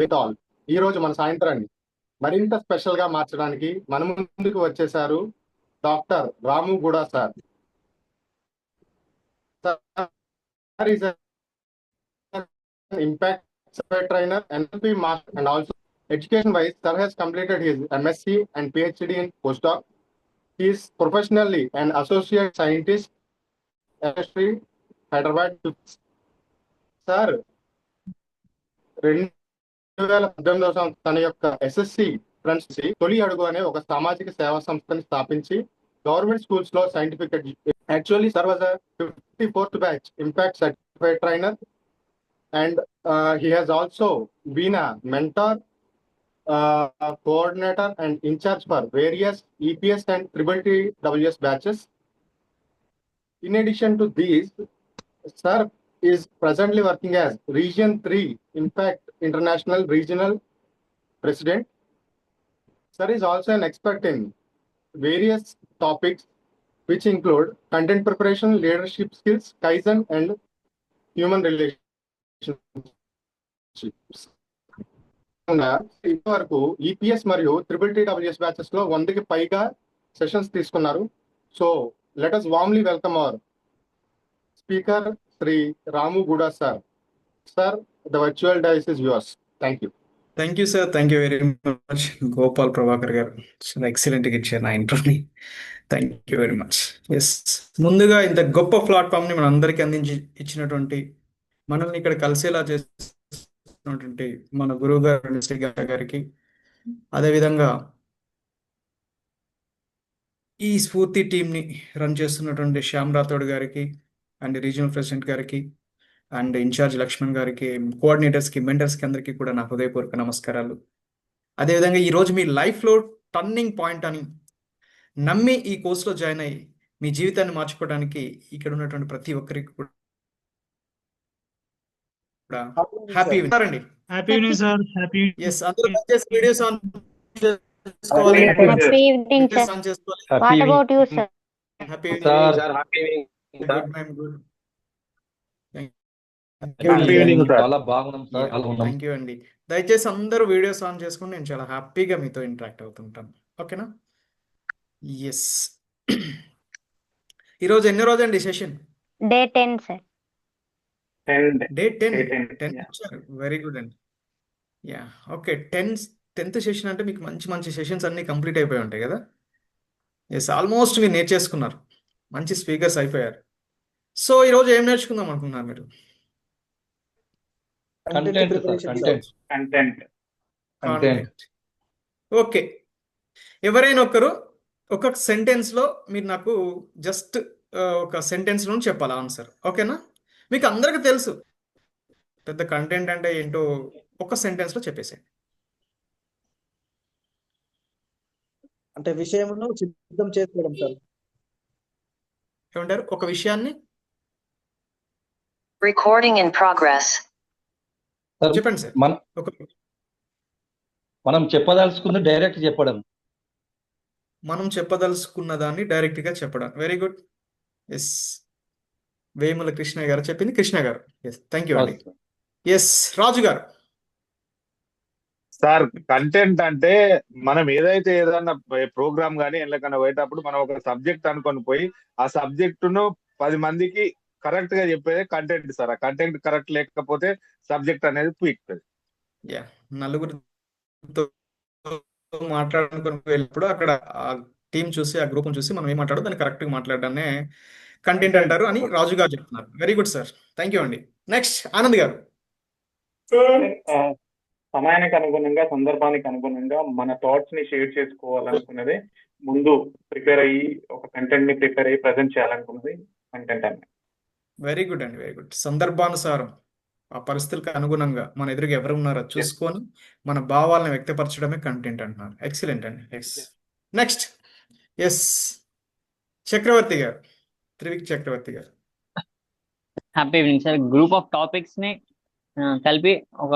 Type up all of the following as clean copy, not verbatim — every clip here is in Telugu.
With all. ఈ రోజు మన సాయంత్రాన్ని మరింత స్పెషల్ గా మార్చడానికి మన ముందుకు వచ్చేసారు doctor Ramu Guda sir. Sir is impact survey trainer, NLP master, and also education-wise, sir has completed his MSc and PhD in postdoc. He is professionally an associate scientist at University Hyderabad. Sir, 2018 తన యొక్క ఎస్ఎస్సి ఫ్రెండ్స్ తొలి అడుగు అనే ఒక సామాజిక సేవా సంస్థని స్థాపించి గవర్నమెంట్ స్కూల్స్ లో scientific actually sir was 54th batch impact certified trainer and he has also been a mentor, coordinator and in charge for various EPS and WS batches. In addition to these, sir is presently working as Region 3 Impact International Regional President. Sir is also an expert in various topics which include content preparation, leadership skills, Kaizen and human relations. ఇంతవరకు ఈపీఎస్ మరియు WS బ్యాచెస్ లో 100కి పైగా సెషన్స్ తీసుకున్నారు. So let us warmly welcome our speaker Shri Ramu Guda sir. Sir, the virtual dais is yours. Thank you. Thank you sir, thank you very much Gopal Prabhakar గారు. చాలా ఎక్సలెంట్గా ఇచ్చారు నా ఇంట్రోని. Thank you very much. Yes, ముందుగా ఇంత గొప్ప ప్లాట్ఫామ్ని మన అందరికీ అందించి ఇచ్చినటువంటి, మనల్ని ఇక్కడ కలిసేలా చేస్తున్నటువంటి మన గురువు గారు శ్రీ గారికి, అదేవిధంగా ఈ స్ఫూర్తి టీంని రన్ చేస్తున్నటువంటి శ్యామ్ రాథోడ్ గారికి అండ్ రీజనల్ ప్రెసిడెంట్ గారికి అండ్ ఇన్ఛార్జ్ లక్ష్మణ్ గారికి, కోఆర్డినేటర్స్కి, మెంటర్స్కి అందరికీ కూడా నా హృదయపూర్వక నమస్కారాలు. అదేవిధంగా ఈరోజు మీ లైఫ్లో టర్నింగ్ పాయింట్ అని నమ్మి ఈ కోర్సులో జాయిన్ అయ్యి మీ జీవితాన్ని మార్చుకోవడానికి ఇక్కడ ఉన్నటువంటి ప్రతి ఒక్కరికి కూడా హ్యాపీ అండి. Happy evening sir. Happy yes, అందరూ వచ్చేసి videos on Happy evening, sir. What about you, sir? Happy sir happy evening sir. Good. Happy evening sir. చాలా బాగున్నాం సార్. చాలా ఉన్నాం. థ్యాంక్ యూ అండి. దయచేసి అందరూ వీడియోస్ ఆన్ చేసుకుని నేను చాలా హ్యాపీగా మీతో ఇంటరాక్ట్ అవుతుంటాను. ఓకేనా? ఎస్. ఈరోజు ఎన్నో రోజు అండి సెషన్? Day 10, sir. డే 10 వచ్చారు. వెరీ గుడ్ అండి. Yeah, okay. 10th సెషన్ అంటే మీకు మంచి మంచి సెషన్స్ అన్నీ కంప్లీట్ అయిపోయి ఉంటాయి కదా? ఎస్, ఆల్మోస్ట్ మీరు నేర్చేసుకున్నారు, మంచి స్పీకర్స్ అయిపోయారు. సో ఈరోజు ఏం నేర్చుకుందాం అనుకున్నారు మీరు? కంటెంట్. ఓకే. ఎవరైనా ఒక సెంటెన్స్లో మీరు నాకు జస్ట్ ఒక సెంటెన్స్లో చెప్పాలి ఆన్సర్. ఓకేనా? మీకు అందరికీ తెలుసు పెద్ద కంటెంట్ అంటే ఏంటో, ఒక సెంటెన్స్లో చెప్పేసేయండి. అంటే విషయంలో సిద్ధం చేసుకోవడం సార్. ఏమంటారు? ఒక విషయాన్ని Recording in progress. చెప్పండి సార్. మనం చెప్పదలుచుకుంది డైరెక్ట్ చెప్పడం. మనం చెప్పదలుచుకున్న దాన్ని డైరెక్ట్గా చెప్పడం. Very good. Yes, Vemula Krishna garu చెప్పింది Krishna garu. Yes, thank you అండి. Yes, Raju garu. Sir, content అంటే మనం ఏదైనా ప్రోగ్రామ్ కానీ ఎందుకన్నా పోయేటప్పుడు మనం ఒక సబ్జెక్ట్ అనుకొని పోయి ఆ సబ్జెక్ట్ ను 10 మందికి కరెక్ట్ గా చెప్పేదే కంటెంట్ సార్. ఆ కంటెంట్ కరెక్ట్ లేకపోతే సబ్జెక్ట్ అనేది పీకుతుంది. యా, నలుగురితో మాట్లాడుకుని వెళ్ళినప్పుడు అక్కడ ఆ టీం చూసి, ఆ గ్రూప్ చూసి మనం ఏం మాట్లాడో దాన్ని కరెక్ట్గా మాట్లాడడాన్ని కంటెంట్ అంటారు అని రాజు గారు చెప్తున్నారు. Very good sir, thank you అండి. నెక్స్ట్ ఆనంద్ గారు. సమయానికి అనుగుణంగా, సందర్భానికి అనుగుణంగా మన థాట్స్ ని షేర్ చేసుకోవాలనుకున్నది, ముందు ప్రిపేర్ అయ్యి ఒక కంటెంట్ ని ప్రిపేర్ అయ్యి ప్రజెంట్ చేయాలనుకున్నది కంటెంట్ అన్నమాట. వెరీ గుడ్ అండి, వెరీ గుడ్. సందర్భానుసారం, ఆ పరిస్థితులకు అనుగుణంగా మన ఎదురుగా ఎవరు ఉన్నారో చూసుకొని మన భావాలను వ్యక్తపరచడమే కంటెంట్ అంటున్నారు. ఎక్సలెంట్ అండి. నెక్స్ట్, ఎస్, చక్రవర్తి గారు, త్రివిక్ చక్రవర్తి గారు. Happy evening sir. Group of topics ని కలిపి ఒక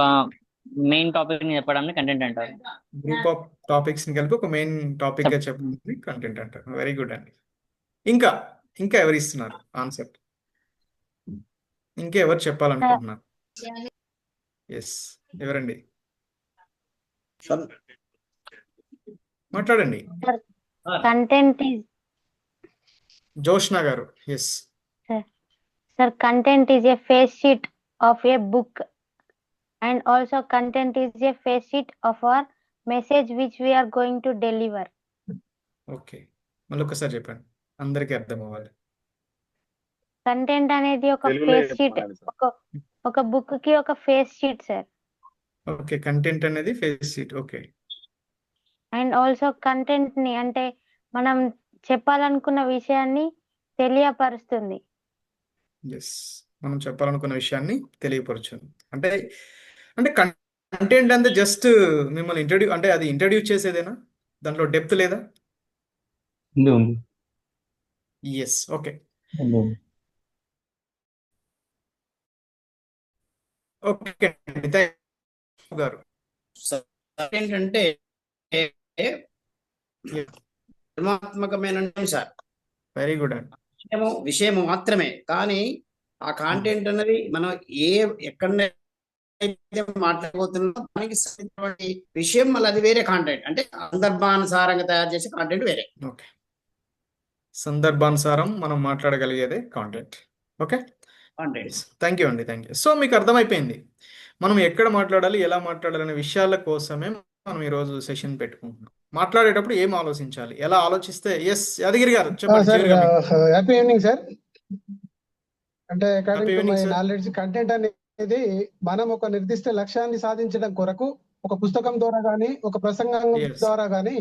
మెయిన్ టాపిక్ ని చెప్పడాన్ని కంటెంట్ అంటారు. గ్రూప్ ఆఫ్ టాపిక్స్ ని కలిపి ఒక మెయిన్ టాపిక్ గా చెప్పడానికి కంటెంట్ అంటారు. వెరీ గుడ్ అండి. ఇంకా ఎవరు ఇస్తున్నారు ఆన్సర్? ఇంకా ఎవరు చెప్పాలనుకుంటున్నారు? ఎస్, ఎవరండి సార్ మాట్లాడండి? Content is Joshna garu. Yes, sir, content is a face sheet of a book, and also content is a face sheet of our message which we are going to deliver. Okay, మళ్ళీ ఒకసారి చెప్పండి, అందరికీ అర్థం అవ్వాలి. కంటెంట్ అనేది ఒక తెలుగులో ఫేస్ షీట్, చెప్పమనండి సార్. ఒక బుక్ కి ఒక face sheet sir. Okay, content అనేది face sheet. Okay, and also content ని అంటే మనం చెప్పాలనుకున్న విషయాన్ని తెలియపరుస్తుంది. ఎస్, మనం చెప్పాలనుకున్న విషయాన్ని తెలియపరచును. అంటే అంటే కంటెంట్ అంటే జస్ట్ మిమ్మల్ని అంటే అది ఇంట్రడ్యూస్ చేసేదేనా? దాంట్లో డెప్త్ లేదా? ఉంది. ఎస్, ఓకే, ఉంది. ఓకే అండి, థాంక్ యూ గారు. ఏంటంటే ధర్మాత్మకమైన సార్, వెరీ గుడ్ అండి. విషయం మాత్రమే, కానీ ఆ కాంటెంట్ అనేది మనం ఎక్కడైతే మాట్లాడబోతున్నామో దానికి సంబంధించినటువంటి విషయం మళ్ళీ అది వేరే కాంటెంట్, అంటే సందర్భానుసారంగా తయారు చేసే కాంటెంట్ వేరే. ఓకే, సందర్భానుసారం మనం మాట్లాడగలిగేదే content. Okay, content. Thank you అండి, థ్యాంక్ యూ. సో మీకు అర్థమైపోయింది మనం ఎక్కడ మాట్లాడాలి, ఎలా మాట్లాడాలి అనే విషయాల కోసమే మనం ఈరోజు సెషన్ పెట్టుకుంటున్నాం. మాట్లాడేటప్పుడు ఏం ఆలోచించాలి, ఎలా ఆలోచిస్తే. ఎస్, యాదగిరి గారు చెప్పండి. సార్ చివరిగా మీకు. Happy evening sir. అంటే according to evening, my sir. Knowledge content అనేది మనం ఒక నిర్దిష్ట లక్ష్యాన్ని సాధించడం కొరకు ఒక పుస్తకం ద్వారా గానీ ఒక ప్రసంగం Yes. ద్వారా గానీ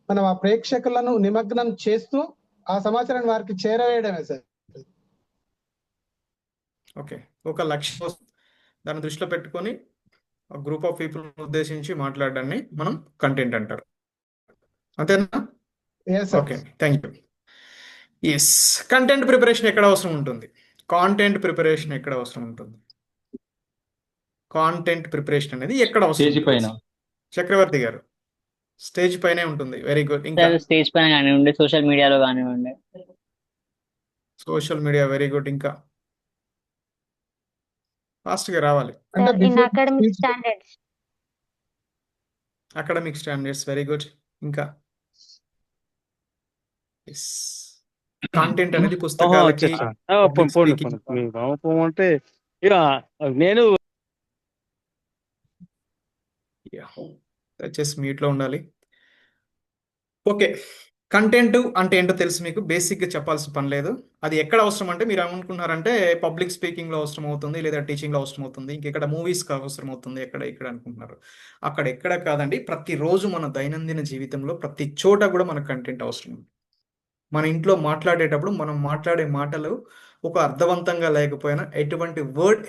మనం ఆ ప్రేక్షకులను నిమగ్నం చేస్తూ ఆ సమాచారాన్ని వారికి చేరవేయడమే సార్. ఓకే, ఒక లక్ష్యం దాన్ని దృష్టిలో పెట్టుకొని ఒక గ్రూప్ ఆఫ్ పీపుల్ ఉద్దేశించి మాట్లాడడాన్ని మనం కంటెంట్ అంటారు, అంతేనా? Yes sir. Okay, thank you. Yes, content preparation ఎక్కడ అవసరం ఉంటుంది? కాంటెంట్ ప్రిపరేషన్ ఎక్కడ అవసరం ఉంటుంది? కాంటెంట్ ప్రిపరేషన్ అనేది ఎక్కడ అవసరం స్టేజ్ ఉంటుంది? పైన. చక్రవర్తి గారు, స్టేజ్ పైనే ఉంటుంది. Very good. ఇంకా స్టేజ్ పైన కానివ్వండి, సోషల్ మీడియాలో కానివ్వండి. Social media. Very good. ఇంకా ఫాస్ట్ గా రావాలి. అంటే Sir, in before academic speech- standards. Academic standards. Very good. ఇంకా కాంటెంట్ అనేది పుస్తకాలకి public speaking. అంటే ఇక నేను Yeah. దయచేసి మ్యూట్ లో ఉండాలి. ఓకే, కంటెంట్ అంటే ఏంటో తెలుసు మీకు, బేసిక్ గా చెప్పాల్సిన పని లేదు. అది ఎక్కడ అవసరం అంటే మీరు ఏమనుకుంటున్నారంటే పబ్లిక్ స్పీకింగ్ లో అవసరం అవుతుంది, లేదా టీచింగ్ లో అవసరం అవుతుంది, ఇంకెక్కడ మూవీస్ కి అవసరం అవుతుంది, ఇక్కడ అనుకుంటున్నారు. అక్కడ ఎక్కడ కాదండి, ప్రతిరోజు మన దైనందిన జీవితంలో ప్రతి చోట కూడా మన కంటెంట్ అవసరం ఉంది. మన ఇంట్లో మాట్లాడేటప్పుడు మనం మాట్లాడే మాటలు ఒక అర్థవంతంగా లేకపోయినా ఎటువంటి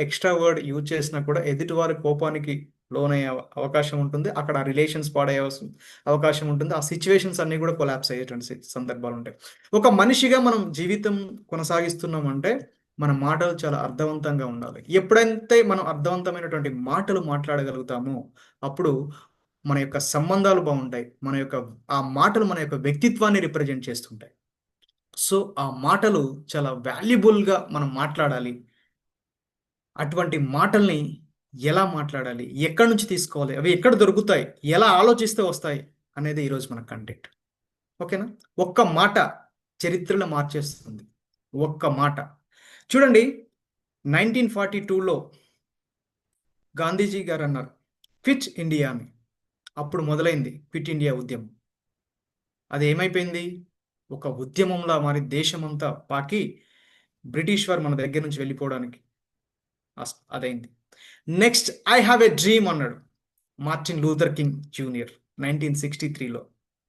ఎక్స్ట్రా వర్డ్ యూజ్ చేసినా కూడా ఎదుటివారి కోపానికి లోనయ్యే అవకాశం ఉంటుంది. అక్కడ రిలేషన్స్ పాడయ్యే అవకాశం ఉంటుంది. ఆ సిచ్యువేషన్స్ అన్ని కూడా కొలాప్స్ అయ్యేటువంటి సందర్భాలు ఉంటాయి. ఒక మనిషిగా మనం జీవితం కొనసాగిస్తున్నామంటే మన మాటలు చాలా అర్థవంతంగా ఉండాలి. ఎప్పుడైతే మనం అర్థవంతమైనటువంటి మాటలు మాట్లాడగలుగుతామో అప్పుడు మన యొక్క సంబంధాలు బాగుంటాయి. ఆ మాటలు మన యొక్క వ్యక్తిత్వాన్ని రిప్రజెంట్ చేస్తుంటాయి. సో ఆ మాటలు చాలా వాల్యుబుల్గా మనం మాట్లాడాలి. అటువంటి మాటల్ని ఎలా మాట్లాడాలి, ఎక్కడి నుంచి తీసుకోవాలి, అవి ఎక్కడ దొరుకుతాయి, ఎలా ఆలోచిస్తే వస్తాయి అనేది ఈరోజు మన కంటెంట్. ఓకేనా? ఒక్క మాట చరిత్రలో మార్చేస్తుంది. ఒక్క మాట చూడండి. 1942లో గాంధీజీ గారు అన్నారు క్విట్ ఇండియా అని. అప్పుడు మొదలైంది క్విట్ ఇండియా ఉద్యమం. అది ఏమైపోయింది? ఒక ఉద్యమంలా మారి దేశమంతా పాకి బ్రిటిష్ వారు మన దగ్గర నుంచి వెళ్ళిపోవడానికి అదైంది. Next I have a dream అన్నాడు మార్టిన్ లూథర్ కింగ్ జూనియర్ 1963లో.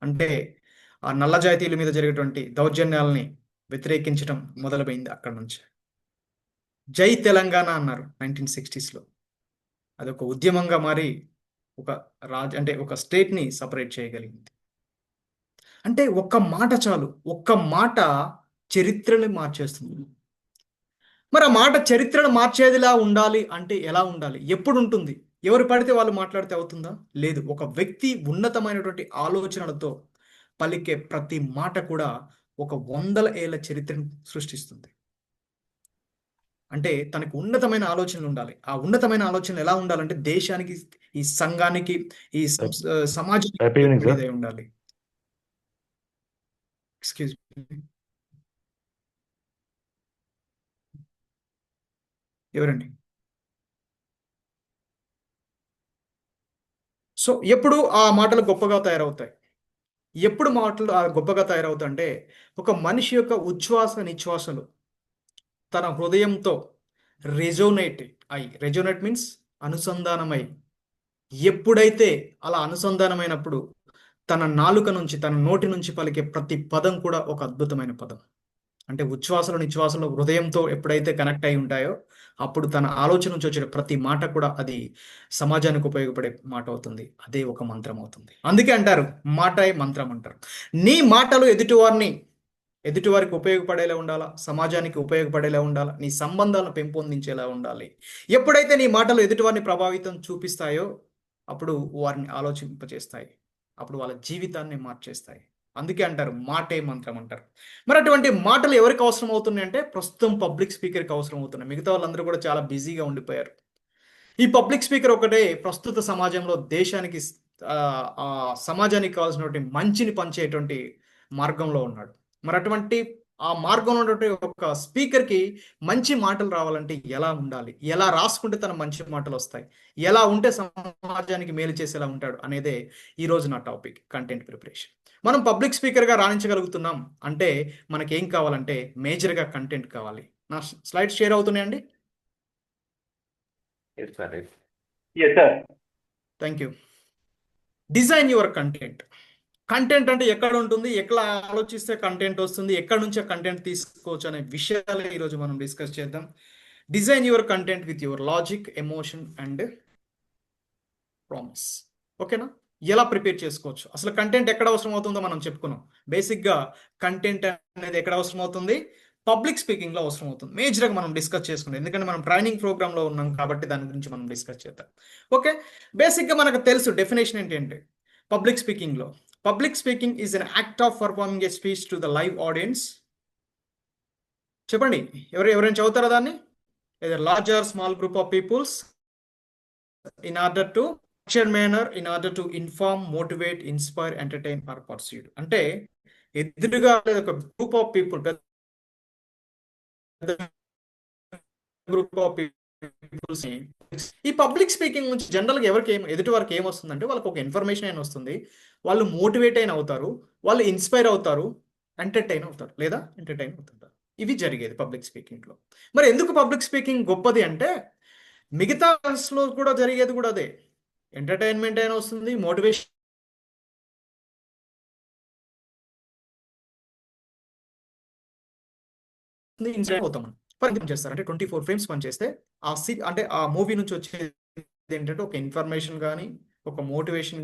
అంటే ఆ నల్ల జాతీయుల మీద జరిగేటువంటి దౌర్జన్యాలని వ్యతిరేకించడం మొదలుపోయింది అక్కడ నుంచి. జై తెలంగాణ అన్నారు 1960స్లో. అదొక ఉద్యమంగా మారి ఒక స్టేట్ని సపరేట్ చేయగలిగింది. అంటే ఒక్క మాట చాలు, ఒక్క మాట చరిత్రని మార్చేస్తుంది. మరి ఆ మాట చరిత్రను మార్చేదిలా ఉండాలి అంటే ఎలా ఉండాలి, ఎప్పుడు ఉంటుంది? ఎవరు పడితే వాళ్ళు మాట్లాడితే అవుతుందా? లేదు. ఒక వ్యక్తి ఉన్నతమైనటువంటి ఆలోచనలతో పలికే ప్రతి మాట కూడా ఒక 100 ఏళ్ల చరిత్రను సృష్టిస్తుంది. అంటే తనకు ఉన్నతమైన ఆలోచనలు ఉండాలి. ఆ ఉన్నతమైన ఆలోచనలు ఎలా ఉండాలంటే దేశానికి, ఈ సంఘానికి, ఈ సమాజానికి హ్యాపీ ఈవినింగ్ సార్. ఉపయోగపడేదై ఉండాలి. ఎక్స్క్యూజ్ మీ, ఎవరండి? సో ఎప్పుడు ఆ మాటలు గొప్పగా తయారవుతాయి. ఎప్పుడు మాటలు గొప్పగా తయారవుతాయి అంటే ఒక మనిషి యొక్క ఉచ్ఛ్వాస నిశ్వాసలు తన హృదయంతో రెజోనేట్ మీన్స్ అనుసంధానమై, ఎప్పుడైతే అలా అనుసంధానమైనప్పుడు తన నాలుక నుంచి, తన నోటి నుంచి పలికే ప్రతి పదం కూడా ఒక అద్భుతమైన పదం. అంటే ఉచ్ఛ్వాసలు నిశ్వాసలు హృదయంతో ఎప్పుడైతే కనెక్ట్ అయి ఉంటాయో అప్పుడు తన ఆలోచన నుంచి వచ్చే ప్రతి మాట కూడా అది సమాజానికి ఉపయోగపడే మాట అవుతుంది. అదే ఒక మంత్రం అవుతుంది. అందుకే అంటారు మాటే మంత్రం అంటారు. నీ మాటలు ఎదుటివారికి ఉపయోగపడేలా ఉండాలా, సమాజానికి ఉపయోగపడేలా ఉండాలా, నీ సంబంధాలను పెంపొందించేలా ఉండాలి. ఎప్పుడైతే నీ మాటలు ఎదుటివారిని ప్రభావితం చూపిస్తాయో అప్పుడు వారిని ఆలోచింపచేస్తాయి, అప్పుడు వాళ్ళ జీవితాన్ని మార్చేస్తాయి. అందుకే అంటారు మాటే మంత్రం అంటారు. మరి అటువంటి మాటలు ఎవరికి అవసరం అవుతున్నాయి అంటే ప్రస్తుతం పబ్లిక్ స్పీకర్కి అవసరం అవుతున్నాయి. మిగతా వాళ్ళందరూ కూడా చాలా బిజీగా ఉండిపోయారు. ఈ పబ్లిక్ స్పీకర్ ఒకటే ప్రస్తుత సమాజంలో దేశానికి, ఆ సమాజానికి కావాల్సినటువంటి మంచిని పంచేటువంటి మార్గంలో ఉన్నాడు. మరి అటువంటి ఆ మార్గంలో ఉన్నటువంటి ఒక స్పీకర్కి మంచి మాటలు రావాలంటే ఎలా ఉండాలి, ఎలా రాసుకుంటే తన మంచి మాటలు వస్తాయి, ఎలా ఉంటే సమాజానికి మేలు చేసేలా ఉంటాడు అనేదే ఈరోజు నా టాపిక్, కంటెంట్ ప్రిపరేషన్. మనం పబ్లిక్ స్పీకర్గా రాణించగలుగుతున్నాం అంటే మనకేం కావాలంటే మేజర్గా కంటెంట్ కావాలి. నా స్లైడ్స్ షేర్ అవుతున్నాయండి? Yes sir. Thank you. Design your content. Content అంటే ఎక్కడ ఉంటుంది, ఎట్లా ఆలోచిస్తే కంటెంట్ వస్తుంది, ఎక్కడి నుంచి ఆ కంటెంట్ తీసుకోవచ్చు అనే విషయాలే ఈరోజు మనం డిస్కస్ చేద్దాం. Design your content with your logic, emotion and promise. ఓకేనా? ఎలా ప్రిపేర్ చేసుకోవచ్చు, అసలు కంటెంట్ ఎక్కడ అవసరం అవుతుందో మనం చెప్పుకున్నాం. బేసిక్గా కంటెంట్ అనేది ఎక్కడ అవసరం అవుతుంది? పబ్లిక్ స్పీకింగ్లో అవసరం అవుతుంది. మేజర్గా మనం డిస్కస్ చేసుకుంటాం, ఎందుకంటే మనం ట్రైనింగ్ ప్రోగ్రామ్లో ఉన్నాం కాబట్టి దాని గురించి మనం డిస్కస్ చేద్దాం. ఓకే, బేసిక్గా మనకు తెలుసు డెఫినేషన్ ఏంటంటే పబ్లిక్ స్పీకింగ్లో, public speaking is an act of performing a speech to the live audience. చెప్పండి, ఎవరైనా చదువుతారా దాన్ని? either large or small group of peoples in order to structured manner, in order to inform, motivate, inspire, entertain or persuade. అంటే ఎదురుగా ఒక group of people, group of peoples. ఈ పబ్లిక్ స్పీకింగ్ నుంచి జనరల్గా ఎవరికి ఎదుటి వారికి ఏమొస్తుందంటే వాళ్ళకి ఒక ఇన్ఫర్మేషన్ అయినా వస్తుంది, వాళ్ళు మోటివేట్ అయిన అవుతారు, వాళ్ళు ఇన్స్పైర్ అవుతారు, ఎంటర్టైన్ అవుతారు లేదా ఎంటర్టైన్ అవుతుంటారు. ఇవి జరిగేది పబ్లిక్ స్పీకింగ్లో. మరి ఎందుకు పబ్లిక్ స్పీకింగ్ గొప్పది అంటే మిగతా లో కూడా జరిగేది కూడా అదే. ఎంటర్టైన్మెంట్ అయినా వస్తుంది, మోటివేషన్ ఇన్స్పైర్ అవుతాం. ఫర్ ఎగ్జాంపుల్ చేస్తారంటే 24 ఫ్రేమ్స్ పనిచేస్తే ఆ అంటే ఆ మూవీ నుంచి వచ్చేది ఏంటంటే ఒక ఇన్ఫర్మేషన్ కానీ ఒక మోటివేషన్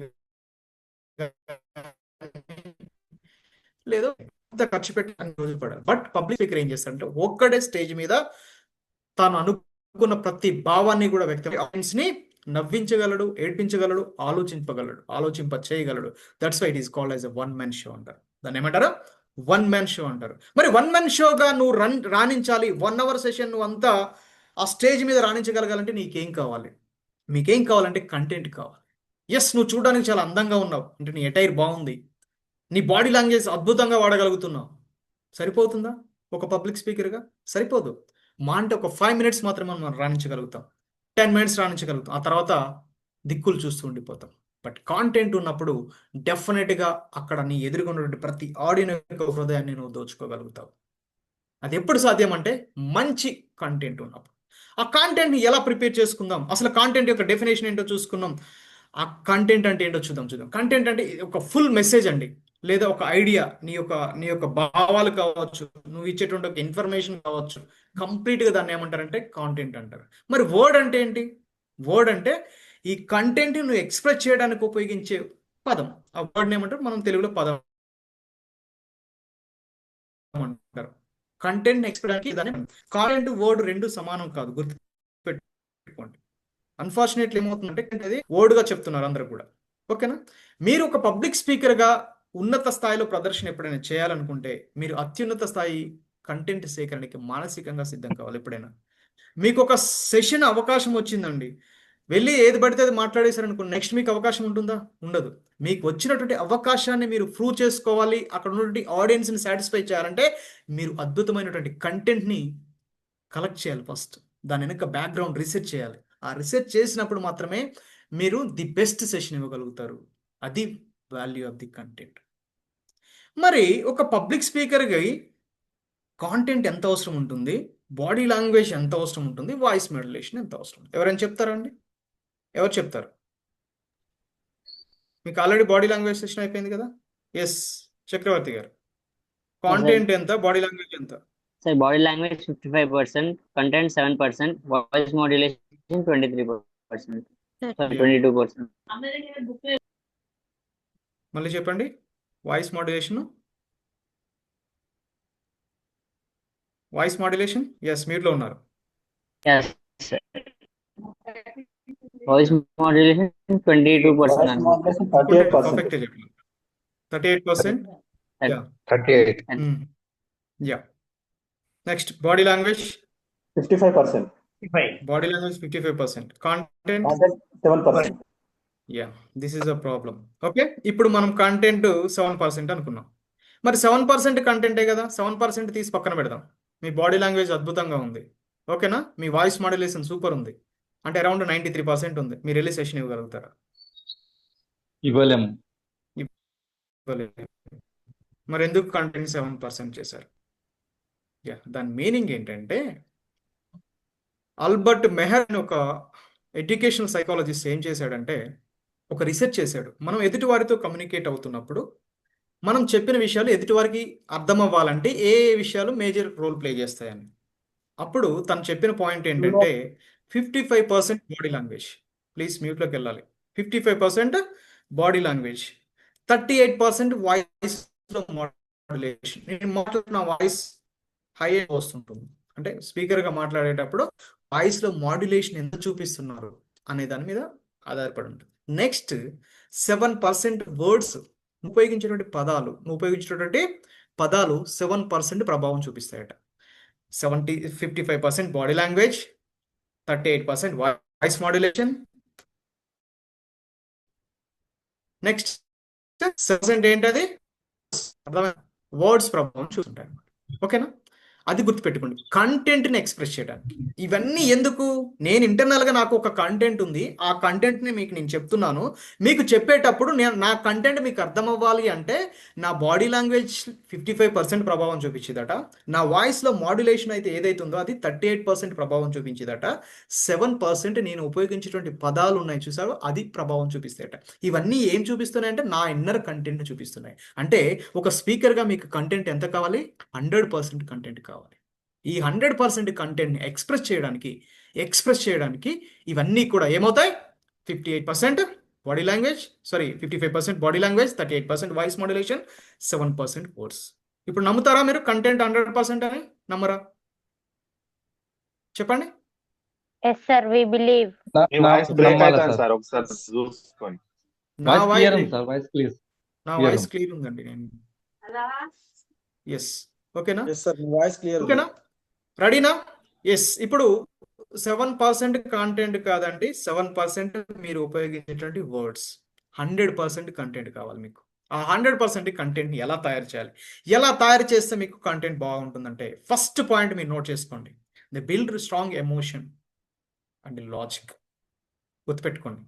లేదో అంత ఖర్చు పెట్టి రోజులు పడాలి. బట్ పబ్లిక్ స్పీకర్ ఏం చేస్తారంటే ఒక్కడే స్టేజ్ మీద తాను అనుకున్న ప్రతి భావాన్ని కూడా వ్యక్తిని నవ్వించగలడు, ఏడ్పించగలడు, ఆలోచింప చేయగలడు. That's why it is called as a one man show అంటారు. దాన్ని ఏమంటారు? వన్ మ్యాన్ షో అంటారు. మరి వన్ మ్యాన్ షోగా నువ్వు రాణించాలి, 1 hour సెషన్ నువ్వు అంతా ఆ స్టేజ్ మీద రాణించగలగాలంటే నీకేం కావాలి? మీకేం కావాలంటే కంటెంట్ కావాలి. ఎస్, నువ్వు చూడడానికి చాలా అందంగా ఉన్నావు అంటే నీ అటైర్ బాగుంది, నీ బాడీ లాంగ్వేజ్ అద్భుతంగా వాడగలుగుతున్నావు, సరిపోతుందా ఒక పబ్లిక్ స్పీకర్గా? సరిపోదు. మా అంటే ఒక 5 minutes మాత్రమే మనం రాణించగలుగుతాం, 10 minutes రాణించగలుగుతాం, ఆ తర్వాత దిక్కులు చూస్తూ ఉండిపోతాం. బట్ కాంటెంట్ ఉన్నప్పుడు డెఫినెట్గా అక్కడ నీ ఎదుర్కొన్నటువంటి ప్రతి ఆడియన్స్ యొక్క హృదయాన్ని నువ్వు దోచుకోగలుగుతావు. అది ఎప్పుడు సాధ్యం అంటే మంచి కంటెంట్ ఉన్నప్పుడు. ఆ కంటెంట్ని ఎలా ప్రిపేర్ చేసుకుందాం, అసలు కంటెంట్ యొక్క డెఫినేషన్ ఏంటో చూసుకుందాం. ఆ కంటెంట్ అంటే ఏంటో చూద్దాం. కంటెంట్ అంటే ఒక ఫుల్ మెసేజ్ అండి, లేదా ఒక ఐడియా, నీ యొక్క భావాలు కావచ్చు, నువ్వు ఇచ్చేటువంటి ఒక ఇన్ఫర్మేషన్ కావచ్చు, కంప్లీట్గా దాన్ని ఏమంటారంటే కాంటెంట్ అంటారు. మరి వర్డ్ అంటే ఏంటి? వర్డ్ అంటే ఈ కంటెంట్ నువ్వు ఎక్స్ప్రెస్ చేయడానికి ఉపయోగించే పదం. ఆ వర్డ్ని ఏమంటారు మనం తెలుగులో పదం అంటారు. కంటెంట్ ఎక్స్ప్రెస్ దాన్ని కాంటెంట్ వర్డ్ రెండు సమానం కాదు, గుర్తుపెట్టుకోండి. అన్ఫార్చునేట్లీ ఏమవుతుందంటే అది వర్డ్గా చెప్తున్నారు అందరూ కూడా. ఓకేనా? మీరు ఒక పబ్లిక్ స్పీకర్గా ఉన్నత స్థాయిలో ప్రదర్శన ఎప్పుడైనా చేయాలనుకుంటే మీరు అత్యున్నత స్థాయి కంటెంట్ సేకరణకి మానసికంగా సిద్ధం కావాలి. ఎప్పుడైనా మీకు ఒక సెషన్ అవకాశం వచ్చిందండి, వెళ్ళి ఏది పడితే అది మాట్లాడేశారనుకో, నెక్స్ట్ మీకు అవకాశం ఉంటుందా? ఉండదు. మీకు వచ్చినటువంటి అవకాశాన్ని మీరు ప్రూవ్ చేసుకోవాలి, అక్కడ ఉన్నటువంటి ఆడియన్స్ని సాటిస్ఫై చేయాలంటే మీరు అద్భుతమైనటువంటి కంటెంట్ని కలెక్ట్ చేయాలి. ఫస్ట్ దాని వెనక బ్యాక్గ్రౌండ్ రీసెర్చ్ చేయాలి. ఆ రీసెర్చ్ చేసినప్పుడు మాత్రమే మీరు ది బెస్ట్ సెషన్ ఇవ్వగలుగుతారు. అది వాల్యూ ఆఫ్ ది కంటెంట్. మరి ఒక పబ్లిక్ స్పీకర్కి కాంటెంట్ ఎంత అవసరం ఉంటుంది, బాడీ లాంగ్వేజ్ ఎంత అవసరం ఉంటుంది, వాయిస్ మాడ్యులేషన్ ఎంత అవసరం ఉంటుంది? ఎవరైనా చెప్తారండి? ఎవరు చెప్తారు? మీకు ఆల్రెడీ బాడీ లాంగ్వేజ్ సెషన్ అయిపోయింది కదా. ఎస్, చక్రవర్తి గారు, కాంటెంట్ ఎంత, బాడీ లాంగ్వేజ్ ఎంత? Sir body language 55%, content 7%, voice modulation 23%, 22%. మళ్ళీ చెప్పండి. Voice modulation, voice modulation. Yes, మీట్లో ఉన్నారు. Yes, sir. వాయిస్ మాడ్యులేషన్ 22% అనుకుంటా. పర్ఫెక్ట్ చెప్పండి. 38%. Yeah, 38. Yeah. Next body language 55%. Body language 55%. Content 7%. Yeah, this is a problem. Okay, ఇప్పుడు మనం కంటెంట్ 7% అనుకున్నాం. మరి 7% కంటెంటే కదా, 7% తీసి పక్కన పెడదాం. మీ బాడీ లాంగ్వేజ్ అద్భుతంగా ఉంది, ఓకేనా? మీ వాయిస్ మాడ్యులేషన్ సూపర్ ఉంది, అంటే అరౌండ్ 93% ఉంది. మీరు వెళ్ళి సెషన్ ఇవ్వగలుగుతారా? ఇవ్వలేము. ఇవ్వలేదు. మరి ఎందుకు కంటెంట్ 7% చేశారు? యా, దాని మీనింగ్ ఏంటంటే, ఆల్బర్ట్ మెహర్ అని ఒక ఎడ్యుకేషనల్ సైకాలజిస్ట్ ఏం చేశాడంటే, ఒక రీసెర్చ్ చేశాడు. మనం ఎదుటి వారితో కమ్యూనికేట్ అవుతున్నప్పుడు మనం చెప్పిన విషయాలు ఎదుటివారికి అర్థం అవ్వాలంటే ఏ విషయాలు మేజర్ రోల్ ప్లే చేస్తాయని. అప్పుడు తను చెప్పిన పాయింట్ ఏంటంటే 55% బాడీ లాంగ్వేజ్. ప్లీజ్ మ్యూట్లోకి వెళ్ళాలి. 55% బాడీ లాంగ్వేజ్, 38% వాయిస్లో మాడ్యులేషన్. నేను మాట్లాడుతున్న వాయిస్ హై వస్తుంటుంది, అంటే స్పీకర్గా మాట్లాడేటప్పుడు వాయిస్లో మాడ్యులేషన్ ఎంత చూపిస్తున్నారు అనే దాని మీద ఆధారపడి ఉంటుంది. నెక్స్ట్ 7% వర్డ్స్, ఉపయోగించేటువంటి పదాలు, నువ్వు ఉపయోగించేటువంటి పదాలు 7% ప్రభావం చూపిస్తాయట. 55% body language, 38% voice modulation. Next 7% ఏంటది? అర్థమైంది? వర్డ్స్ ప్రభావం చూస్తుంటాయి అన్నమాట. ఓకేనా? అది గుర్తుపెట్టుకోండి, కంటెంట్ని ఎక్స్ప్రెస్ చేయడానికి. ఇవన్నీ ఎందుకు? నేను ఇంటర్నల్గా నాకు ఒక కంటెంట్ ఉంది, ఆ కంటెంట్ని మీకు నేను చెప్తున్నాను. మీకు చెప్పేటప్పుడు నా కంటెంట్ మీకు అర్థం అవ్వాలి అంటే నా బాడీ లాంగ్వేజ్ 55% ప్రభావం చూపించేదట, నా వాయిస్లో మాడ్యులేషన్ అయితే ఏదైతే ఉందో అది 38% ప్రభావం చూపించేదట, 7% నేను ఉపయోగించేటువంటి పదాలు ఉన్నాయి చూసారు, అది ప్రభావం చూపిస్తాయట. ఇవన్నీ ఏం చూపిస్తున్నాయంటే నా ఇన్నర్ కంటెంట్ని చూపిస్తున్నాయి. అంటే ఒక స్పీకర్గా మీకు కంటెంట్ ఎంత కావాలి? 100% కంటెంట్ కావాలి. ఈ 100% కంటెంట్ని ఎక్స్ప్రెస్ చేయడానికి ఇవన్నీ కూడా ఏమవుతాయి? 58% body language, 55% body language, 38% voice modulation, 7% words. ఇప్పుడు నమ్ముతారా మీరు కంటెంట్ 100% అని? నమ్మరా? చెప్పండి. Yes, sir, we believe. Me voice break అవుతుంది సార్, ఒకసారి చూసుకోండి. నా వాయిస్ వాయిస్ క్లియర్ ఉందండి. నేను ఎస్, ఓకేనా? Voice clear. ఓకేనా? రెడీనా? ఎస్. ఇప్పుడు 7% కాంటెంట్ కాదండి, 7% మీరు ఉపయోగించేటువంటి వర్డ్స్. 100% కంటెంట్ కావాలి మీకు. ఆ 100% కంటెంట్ని ఎలా తయారు చేయాలి? ఎలా తయారు చేస్తే మీకు కంటెంట్ బాగుంటుందంటే, ఫస్ట్ పాయింట్ మీరు నోట్ చేసుకోండి. The build strong emotion and logic. గుర్తుపెట్టుకోండి,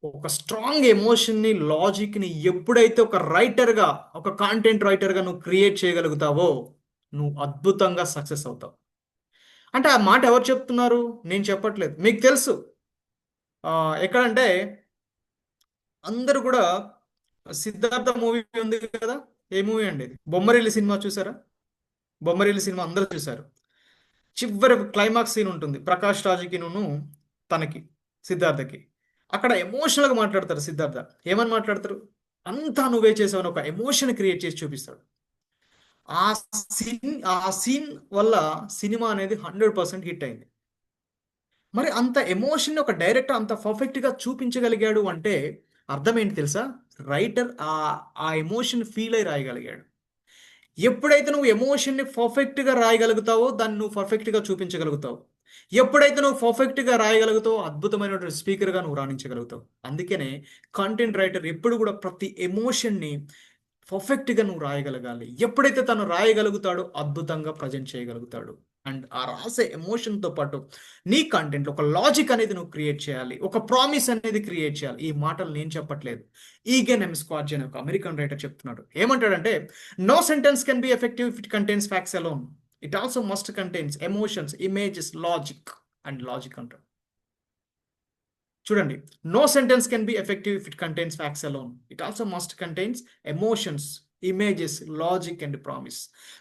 ఒక స్ట్రాంగ్ ఎమోషన్ని, లాజిక్ని ఎప్పుడైతే ఒక రైటర్గా, ఒక కాంటెంట్ రైటర్గా నువ్వు క్రియేట్ చేయగలుగుతావో నువ్వు అద్భుతంగా సక్సెస్ అవుతావు. అంటే ఆ మాట ఎవరు చెప్తున్నారు? నేను చెప్పట్లేదు, మీకు తెలుసు. ఎక్కడంటే అందరూ కూడా సిద్ధార్థ మూవీ ఉంది కదా, ఏ మూవీ అండి ఇది? బొమ్మరిల్లు సినిమా చూసారా? బొమ్మరిల్లు సినిమా అందరూ చూసారు. చివరి క్లైమాక్స్ సీన్ ఉంటుంది, ప్రకాష్ రాజుకి తనకి సిద్ధార్థకి. అక్కడ ఎమోషనల్గా మాట్లాడతారు సిద్ధార్థ. ఏమని మాట్లాడతారు? అంతా నువ్వే చేసావని ఒక ఎమోషన్ క్రియేట్ చేసి చూపిస్తాడు. ఆ సీన్ వల్ల సినిమా అనేది 100% హిట్ అయింది. మరి అంత ఎమోషన్ ఒక డైరెక్టర్ అంత పర్ఫెక్ట్గా చూపించగలిగాడు అంటే అర్థం ఏంటి తెలుసా? రైటర్ ఆ ఎమోషన్ ఫీల్ అయి రాయగలిగాడు. ఎప్పుడైతే నువ్వు ఎమోషన్ని పర్ఫెక్ట్గా రాయగలుగుతావో దాన్ని నువ్వు పర్ఫెక్ట్గా చూపించగలుగుతావు. ఎప్పుడైతే నువ్వు పర్ఫెక్ట్గా రాయగలుగుతావో అద్భుతమైనటువంటి స్పీకర్గా నువ్వు రాణించగలుగుతావు. అందుకనే కంటెంట్ రైటర్ ఎప్పుడు కూడా ప్రతి ఎమోషన్ని పర్ఫెక్ట్గా నువ్వు రాయగలగాలి. ఎప్పుడైతే తను రాయగలుగుతాడో అద్భుతంగా ప్రజెంట్ చేయగలుగుతాడు. అండ్ ఆ రాసే ఎమోషన్తో పాటు నీ కంటెంట్లో ఒక లాజిక్ అనేది నువ్వు క్రియేట్ చేయాలి, ఒక ప్రామిస్ అనేది క్రియేట్ చేయాలి. ఈ మాటలు నేను చెప్పట్లేదు, ఈగన్ ఎమ్ స్క్వాడ్జ్ అనే ఒక అమెరికన్ రైటర్ చెప్తున్నాడు. ఏమంటాడంటే, no sentence can be effective if it contains facts alone, it also must contains emotions, images, logic and logic అంటాడు. చూడండి, no sentence can be effective if it contains facts alone, it also must contains emotions, images, logic and promise.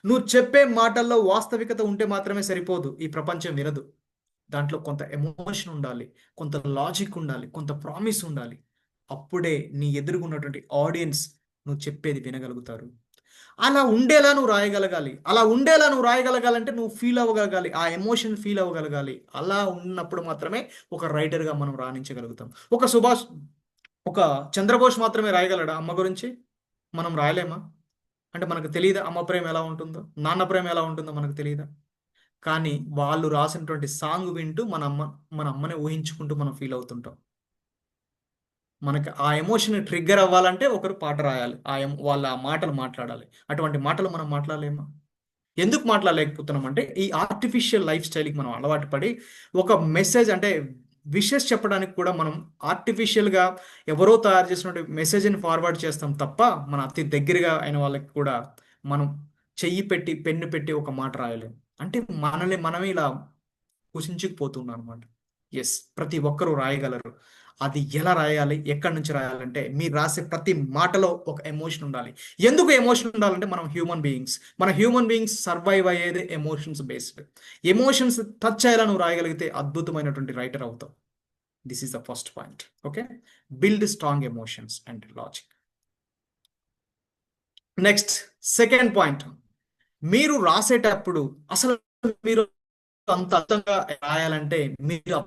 నువ్వు చెప్పే మాటల్లో వాస్తవికత ఉంటే మాత్రమే సరిపోదు, ఈ ప్రపంచం వినదు. దాంట్లో కొంత ఎమోషన్ ఉండాలి, కొంత లాజిక్ ఉండాలి, కొంత ప్రామిస్ ఉండాలి. అప్పుడే నీ ఎదురుగున్నటువంటి ఆడియన్స్ నువ్వు చెప్పేది వినగలుగుతారు. అలా ఉండేలా నువ్వు రాయగలగాలి. అలా ఉండేలా నువ్వు రాయగలగాలంటే నువ్వు ఫీల్ అవ్వగలగాలి, ఆ ఎమోషన్ ఫీల్ అవ్వగలగాలి. అలా ఉన్నప్పుడు మాత్రమే ఒక రైటర్గా మనం రాణించగలుగుతాం. ఒక చంద్రబోస్ మాత్రమే రాయగలడా అమ్మ గురించి? మనం రాయలేమా? అంటే మనకు తెలియదా అమ్మ ప్రేమ ఎలా ఉంటుందో, నాన్న ప్రేమ ఎలా ఉంటుందో మనకు తెలియదా? కానీ వాళ్ళు రాసినటువంటి సాంగ్ వింటూ మన అమ్మని ఊహించుకుంటూ మనం ఫీల్ అవుతుంటాం. మనకి ఆ ఎమోషన్ ట్రిగ్గర్ అవ్వాలంటే ఒకరు పాట రాయాలి, వాళ్ళ ఆ మాటలు మాట్లాడాలి. అటువంటి మాటలు మనం మాట్లాడలేమా? ఎందుకు మాట్లాడలేకపోతున్నాం అంటే ఈ ఆర్టిఫిషియల్ లైఫ్ స్టైల్కి మనం అలవాటు పడి ఒక మెసేజ్ అంటే విషెస్ చెప్పడానికి కూడా మనం ఆర్టిఫిషియల్గా ఎవరో తయారు చేసినటువంటి మెసేజ్ని ఫార్వర్డ్ చేస్తాం తప్ప మన అతి దగ్గరగా అయిన వాళ్ళకి కూడా మనం చెయ్యి పెట్టి పెన్ను పెట్టి ఒక మాట రాయలేం. అంటే మనమే ఇలా కుసించుకుపోతున్నాం అనమాట. ఎస్, ప్రతి ఒక్కరూ రాయగలరు. అది ఎలా రాయాలి, ఎక్కడి నుంచి రాయాలంటే మీరు రాసే ప్రతి మాటలో ఒక ఎమోషన్ ఉండాలి. ఎందుకు ఎమోషన్ ఉండాలంటే మనం హ్యూమన్ బీయింగ్స్ సర్వైవ్ అయ్యేది ఎమోషన్స్ బేస్డ్. ఎమోషన్స్ టచ్ అయ్యేలా నువ్వు రాయగలిగితే అద్భుతమైనటువంటి రైటర్ అవుతావు. This is the first point. Okay, build strong emotions and logic. Next second point, మీరు రాసేటప్పుడు అసలు మీరు అంత అర్థంగా రాయాలంటే మీరు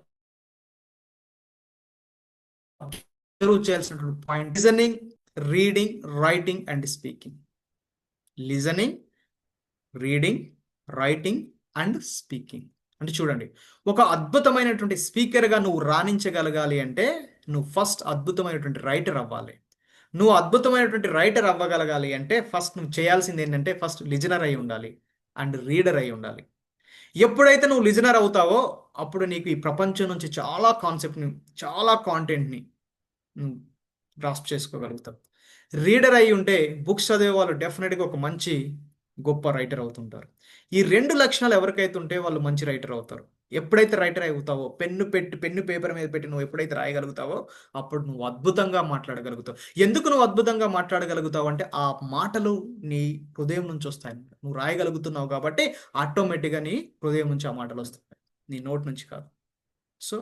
చేయాల్సినటువంటి point listening, reading, writing and speaking. Listening, reading, writing and speaking. అంటే చూడండి, ఒక అద్భుతమైనటువంటి స్పీకర్గా నువ్వు రాణించగలగాలి అంటే నువ్వు ఫస్ట్ అద్భుతమైనటువంటి రైటర్ అవ్వాలి. నువ్వు అద్భుతమైనటువంటి రైటర్ అవ్వగలగాలి అంటే ఫస్ట్ నువ్వు చేయాల్సింది ఏంటంటే ఫస్ట్ లిజనర్ అయి ఉండాలి అండ్ రీడర్ అయి ఉండాలి. ఎప్పుడైతే నువ్వు లిజనర్ అవుతావో అప్పుడు నీకు ఈ ప్రపంచం నుంచి చాలా కాన్సెప్ట్ని, చాలా కాంటెంట్ని గ్రాస్ప్ చేసుకోగలుగుతావు. రీడర్ అయి ఉంటే బుక్స్ చదివే వాళ్ళు డెఫినెట్గా ఒక మంచి గొప్ప రైటర్ అవుతుంటారు. ఈ రెండు లక్షణాలు ఎవరికైతే ఉంటే వాళ్ళు మంచి రైటర్ అవుతారు. ఎప్పుడైతే రైటర్ అవుతావో పెన్ను పేపర్ మీద పెట్టి నువ్వు ఎప్పుడైతే రాయగలుగుతావో అప్పుడు నువ్వు అద్భుతంగా మాట్లాడగలుగుతావు. ఎందుకు నువ్వు అద్భుతంగా మాట్లాడగలుగుతావు అంటే ఆ మాటలు నీ హృదయం నుంచి వస్తాయి. నువ్వు రాయగలుగుతున్నావు కాబట్టి ఆటోమేటిక్గా నీ హృదయం నుంచి ఆ మాటలు వస్తాయి, నీ నోట్ నుంచి కాదు. సో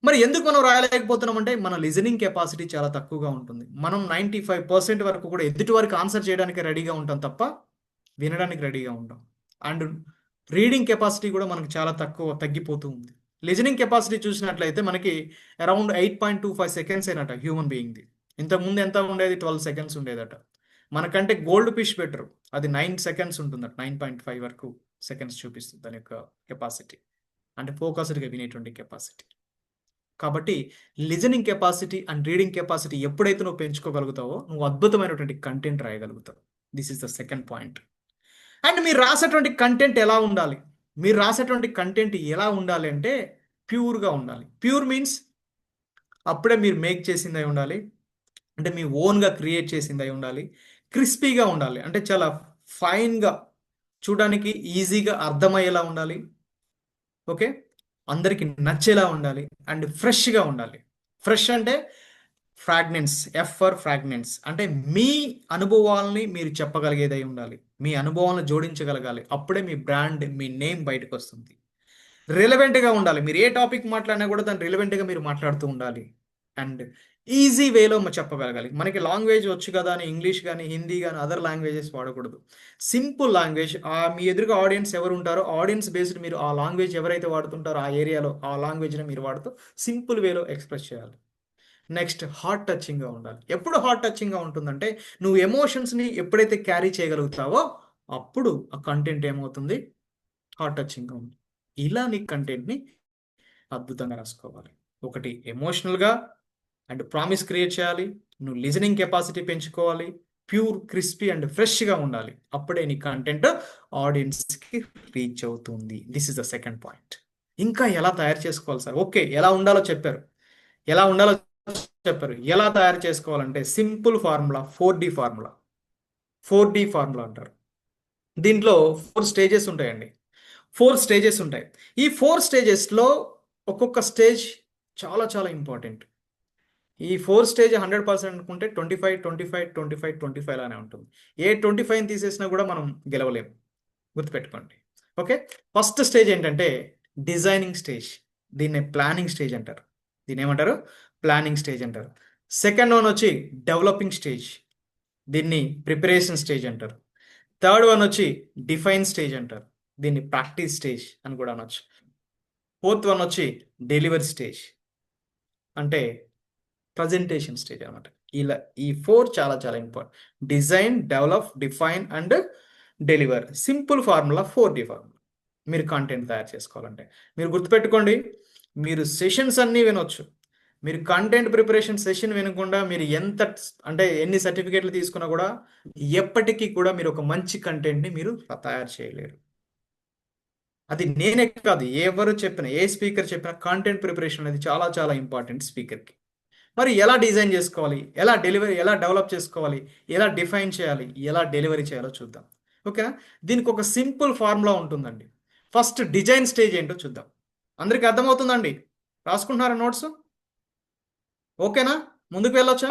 మరి ఎందుకు మనం రాయలేకపోతున్నాం అంటే మన లిజనింగ్ కెపాసిటీ చాలా తక్కువగా ఉంటుంది. మనం 95% వరకు కూడా ఎదుటి వారికి ఆన్సర్ చేయడానికి రెడీగా ఉంటాం తప్ప వినడానికి రెడీగా ఉంటాం. అండ్ రీడింగ్ కెపాసిటీ కూడా మనకు చాలా తగ్గిపోతూ ఉంది. లిజనింగ్ కెపాసిటీ చూసినట్లయితే మనకి అరౌండ్ 8.25 సెకండ్స్ అయినట హ్యూమన్ బీయింగ్ది. ఇంతకుముందు ఎంత ఉండేది? 12 సెకండ్స్ ఉండేదట. మనకంటే గోల్డ్ ఫిష్ బెటర్, అది 9 సెకండ్స్ ఉంటుందట. 9.5 వరకు సెకండ్స్ చూపిస్తుంది దాని యొక్క కెపాసిటీ, అంటే ఫోకస్డ్గా వినేటువంటి కెపాసిటీ. కాబట్టి listening capacity and reading capacity ఎప్పుడైతే నువ్వు పెంచుకోగలుగుతావో నువ్వు అద్భుతమైనటువంటి కంటెంట్ రాయగలుగుతావు. This is the second point. And మీరు రాసేటువంటి కంటెంట్ ఎలా ఉండాలి? మీరు రాసేటువంటి కంటెంట్ ఎలా ఉండాలి అంటే ప్యూర్గా ఉండాలి. ప్యూర్ మీన్స్ అప్పుడే మీరు మేక్ చేసింది అయి ఉండాలి, అంటే మీ ఓన్గా క్రియేట్ చేసింది అయి ఉండాలి. క్రిస్పీగా ఉండాలి, అంటే చాలా ఫైన్గా చూడడానికి ఈజీగా అర్థమయ్యేలా ఉండాలి. ఓకే, అందరికి నచ్చేలా ఉండాలి అండ్ ఫ్రెష్గా ఉండాలి. ఫ్రెష్ అంటే ఫ్రాగ్నెన్స్, ఎఫ్ ఫర్ ఫ్రాగ్నెన్స్, అంటే మీ అనుభవాలని మీరు చెప్పగలిగేదై ఉండాలి, మీ అనుభవాలను జోడించగలగాలి. అప్పుడే మీ బ్రాండ్, మీ నేమ్ బయటకు వస్తుంది. రిలవెంట్గా ఉండాలి, మీరు ఏ టాపిక్ మాట్లాడినా కూడా దాన్ని రిలవెంట్గా మీరు మాట్లాడుతూ ఉండాలి అండ్ ఈజీ వేలో చెప్పగలగాలి. మనకి లాంగ్వేజ్ వచ్చు కదా అని ఇంగ్లీష్ కానీ హిందీ కానీ అదర్ లాంగ్వేజెస్ వాడకూడదు. సింపుల్ లాంగ్వేజ్, మీ ఎదురుగా ఆడియన్స్ ఎవరు ఉంటారో ఆడియన్స్ బేస్డ్ మీరు ఆ లాంగ్వేజ్ ఎవరైతే వాడుతుంటారో ఆ ఏరియాలో ఆ లాంగ్వేజ్ని మీరు వాడుతూ సింపుల్ వేలో ఎక్స్ప్రెస్ చేయాలి. నెక్స్ట్ హార్ట్ టచింగ్గా ఉండాలి. ఎప్పుడు హార్ట్ టచింగ్గా ఉంటుందంటే నువ్వు ఎమోషన్స్ని ఎప్పుడైతే క్యారీ చేయగలుగుతావో అప్పుడు ఆ కంటెంట్ ఏమవుతుంది? హార్ట్ టచింగ్గా ఉంది. ఇలా నీ కంటెంట్ని అద్భుతంగా రాసుకోవాలి. ఒకటి ఎమోషనల్గా అండ్ ప్రామిస్ క్రియేట్ చేయాలి. నువ్వు లిజనింగ్ కెపాసిటీ పెంచుకోవాలి. ప్యూర్, క్రిస్పీ అండ్ ఫ్రెష్గా ఉండాలి. అప్పుడే నీ కంటెంట్ ఆడియన్స్కి రీచ్ అవుతుంది. This is the second point. ఇంకా ఎలా తయారు చేసుకోవాలి సార్? ఓకే, ఎలా ఉండాలో చెప్పారు, ఎలా తయారు చేసుకోవాలంటే simple formula, 4D formula. 4D formula అంటారు. దీంట్లో 4 స్టేజెస్ ఉంటాయండి. 4 స్టేజెస్ ఉంటాయి. ఈ 4 స్టేజెస్లో ఒక్కొక్క స్టేజ్ చాలా చాలా ఇంపార్టెంట్. ఈ 4 స్టేజ్ 100% అనుకుంటే 25, 25, 25, 25 లానే ఉంటుంది. ఏ 25 తీసేసినా కూడా మనం గెలవలేము, గుర్తుపెట్టుకోండి. ఓకే, ఫస్ట్ స్టేజ్ ఏంటంటే డిజైనింగ్ స్టేజ్. దీన్ని ప్లానింగ్ స్టేజ్ అంటారు. దీన్ని ఏమంటారు? ప్లానింగ్ స్టేజ్ అంటారు. సెకండ్ వన్ వచ్చి డెవలపింగ్ స్టేజ్. దీన్ని ప్రిపరేషన్ స్టేజ్ అంటారు. థర్డ్ వన్ వచ్చి డిఫైన్ స్టేజ్ అంటారు. దీన్ని ప్రాక్టీస్ స్టేజ్ అని కూడా అనొచ్చు. ఫోర్త్ వన్ వచ్చి డెలివరీ స్టేజ్, అంటే ప్రజెంటేషన్ స్టేజ్ అనమాట. ఇలా ఈ 4 చాలా చాలా important. Design, develop, define and deliver. Simple formula, 4D formula. మీరు కంటెంట్ తయారు చేసుకోవాలంటే మీరు గుర్తుపెట్టుకోండి. మీరు సెషన్స్ అన్నీ వినొచ్చు. మీరు కంటెంట్ ప్రిపరేషన్ సెషన్ వినకుండా మీరు ఎన్ని సర్టిఫికేట్లు తీసుకున్నా కూడా ఎప్పటికీ కూడా మీరు ఒక మంచి కంటెంట్ని మీరు తయారు చేయలేరు. అది నేనే కాదు, ఎవరు చెప్పినా, ఏ స్పీకర్ చెప్పినా కంటెంట్ ప్రిపరేషన్ అనేది చాలా చాలా ఇంపార్టెంట్ స్పీకర్కి. మరి ఎలా డిజైన్ చేసుకోవాలి, ఎలా డెవలప్ చేసుకోవాలి, ఎలా డిఫైన్ చేయాలి, ఎలా డెలివరీ చేయాలో చూద్దాం. ఓకేనా? దీనికి ఒక సింపుల్ ఫార్ములా ఉంటుందండి. ఫస్ట్ డిజైన్ స్టేజ్ ఏంటో చూద్దాం. అందరికీ అర్థమవుతుందండి? రాసుకుంటున్నారా నోట్స్? ఓకేనా? ముందుకు వెళ్ళొచ్చా?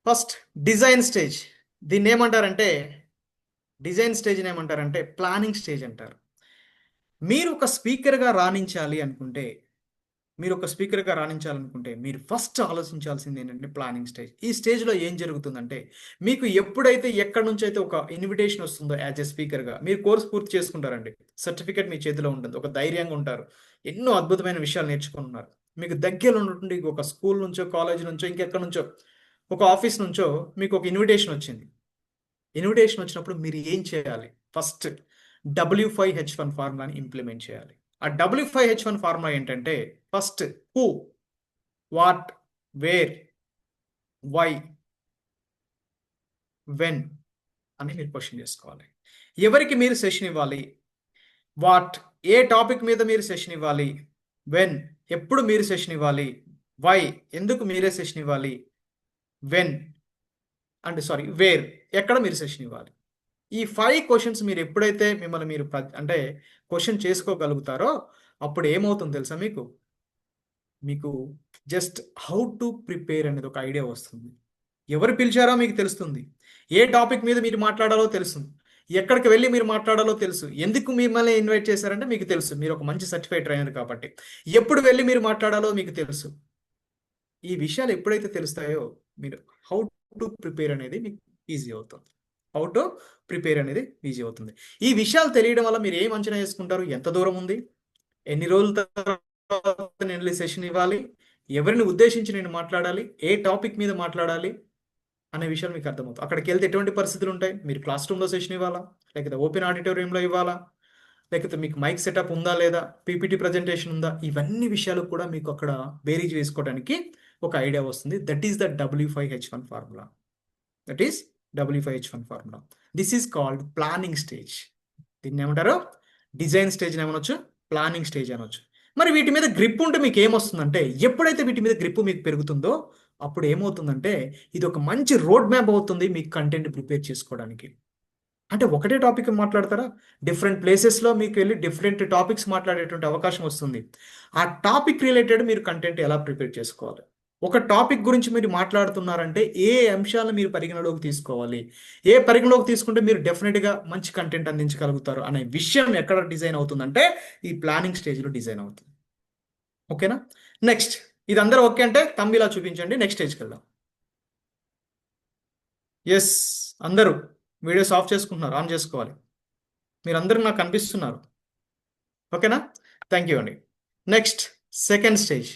First design stage. దీన్ని ఏమంటారంటే ప్లానింగ్ స్టేజ్ అంటారు. మీరు ఒక స్పీకర్గా రాణించాలి అనుకుంటే మీరు ఫస్ట్ ఆలోచించాల్సింది ఏంటంటే ప్లానింగ్ స్టేజ్. ఈ స్టేజ్లో ఏం జరుగుతుందంటే మీకు ఎప్పుడైతే ఎక్కడి నుంచి అయితే ఒక ఇన్విటేషన్ వస్తుందో యాజ్ ఎ స్పీకర్గా, మీరు కోర్స్ పూర్తి చేసుకుంటారండి, సర్టిఫికేట్ మీ చేతిలో ఉంటుంది, ఒక ధైర్యంగా ఉంటారు, ఎన్నో అద్భుతమైన విషయాలు నేర్చుకుంటున్నారు. మీకు దగ్గరలో ఉన్నటువంటి ఒక స్కూల్ నుంచో, కాలేజ్ నుంచో, ఇంకెక్కడి నుంచో, ఒక ఆఫీస్ నుంచో మీకు ఒక ఇన్విటేషన్ వచ్చింది. ఇన్విటేషన్ వచ్చినప్పుడు మీరు ఏం చేయాలి? ఫస్ట్ W5H1 ఫార్ములాని ఇంప్లిమెంట్ చేయాలి. ఆ W5H1 ఫార్ములా ఏంటంటే first who, what, where, why, when అని మీరు క్వశ్చన్ చేసుకోవాలి. ఎవరికి మీరు సెషన్ ఇవ్వాలి, వాట్ ఏ టాపిక్ మీద మీరు సెషన్ ఇవ్వాలి, వెన్ ఎప్పుడు మీరు సెషన్ ఇవ్వాలి, వై ఎందుకు మీరే సెషన్ ఇవ్వాలి, వెన్ వేర్ ఎక్కడ మీరు సెషన్ ఇవ్వాలి. ఈ 5 క్వశ్చన్స్ మీరు ఎప్పుడైతే మిమ్మల్ని మీరు క్వశ్చన్ చేసుకోగలుగుతారో అప్పుడు ఏమవుతుందో తెలుసా, మీకు జస్ట్ హౌ టు ప్రిపేర్ అనేది ఒక ఐడియా వస్తుంది. ఎవరు పిలిచారో మీకు తెలుస్తుంది, ఏ టాపిక్ మీద మీరు మాట్లాడాలో తెలుస్తుంది, ఎక్కడికి వెళ్ళి మీరు మాట్లాడాలో తెలుసు, ఎందుకు మిమ్మల్ని ఇన్వైట్ చేశారంటే మీకు తెలుసు, మీరు ఒక మంచి సర్టిఫైడ్ ట్రైనర్ కాబట్టి. ఎప్పుడు వెళ్ళి మీరు మాట్లాడాలో మీకు తెలుసు. ఈ విషయాలు ఎప్పుడైతే తెలుస్తాయో మీరు హౌ టు ప్రిపేర్ అనేది మీకు ఈజీ అవుతుంది. ఈ విషయాలు తెలియడం వల్ల మీరు ఏం అంచనా వేసుకుంటారు, ఎంత దూరం ఉంది, ఎన్ని రోజుల తర్వాత నేను సెషన్ ఇవ్వాలి, ఎవరిని ఉద్దేశించి నేను మాట్లాడాలి, ఏ టాపిక్ మీద మాట్లాడాలి అనే విషయాలు మీకు అర్థమవుతుంది. అక్కడికి వెళ్తే ఎటువంటి పరిస్థితులు ఉంటాయి, మీరు క్లాస్ రూమ్లో సెషన్ ఇవ్వాలా, లేకపోతే ఓపెన్ ఆడిటోరియంలో ఇవ్వాలా, లేకపోతే మీకు మైక్ సెటప్ ఉందా లేదా, పీపీటీ ప్రజెంటేషన్ ఉందా, ఇవన్నీ విషయాలు కూడా మీకు అక్కడ బేరీజ్ వేసుకోవడానికి ఒక ఐడియా వస్తుంది. That is the W5H1 formula. This is called planning stage. దీన్ని ఏమంటారు? డిజైన్ స్టేజ్ ఏమనొచ్చు, ప్లానింగ్ స్టేజ్ అనొచ్చు. మరి వీటి మీద గ్రిప్ ఉంటే మీకు ఏమొస్తుందంటే, ఎప్పుడైతే వీటి మీద గ్రిప్ మీకు పెరుగుతుందో అప్పుడు ఏమవుతుందంటే ఇది ఒక మంచి రోడ్ మ్యాప్ అవుతుంది మీకు కంటెంట్ ప్రిపేర్ చేసుకోవడానికి. అంటే ఒకటే టాపిక్ మాట్లాడతారా, డిఫరెంట్ ప్లేసెస్లో మీకు వెళ్ళి డిఫరెంట్ టాపిక్స్ మాట్లాడేటువంటి అవకాశం వస్తుంది. ఆ టాపిక్ రిలేటెడ్ మీరు కంటెంట్ ఎలా ప్రిపేర్ చేసుకోవాలి, ఒక టాపిక్ గురించి మీరు మాట్లాడుతున్నారంటే ఏ అంశాలను మీరు పరిగణలోకి తీసుకోవాలి, ఏ పరిగణలోకి తీసుకుంటే మీరు డెఫినెట్గా మంచి కంటెంట్ అందించగలుగుతారు అనే విషయం ఎక్కడ డిజైన్ అవుతుందంటే ఈ ప్లానింగ్ స్టేజ్లో డిజైన్ అవుతుంది. ఓకేనా? నెక్స్ట్ ఇది అందరూ ఓకే అంటే తమ్మిలా చూపించండి, నెక్స్ట్ స్టేజ్కి వెళ్దాం. ఎస్, అందరూ వీడియోస్ ఆఫ్ చేసుకుంటున్నారు, ఆన్ చేసుకోవాలి. మీరందరూ నాకు కనిపిస్తున్నారు. ఓకేనా? థ్యాంక్ యూ అండి. Next second stage,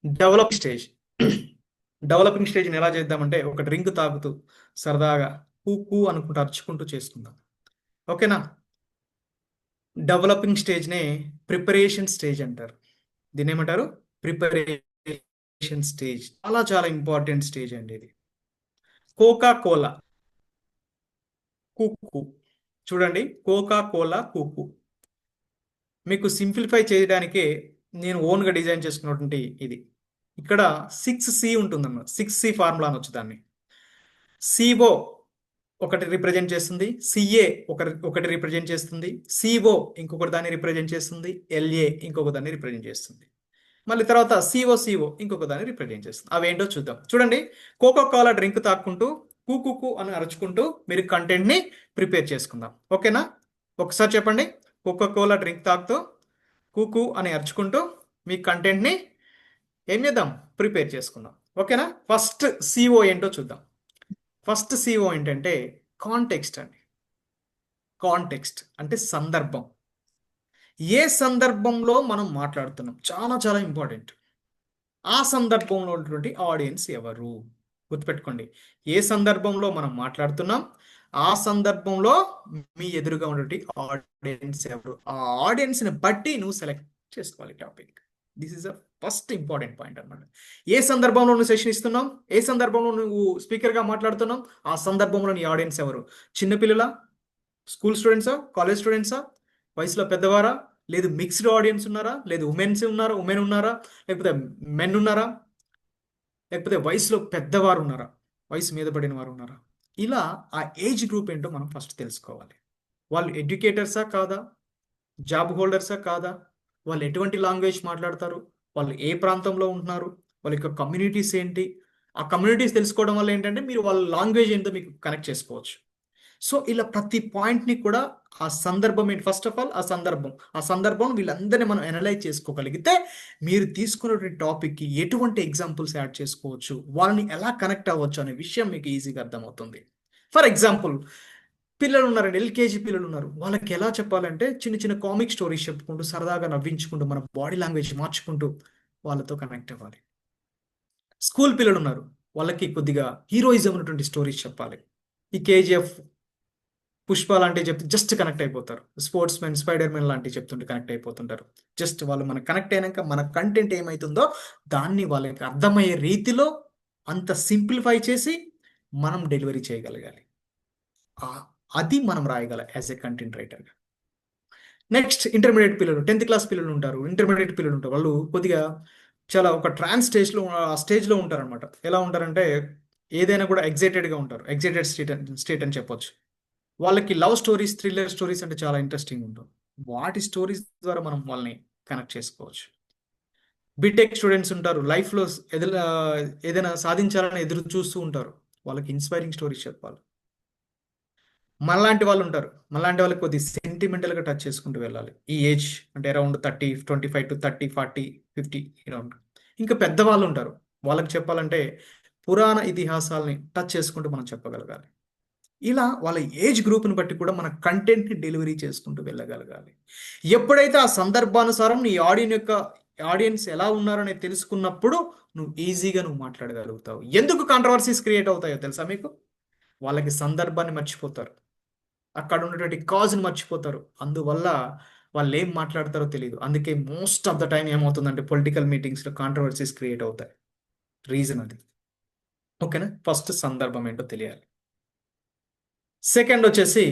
develop stage. Developing స్టేజ్ని ఎలా చేద్దామంటే ఒక డ్రింక్ తాగుతూ సరదాగా కూ కూ అనుకుంటూ అరుచుకుంటూ చేసుకుందాం. ఓకేనా? డెవలపింగ్ స్టేజ్నే ప్రిపరేషన్ స్టేజ్ అంటారు. దీన్ని ఏమంటారు? Preparation stage. చాలా చాలా ఇంపార్టెంట్ స్టేజ్ అండి ఇది. కోకా కోలా కుక్కు. చూడండి, కోకా కోలా కుక్కు. మీకు సింప్లిఫై చేయడానికే నేను ఓన్గా డిజైన్ చేసుకున్నటువంటి ఇది. ఇక్కడ 6C ఉంటుందన్నమాట. 6C ఫార్ములా అనొచ్చు దాన్ని. CO ఒకటి రిప్రజెంట్ చేస్తుంది, CA ఒకటి రిప్రజెంట్ చేస్తుంది, CO ఇంకొకటి దాన్ని రిప్రజెంట్ చేస్తుంది, LA ఇంకొక దాన్ని రిప్రజెంట్ చేస్తుంది, మళ్ళీ తర్వాత CO ఇంకొక దాన్ని రిప్రజెంట్ చేస్తుంది. అవేంటో చూద్దాం. చూడండి, కోకా కోలా డ్రింక్ తాక్కుంటూ కుకు అని అరుచుకుంటూ మీరు కంటెంట్ని ప్రిపేర్ చేసుకుందాం. ఓకేనా? ఒకసారి చెప్పండి. కోకా కోలా డ్రింక్ తాగుతూ కుకు అని అరుచుకుంటూ మీ కంటెంట్ని ఏం చేద్దాం? ప్రిపేర్ చేసుకుందాం. ఓకేనా? ఫస్ట్ CO ఏంటో చూద్దాం. ఫస్ట్ CO ఏంటంటే కాంటెక్స్ట్ అండి. కాంటెక్స్ట్ అంటే సందర్భం. ఏ సందర్భంలో మనం మాట్లాడుతున్నాం చాలా చాలా ఇంపార్టెంట్. ఆ సందర్భంలో ఉన్నటువంటి ఆడియన్స్ ఎవరు? గుర్తుపెట్టుకోండి. ఏ సందర్భంలో మనం మాట్లాడుతున్నాం, ఆ సందర్భంలో మీ ఎదురుగా ఉన్నటువంటి ఆడియన్స్ ఎవరు? ఆ ఆడియన్స్ని బట్టి నువ్వు సెలెక్ట్ చేసుకోవాలి topic. This is the first important point అన్నమాట. ఏ సందర్భంలో నువ్వు సెషన్ ఇస్తున్నావు, ఏ సందర్భంలో నువ్వు స్పీకర్గా మాట్లాడుతున్నావు, ఆ సందర్భంలో నీ ఆడియన్స్ ఎవరు? చిన్నపిల్లల, స్కూల్ స్టూడెంట్సా, కాలేజ్ స్టూడెంట్సా, వయసులో పెద్దవారా, లేదు మిక్స్డ్ ఆడియన్స్ ఉన్నారా, లేదు ఉమెన్ ఉన్నారా, లేకపోతే మెన్ ఉన్నారా, లేకపోతే వయసులో పెద్దవారు ఉన్నారా, వయసు మీద పడిన వారు ఉన్నారా? ఇలా ఆ ఏజ్ గ్రూప్ ఏంటో మనం ఫస్ట్ తెలుసుకోవాలి. వాళ్ళు ఎడ్యుకేటర్సా కాదా, జాబ్ హోల్డర్సా కాదా, వాళ్ళు ఎటువంటి లాంగ్వేజ్ మాట్లాడతారు, వాళ్ళు ఏ ప్రాంతంలో ఉంటున్నారు, వాళ్ళ యొక్క కమ్యూనిటీస్ ఏంటి. ఆ కమ్యూనిటీస్ తెలుసుకోవడం వల్ల ఏంటంటే మీరు వాళ్ళ లాంగ్వేజ్ ఏంటో మీకు కనెక్ట్ చేసుకోవచ్చు. సో ఇలా ప్రతి పాయింట్ని కూడా ఆ సందర్భం ఏంటి, ఫస్ట్ ఆఫ్ ఆల్ ఆ సందర్భం వీళ్ళందరినీ మనం అనలైజ్ చేసుకోగలిగితే మీరు తీసుకున్నటువంటి టాపిక్కి ఎటువంటి ఎగ్జాంపుల్స్ యాడ్ చేసుకోవచ్చు, వాళ్ళని ఎలా కనెక్ట్ అవ్వచ్చు అనే విషయం మీకు ఈజీగా అర్థమవుతుంది. ఫర్ ఎగ్జాంపుల్, పిల్లలు ఉన్నారండి, LKG పిల్లలు ఉన్నారు. వాళ్ళకి ఎలా చెప్పాలంటే చిన్న చిన్న కామిక్ స్టోరీస్ చెప్పుకుంటూ సరదాగా నవ్వించుకుంటూ మన బాడీ లాంగ్వేజ్ మార్చుకుంటూ వాళ్ళతో కనెక్ట్ అవ్వాలి. స్కూల్ పిల్లలు ఉన్నారు, వాళ్ళకి కొద్దిగా హీరోయిజం ఉన్నటువంటి స్టోరీస్ చెప్పాలి. ఈ KGF, పుష్ప లాంటివి చెప్తే జస్ట్ కనెక్ట్ అయిపోతారు. స్పోర్ట్స్ మెన్, స్పైడర్ మెన్ లాంటివి చెప్తుంటే కనెక్ట్ అయిపోతుంటారు. జస్ట్ వాళ్ళు మనకు కనెక్ట్ అయినాక మన కంటెంట్ ఏమవుతుందో దాన్ని వాళ్ళకి అర్థమయ్యే రీతిలో అంత సింప్లిఫై చేసి మనం డెలివరీ చేయగలగాలి. అది మనం రాయగలం యాజ్ ఏ కంటెంట్ రైటర్గా. నెక్స్ట్, ఇంటర్మీడియట్ పిల్లలు, 10th క్లాస్ పిల్లలు ఉంటారు, ఇంటర్మీడియట్ పిల్లలు ఉంటారు. వాళ్ళు కొద్దిగా చాలా ఒక ట్రాన్స్ స్టేజ్లో ఉంటారనమాట. ఎలా ఉంటారంటే ఏదైనా కూడా ఎగ్జైటెడ్గా ఉంటారు. ఎగ్జైటెడ్ స్టేట్ అని చెప్పొచ్చు. వాళ్ళకి లవ్ స్టోరీస్, థ్రిల్లర్ స్టోరీస్ అంటే చాలా ఇంట్రెస్టింగ్ ఉంటుంది. వాటి స్టోరీస్ ద్వారా మనం వాళ్ళని కనెక్ట్ చేసుకోవచ్చు. బీటెక్ స్టూడెంట్స్ ఉంటారు, లైఫ్లో ఏదైనా సాధించాలని ఎదురు చూస్తూ ఉంటారు. వాళ్ళకి ఇన్స్పైరింగ్ స్టోరీస్ చెప్పాలి. మనలాంటి వాళ్ళు ఉంటారు, మనలాంటి వాళ్ళకి కొద్ది సెంటిమెంటల్గా టచ్ చేసుకుంటూ వెళ్ళాలి. ఈ ఏజ్ అంటే అరౌండ్ 30, 25 to 30, 40, 50 అరౌండ్. ఇంకా పెద్దవాళ్ళు ఉంటారు, వాళ్ళకి చెప్పాలంటే పురాణ ఇతిహాసాలని టచ్ చేసుకుంటూ మనం చెప్పగలగాలి. ఇలా వాళ్ళ ఏజ్ గ్రూప్ని బట్టి కూడా మన కంటెంట్ని డెలివరీ చేసుకుంటూ వెళ్ళగలగాలి. ఎప్పుడైతే ఆ సందర్భానుసారం నీ ఆడియన్స్ ఎలా ఉన్నారని తెలుసుకున్నప్పుడు నువ్వు ఈజీగా మాట్లాడగలుగుతావు. ఎందుకు కాంట్రవర్సీస్ క్రియేట్ అవుతాయో తెలుసా మీకు? వాళ్ళకి సందర్భాన్ని మర్చిపోతారు, అక్కడ ఉన్నటువంటి కాజ్ని మర్చిపోతారు. అందువల్ల వాళ్ళు ఏం మాట్లాడతారో తెలియదు. అందుకే మోస్ట్ ఆఫ్ ద టైం ఏమవుతుందంటే పొలిటికల్ మీటింగ్స్లో కాంట్రవర్సీస్ క్రియేట్ అవుతాయి. రీజన్ అది. ఓకేనా? ఫస్ట్ సందర్భం ఏంటో తెలియాలి. సెకండ్ వచ్చేసి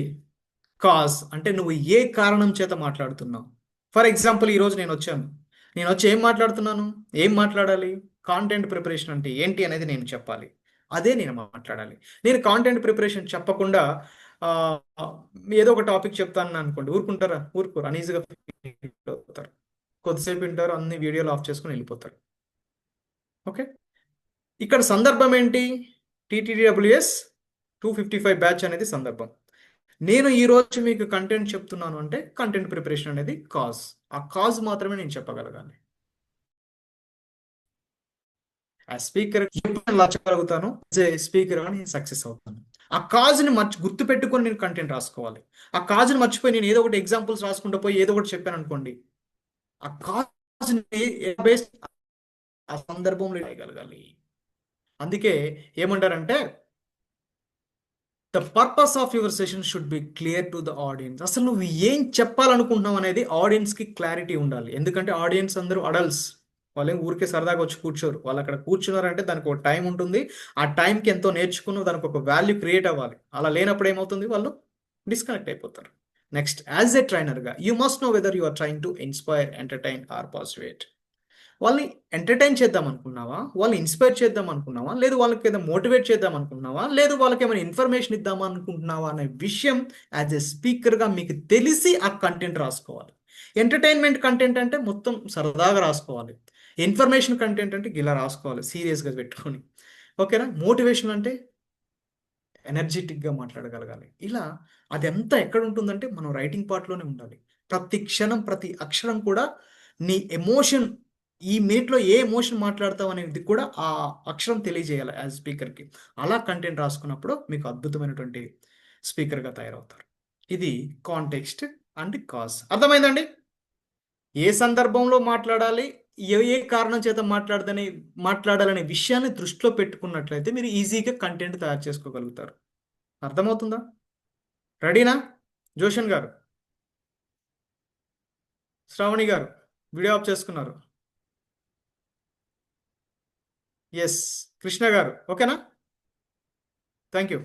కాజ్, అంటే నువ్వు ఏ కారణం చేత మాట్లాడుతున్నావు. ఫర్ ఎగ్జాంపుల్, ఈరోజు నేను వచ్చి ఏం మాట్లాడుతున్నాను, ఏం మాట్లాడాలి, కాంటెంట్ ప్రిపరేషన్ అంటే ఏంటి అనేది నేను చెప్పాలి. అదే నేను మాట్లాడాలి. నేను కాంటెంట్ ప్రిపరేషన్ చెప్పకుండా ఏదో ఒక టాపిక్ చెప్తాను అనుకోండి, ఊరుకోరు, అనీజీగా ఫీల్ అవుతారు. కొద్దిసేపు వింటారు, అన్ని వీడియోలు ఆఫ్ చేసుకుని వెళ్ళిపోతారు. ఓకే, ఇక్కడ సందర్భం ఏంటి? TTDWS 255 బ్యాచ్ అనేది సందర్భం. నేను ఈరోజు మీకు కంటెంట్ చెప్తున్నాను అంటే కంటెంట్ ప్రిపరేషన్ అనేది కాజ్. ఆ కాజ్ మాత్రమే నేను చెప్పగలగాలి. ఆ స్పీకర్ ఎలా చెప్పగలుగుతాను, స్పీకర్గా నేను సక్సెస్ అవుతాను. ఆ కాజ్ని గుర్తు పెట్టుకొని నేను కంటెంట్ రాసుకోవాలి. ఆ కాజ్ని మర్చిపోయి నేను ఏదో ఒకటి ఎగ్జాంపుల్స్ రాసుకుంటూ పోయి ఏదో ఒకటి చెప్పాను అనుకోండి, ఆ కాజ్ని ఆ సందర్భంలో వేయగలగాలి. అందుకే ఏమంటారంటే the purpose of your session should be clear to the audience. అసలు నువ్వు ఏం చెప్పాలనుకుంటున్నావు అనేది ఆడియన్స్కి క్లారిటీ ఉండాలి. ఎందుకంటే ఆడియన్స్ అందరూ అడల్ట్స్, వాళ్ళేం ఊరికే సరదాగా వచ్చి కూర్చోరు. వాళ్ళు అక్కడ కూర్చున్నారంటే దానికి ఒక టైం ఉంటుంది. ఆ టైంకి ఎంతో నేర్చుకున్న దానికి ఒక వాల్యూ క్రియేట్ అవ్వాలి. అలా లేనప్పుడు ఏమవుతుంది, వాళ్ళు డిస్కనెక్ట్ అయిపోతారు. నెక్స్ట్, యాజ్ ఎ ట్రైనర్గా you must know whether you are trying to inspire, entertain or persuade. వాళ్ళని ఎంటర్టైన్ చేద్దాం అనుకున్నావా, వాళ్ళని ఇన్స్పైర్ చేద్దాం అనుకున్నావా, లేదు వాళ్ళకి ఏదో మోటివేట్ చేద్దాం అనుకుంటున్నావా, లేదు వాళ్ళకి ఏమైనా ఇన్ఫర్మేషన్ ఇద్దాం అనుకుంటున్నావా అనే విషయం యాజ్ ఎ స్పీకర్గా మీకు తెలిసి ఆ కంటెంట్ రాసుకోవాలి. ఎంటర్టైన్మెంట్ కంటెంట్ అంటే మొత్తం సరదాగా రాసుకోవాలి. ఇన్ఫర్మేషన్ కంటెంట్ అంటే ఇలా రాసుకోవాలి సీరియస్గా పెట్టుకొని. ఓకేనా? మోటివేషన్ అంటే ఎనర్జెటిక్గా మాట్లాడగలగాలి. ఇలా అదంతా ఎక్కడ ఉంటుందంటే మనం రైటింగ్ పార్ట్లోనే ఉండాలి. ప్రతి క్షణం ప్రతి అక్షరం కూడా నీ ఎమోషన్, ఈ మినిట్లో ఏ ఎమోషన్ మాట్లాడతావు అనేది కూడా ఆ అక్షరం తెలియజేయాలి యాజ్ స్పీకర్కి. అలా కంటెంట్ రాసుకున్నప్పుడు మీకు అద్భుతమైనటువంటి స్పీకర్గా తయారవుతారు. ఇది కాంటెక్స్ట్ అండ్ కాజ్. అర్థమైందండి? ఏ సందర్భంలో మాట్లాడాలి, ఏ కారణం చేత మాట్లాడాలనే విషయాన్ని దృష్టిలో పెట్టుకున్నట్లయితే మీరు ఈజీగా కంటెంట్ తయారు చేసుకోగలుగుతారు. అర్థమవుతుందా? రెడీనా? జోషన్ గారు, శ్రావణి గారు వీడియో ఆఫ్ చేసుకున్నారు. ఎస్, కృష్ణ గారు ఓకేనా? Thank you.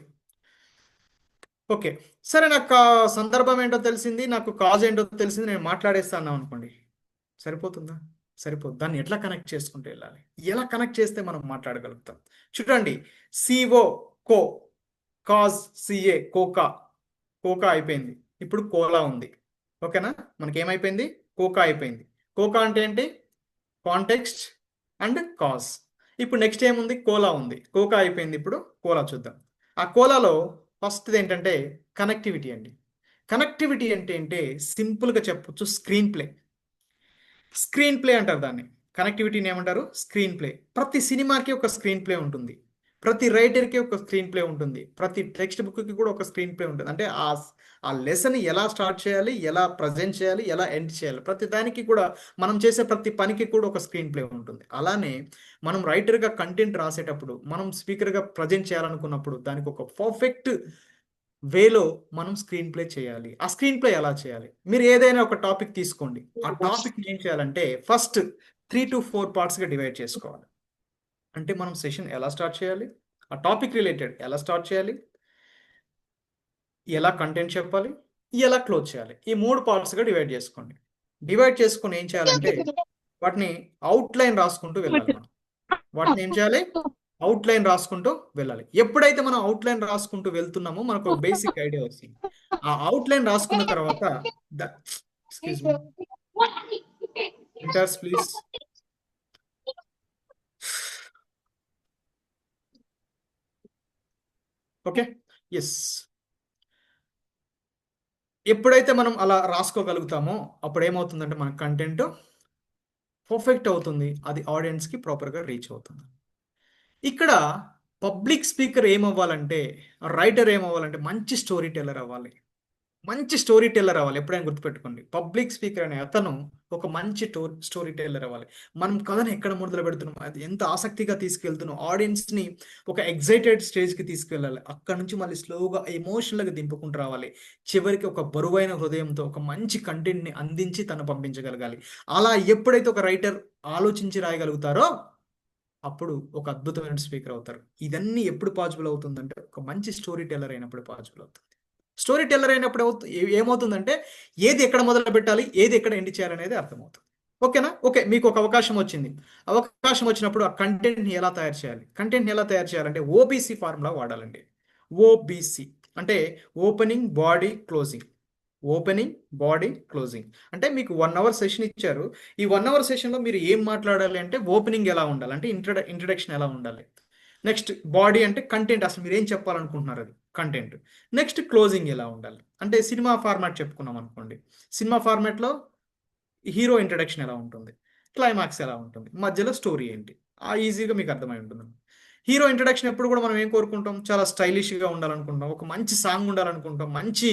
ఓకే, సరే. నాకు సందర్భం ఏంటో తెలిసింది, నాకు కాజ్ ఏంటో తెలిసింది, నేను మాట్లాడేస్తాను అనుకోండి. సరిపోతుందా? సరిపోదు. దాన్ని ఎట్లా కనెక్ట్ చేసుకుంటూ వెళ్ళాలి, ఎలా కనెక్ట్ చేస్తే మనం మాట్లాడగలుగుతాం. చూడండి, సిఓ కో, కాజ్ సిఏ కోకా, కోకా అయిపోయింది. ఇప్పుడు కోలా ఉంది. ఓకేనా? మనకేమైపోయింది? కోకా అయిపోయింది. కోకా అంటే ఏంటి? Context and cause. ఇప్పుడు నెక్స్ట్ ఏముంది? కోలా ఉంది. కోకా అయిపోయింది, ఇప్పుడు కోలా చూద్దాం. ఆ కోలాలో ఫస్ట్ది ఏంటంటే కనెక్టివిటీ అండి. కనెక్టివిటీ అంటే సింపుల్గా చెప్పొచ్చు స్క్రీన్ ప్లే. స్క్రీన్ ప్లే అంటారు దాన్ని. కనెక్టివిటీని ఏమంటారు? Screen play. ప్రతి సినిమాకి ఒక స్క్రీన్ ప్లే ఉంటుంది, ప్రతి రైటర్కి ఒక స్క్రీన్ ప్లే ఉంటుంది, ప్రతి టెక్స్ట్ బుక్కి కూడా ఒక స్క్రీన్ ప్లే ఉంటుంది. అంటే ఆ లెసన్ ఎలా స్టార్ట్ చేయాలి, ఎలా ప్రజెంట్ చేయాలి, ఎలా ఎండ్ చేయాలి, ప్రతి దానికి కూడా మనం చేసే ప్రతి పనికి కూడా ఒక స్క్రీన్ ప్లే ఉంటుంది. అలానే మనం రైటర్గా కంటెంట్ రాసేటప్పుడు, మనం స్పీకర్గా ప్రజెంట్ చేయాలనుకున్నప్పుడు దానికి ఒక పర్ఫెక్ట్ వేలో మనం స్క్రీన్ ప్లే చేయాలి. ఆ స్క్రీన్ ప్లే ఎలా చేయాలి? మీరు ఏదైనా ఒక టాపిక్ తీసుకోండి. ఆ టాపిక్ ఏం చేయాలంటే ఫస్ట్ 3 to 4 పార్ట్స్గా డివైడ్ చేసుకోవాలి. అంటే మనం సెషన్ ఎలా స్టార్ట్ చేయాలి, ఆ టాపిక్ రిలేటెడ్ ఎలా స్టార్ట్ చేయాలి, ఎలా కంటెంట్ చెప్పాలి, ఎలా క్లోజ్ చేయాలి, ఈ 3 పార్ట్స్గా డివైడ్ చేసుకోండి. డివైడ్ చేసుకొని ఏం చేయాలంటే వాటిని అవుట్లైన్ రాసుకుంటూ వెళ్ళాలి. మనం వాటిని ఏం చేయాలి? అవుట్లైన్ రాసుకుంటూ వెళ్ళాలి. ఎప్పుడైతే మనం అవుట్లైన్ రాసుకుంటూ వెళ్తున్నామో మనకు ఒక బేసిక్ ఐడియా వస్తుంది. ఆ అవుట్లైన్ రాసుకున్న తర్వాత ఎక్స్క్యూజ్ మీ ఇంటర్స్ ప్లీజ్. Okay, yes. ఎప్పుడైతే మనం అలా రాసుకోగలుగుతామో అప్పుడు ఏమవుతుందంటే మన కంటెంట్ పర్ఫెక్ట్ అవుతుంది, అది ఆడియన్స్కి ప్రాపర్గా రీచ్ అవుతుంది. ఇక్కడ పబ్లిక్ స్పీకర్ ఏమవ్వాలంటే, రైటర్ ఏమవ్వాలంటే మంచి స్టోరీ టెల్లర్ అవ్వాలి. మంచి స్టోరీ టెల్లర్ అవ్వాలి. ఎప్పుడైనా గుర్తుపెట్టుకోండి, పబ్లిక్ స్పీకర్ అనే అతను ఒక మంచి స్టోరీ టెల్లర్ అవ్వాలి. మనం కథను ఎక్కడ మొదలు పెడుతున్నాం, అది ఎంత ఆసక్తిగా తీసుకెళ్తున్నాం, ఆడియన్స్ని ఒక ఎగ్జైటెడ్ స్టేజ్కి తీసుకెళ్ళాలి. అక్కడ నుంచి మళ్ళీ స్లోగా ఎమోషనల్గా దింపుకుంటూ రావాలి. చివరికి ఒక బరువైన హృదయంతో ఒక మంచి కంటెంట్ని అందించి తను పంపించగలగాలి. అలా ఎప్పుడైతే ఒక రైటర్ ఆలోచించి రాయగలుగుతారో అప్పుడు ఒక అద్భుతమైన స్పీకర్ అవుతారు. ఇదన్నీ ఎప్పుడు పాసిబుల్ అవుతుందంటే ఒక మంచి స్టోరీ టెల్లర్ అయినప్పుడు పాసిబుల్ అవుతుంది. స్టోరీ టెల్లర్ అయినప్పుడు ఏమవుతుందంటే ఏది ఎక్కడ మొదలు పెట్టాలి, ఏది ఎక్కడ ఎండ్ చేయాలనేది అర్థమవుతుంది. ఓకేనా? ఓకే, మీకు ఒక అవకాశం వచ్చింది. అవకాశం వచ్చినప్పుడు ఆ కంటెంట్ని ఎలా తయారు చేయాలి? కంటెంట్ని ఎలా తయారు చేయాలంటే ఓబీసీ ఫార్ములా వాడాలండి. ఓబీసీ అంటే opening, body, closing. Opening, body, closing. అంటే మీకు 1 hour సెషన్ ఇచ్చారు. ఈ 1 hour సెషన్లో మీరు ఏం మాట్లాడాలి అంటే ఓపెనింగ్ ఎలా ఉండాలి, అంటే ఇంట్రడక్షన్ ఎలా ఉండాలి. నెక్స్ట్ బాడీ అంటే కంటెంట్, అసలు మీరు ఏం చెప్పాలనుకుంటున్నారు అది కంటెంట్. నెక్స్ట్ క్లోజింగ్ ఎలా ఉండాలి, అంటే సినిమా ఫార్మాట్ చెప్పుకున్నాం అనుకోండి. సినిమా ఫార్మాట్లో హీరో ఇంట్రడక్షన్ ఎలా ఉంటుంది, క్లైమాక్స్ ఎలా ఉంటుంది, మధ్యలో స్టోరీ ఏంటి, ఈజీగా మీకు అర్థమై ఉంటుంది. హీరో ఇంట్రడక్షన్ ఎప్పుడు కూడా మనం ఏం కోరుకుంటాం? చాలా స్టైలిష్గా ఉండాలనుకుంటాం, ఒక మంచి సాంగ్ ఉండాలనుకుంటాం, మంచి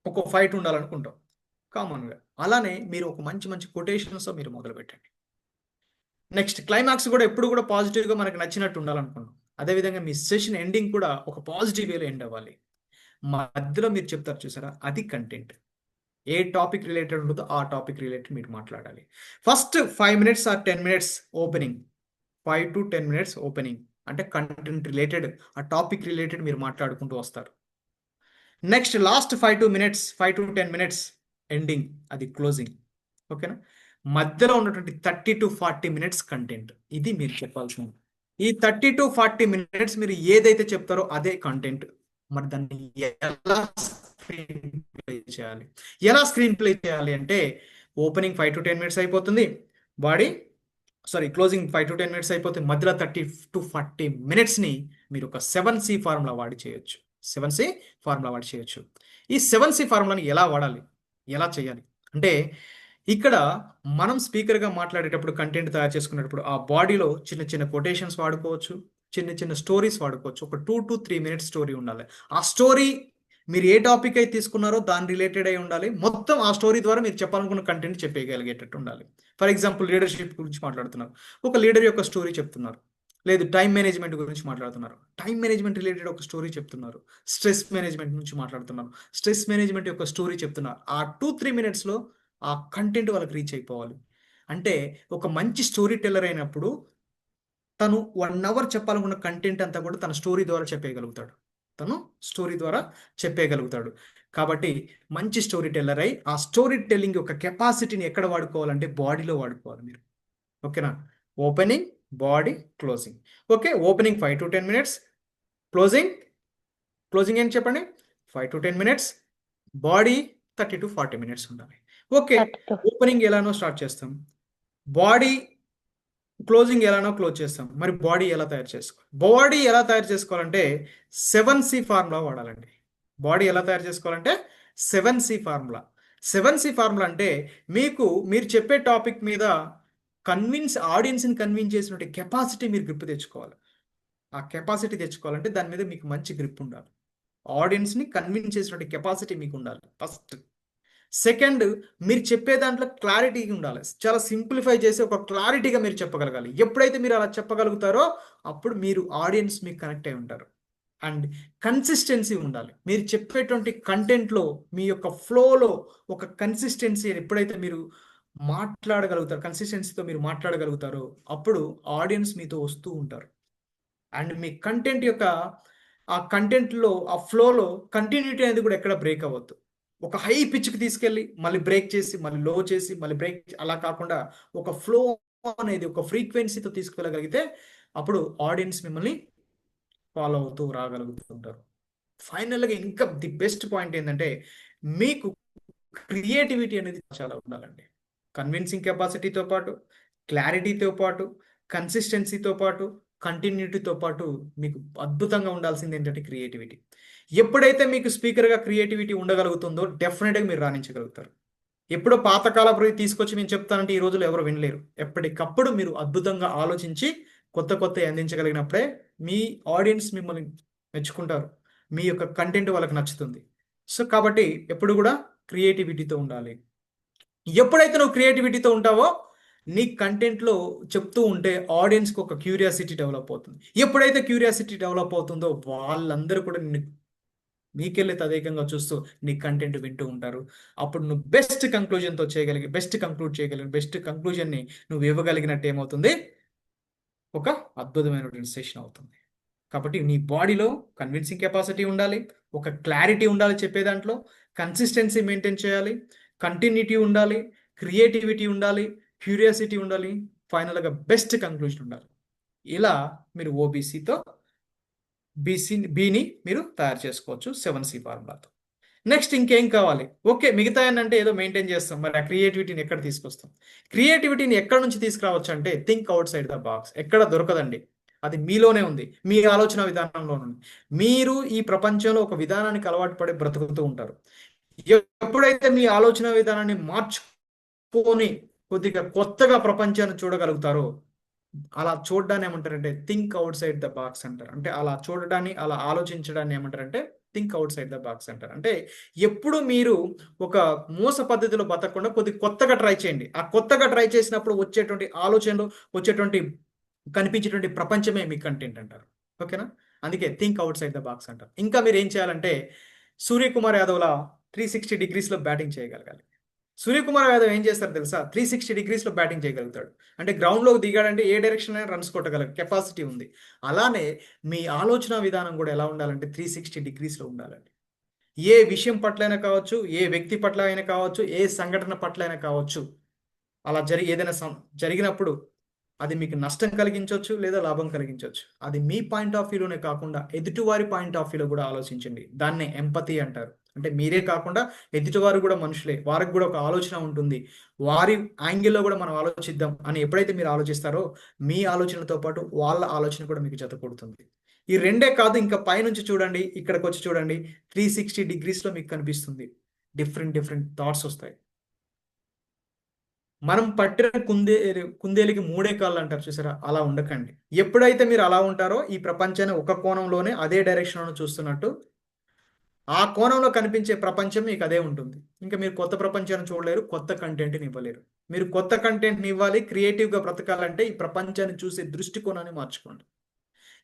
ఒక ఫైట్ ఉండాలనుకుంటాం కామన్గా. అలానే మీరు ఒక మంచి మంచి కొటేషన్స్ మీరు మొదలు పెట్టండి. నెక్స్ట్ క్లైమాక్స్ కూడా ఎప్పుడు కూడా పాజిటివ్గా మనకు నచ్చినట్టు ఉండాలనుకున్నాం. అదేవిధంగా మీ సెషన్ ఎండింగ్ కూడా ఒక పాజిటివ్ వేలో ఎండ్ అవ్వాలి. మధ్యలో మీరు చెప్తారు చూసారా, అది కంటెంట్. ఏ టాపిక్ రిలేటెడ్ ఉంటుందో ఆ టాపిక్ రిలేటెడ్ మీరు మాట్లాడాలి. First 5 minutes or 10 minutes opening, 5 to 10 minutes opening అంటే కంటెంట్ రిలేటెడ్, ఆ టాపిక్ రిలేటెడ్ మీరు మాట్లాడుకుంటూ వస్తారు. Next last 5 to 10 minutes ending, అది క్లోజింగ్. ఓకేనా? మధ్యలో ఉన్నటువంటి 30 to 40 minutes కంటెంట్, ఇది మీరు చెప్పాల్సింది. ఈ 30 to 40 minutes మీరు ఏదైతే చెప్తారో అదే కంటెంట్. మరి దాన్ని ఎలా స్క్రీన్ ప్లే చేయాలి? ఎలా స్క్రీన్ ప్లే చేయాలి అంటే ఓపెనింగ్ 5 to 10 minutes అయిపోతుంది, క్లోజింగ్ 5 to 10 minutes అయిపోతుంది. మధ్యలో 30 to 40 minutes-ని మీరు ఒక 7C ఫార్ములా వాడి చేయొచ్చు. 7C ఫార్ములా వాడి చేయొచ్చు. ఈ 7C ఫార్ములాని ఎలా వాడాలి, ఎలా చేయాలి అంటే, ఇక్కడ మనం స్పీకర్గా మాట్లాడేటప్పుడు కంటెంట్ తయారు చేసుకునేటప్పుడు ఆ బాడీలో చిన్న చిన్న కొటేషన్స్ వాడుకోవచ్చు, చిన్న చిన్న స్టోరీస్ వాడుకోవచ్చు. ఒక 2 to 3 minutes స్టోరీ ఉండాలి. ఆ స్టోరీ మీరు ఏ టాపిక్ అయితే తీసుకున్నారో దాని రిలేటెడ్ అయి ఉండాలి. మొత్తం ఆ స్టోరీ ద్వారా మీరు చెప్పాలనుకున్న కంటెంట్ చెప్పగలిగేటట్టు ఉండాలి. ఫర్ ఎగ్జాంపుల్ లీడర్షిప్ గురించి మాట్లాడుతున్నారు, ఒక లీడర్ యొక్క స్టోరీ చెప్తున్నారు. లేదు టైం మేనేజ్మెంట్ గురించి మాట్లాడుతున్నారు, టైం మేనేజ్మెంట్ రిలేటెడ్ ఒక స్టోరీ చెప్తున్నారు. స్ట్రెస్ మేనేజ్మెంట్ నుంచి మాట్లాడుతున్నారు, స్ట్రెస్ మేనేజ్మెంట్ యొక్క స్టోరీ చెప్తున్నారు. ఆ 2-3 minutes-లో ఆ కంటెంట్ వాళ్ళకి రీచ్ అయిపోవాలి. అంటే ఒక మంచి స్టోరీ టెల్లర్ అయినప్పుడు తను 1 hour చెప్పాలనుకున్న కంటెంట్ అంతా కూడా తన స్టోరీ ద్వారా చెప్పేయగలుగుతాడు. కాబట్టి మంచి స్టోరీ టెల్లర్ అయి ఆ స్టోరీ టెల్లింగ్ యొక్క కెపాసిటీని ఎక్కడ వాడుకోవాలంటే బాడీలో వాడుకోవాలి మీరు. ఓకేనా? Opening, body, closing. Okay, opening 5 to 10 minutes, closing ఏంటి చెప్పండి, 5 to 10 minutes, body 30 to 40 minutes ఉండాలి. ఓకే, ఓపెనింగ్ ఎలానో స్టార్ట్ చేస్తాం, బాడీ క్లోజింగ్ ఎలానో క్లోజ్ చేస్తాం. మరి బాడీ ఎలా తయారు చేసుకోవాలంటే 7C ఫార్ములా వాడాలండి. బాడీ ఎలా తయారు చేసుకోవాలంటే 7C ఫార్ములా. 7C ఫార్ములా అంటే మీరు చెప్పే టాపిక్ మీద ఆడియన్స్ని కన్విన్స్ చేసినట్టు కెపాసిటీ మీరు గ్రిప్ తెచ్చుకోవాలి. ఆ కెపాసిటీ తెచ్చుకోవాలంటే దాని మీద మీకు మంచి గ్రిప్ ఉండాలి. ఆడియన్స్ని కన్విన్స్ చేసినట్టు కెపాసిటీ మీకు ఉండాలి ఫస్ట్. సెకండ్, మీరు చెప్పే దాంట్లో క్లారిటీ ఉండాలి. చాలా సింప్లిఫై చేసి ఒక క్లారిటీగా మీరు చెప్పగలగాలి. ఎప్పుడైతే మీరు అలా చెప్పగలుగుతారో అప్పుడు మీరు ఆడియన్స్ మీకు కనెక్ట్ అయి ఉంటారు. అండ్ కన్సిస్టెన్సీ ఉండాలి. మీరు చెప్పేటువంటి కంటెంట్లో మీ యొక్క ఫ్లోలో ఒక కన్సిస్టెన్సీ ఎప్పుడైతే మీరు మాట్లాడగలుగుతారో, కన్సిస్టెన్సీతో మీరు మాట్లాడగలుగుతారో అప్పుడు ఆడియన్స్ మీతో వస్తూ ఉంటారు. అండ్ మీ కంటెంట్ యొక్క ఆ కంటెంట్లో ఆ ఫ్లోలో కంటిన్యూటీ అనేది కూడా ఎక్కడ బ్రేక్ అవ్వద్దు. ఒక హై పిచ్కి తీసుకెళ్ళి మళ్ళీ బ్రేక్ చేసి మళ్ళీ లో చేసి మళ్ళీ బ్రేక్, అలా కాకుండా ఒక ఫ్లో అనేది ఒక ఫ్రీక్వెన్సీతో తీసుకెళ్ళగలిగితే అప్పుడు ఆడియన్స్ మిమ్మల్ని ఫాలో అవుతూ రాగలుగుతుంటారు. ఫైనల్గా ఇంకా ది బెస్ట్ పాయింట్ ఏంటంటే మీకు క్రియేటివిటీ అనేది చాలా ఉండాలండి. కన్విన్సింగ్ కెపాసిటీతో పాటు, క్లారిటీతో పాటు, కన్సిస్టెన్సీతో పాటు, కంటిన్యూటీతో పాటు మీకు అద్భుతంగా ఉండాల్సింది ఏంటంటే క్రియేటివిటీ. ఎప్పుడైతే మీకు స్పీకర్గా క్రియేటివిటీ ఉండగలుగుతుందో డెఫినెట్గా మీరు రాణించగలుగుతారు. ఎప్పుడో పాతకాలపు తీసుకొచ్చి నేను చెప్తానంటే ఈ రోజుల్లో ఎవరు వినలేరు. ఎప్పటికప్పుడు మీరు అద్భుతంగా ఆలోచించి కొత్త అందించగలిగినప్పుడే మీ ఆడియన్స్ మిమ్మల్ని మెచ్చుకుంటారు, మీ యొక్క కంటెంట్ వాళ్ళకి నచ్చుతుంది. సో కాబట్టి ఎప్పుడు కూడా క్రియేటివిటీతో ఉండాలి. ఎప్పుడైతే నువ్వు క్రియేటివిటీతో ఉంటావో నీ కంటెంట్లో చెప్తూ ఉంటే ఆడియన్స్కి ఒక క్యూరియాసిటీ డెవలప్ అవుతుంది. ఎప్పుడైతే క్యూరియాసిటీ డెవలప్ అవుతుందో వాళ్ళందరూ కూడా మీకెళ్ళి తదేకంగా చూస్తూ నీ కంటెంట్ వింటూ ఉంటారు. అప్పుడు నువ్వు బెస్ట్ కంక్లూజన్ని నువ్వు ఇవ్వగలిగినట్టు ఏమవుతుంది, ఒక అద్భుతమైనటువంటి సెషన్ అవుతుంది. కాబట్టి నీ బాడీలో కన్విన్సింగ్ కెపాసిటీ ఉండాలి, ఒక క్లారిటీ ఉండాలి చెప్పే దాంట్లో, కన్సిస్టెన్సీ మెయింటైన్ చేయాలి, కంటిన్యూటీ ఉండాలి, క్రియేటివిటీ ఉండాలి, క్యూరియాసిటీ ఉండాలి, ఫైనల్గా బెస్ట్ కంక్లూజన్ ఉండాలి. ఇలా మీరు బీని మీరు తయారు చేసుకోవచ్చు 7C ఫార్ములాతో. నెక్స్ట్ ఇంకేం కావాలి? ఓకే, మిగతా అంటే ఏదో మెయింటైన్ చేస్తాం, మరి ఆ క్రియేటివిటీని ఎక్కడ తీసుకొస్తాం? క్రియేటివిటీని ఎక్కడ నుంచి తీసుకురావచ్చు అంటే think out side the box. ఎక్కడ దొరకదండి, అది మీలోనే ఉంది, మీ ఆలోచన విధానంలో ఉంది. మీరు ఈ ప్రపంచంలో ఒక విధానానికి అలవాటు పడి బ్రతుకుతూ ఉంటారు. ఎప్పుడైతే మీ ఆలోచన విధానాన్ని మార్చుకొని కొద్దిగా కొత్తగా ప్రపంచాన్ని చూడగలుగుతారో, అలా చూడడాన్ని ఏమంటారంటే think out side the box అంటారు. అంటే అలా చూడడాన్ని, అలా ఆలోచించడాన్ని ఏమంటారంటే think out side the box అంటారు. అంటే ఎప్పుడు మీరు ఒక మోస పద్ధతిలో బతకకుండా కొద్ది కొత్తగా ట్రై చేయండి. ఆ కొత్తగా ట్రై చేసినప్పుడు వచ్చేటువంటి ఆలోచనలు, వచ్చేటువంటి కనిపించేటువంటి ప్రపంచమే మీ కంటెంట్ అంటారు. ఓకేనా? అందుకే think out side the box అంటారు. ఇంకా మీరు ఏం చేయాలంటే సూర్యకుమార్ యాదవ్లా 360 డిగ్రీస్లో బ్యాటింగ్ చేయగలగాలి. సూర్యకుమార్ యాదవ్ ఏం చేస్తారు తెలుసా? 360 డిగ్రీస్లో బ్యాటింగ్ చేయగలుగుతాడు. అంటే గ్రౌండ్లోకి దిగాడంటే ఏ డైరెక్షన్ అయినా రన్స్ కొట్టగల కెపాసిటీ ఉంది. అలానే మీ ఆలోచన విధానం కూడా ఎలా ఉండాలంటే 360 డిగ్రీస్లో ఉండాలండి. ఏ విషయం పట్లైనా కావచ్చు, ఏ వ్యక్తి పట్ల అయినా కావచ్చు, ఏ సంఘటన పట్ల అయినా కావచ్చు, అలా ఏదైనా జరిగినప్పుడు అది మీకు నష్టం కలిగించవచ్చు లేదా లాభం కలిగించవచ్చు. అది మీ పాయింట్ ఆఫ్ వ్యూలోనే కాకుండా ఎదుటివారి పాయింట్ ఆఫ్ వ్యూలో కూడా ఆలోచించండి. దాన్నే ఎంపతి అంటారు. అంటే మీరే కాకుండా ఎదుటివారు కూడా మనుషులే, వారికి కూడా ఒక ఆలోచన ఉంటుంది. వారి యాంగిల్లో కూడా మనం ఆలోచిద్దాం అని ఎప్పుడైతే మీరు ఆలోచిస్తారో మీ ఆలోచనలతో పాటు వాళ్ళ ఆలోచన కూడా మీకు జతకూడుతుంది. ఈ రెండే కాదు, ఇంకా పైనుంచి చూడండి, ఇక్కడికి వచ్చి చూడండి, 360 డిగ్రీస్లో మీకు కనిపిస్తుంది. డిఫరెంట్ థాట్స్ వస్తాయి. మనం పట్టిన కుందేలికి 3 కాళ్ళు అంటారు చూసారా? అలా ఉండకండి. ఎప్పుడైతే మీరు అలా ఉంటారో ఈ ప్రపంచాన్ని ఒక కోణంలోనే అదే డైరెక్షన్లో చూస్తున్నట్టు ఆ కోణంలో కనిపించే ప్రపంచం మీకు అదే ఉంటుంది. ఇంకా మీరు కొత్త ప్రపంచాన్ని చూడలేరు, కొత్త కంటెంట్ని ఇవ్వలేరు. మీరు కొత్త కంటెంట్ని ఇవ్వాలి, క్రియేటివ్గా బ్రతకాలంటే ఈ ప్రపంచాన్ని చూసే దృష్టికోణాన్ని మార్చుకోండి.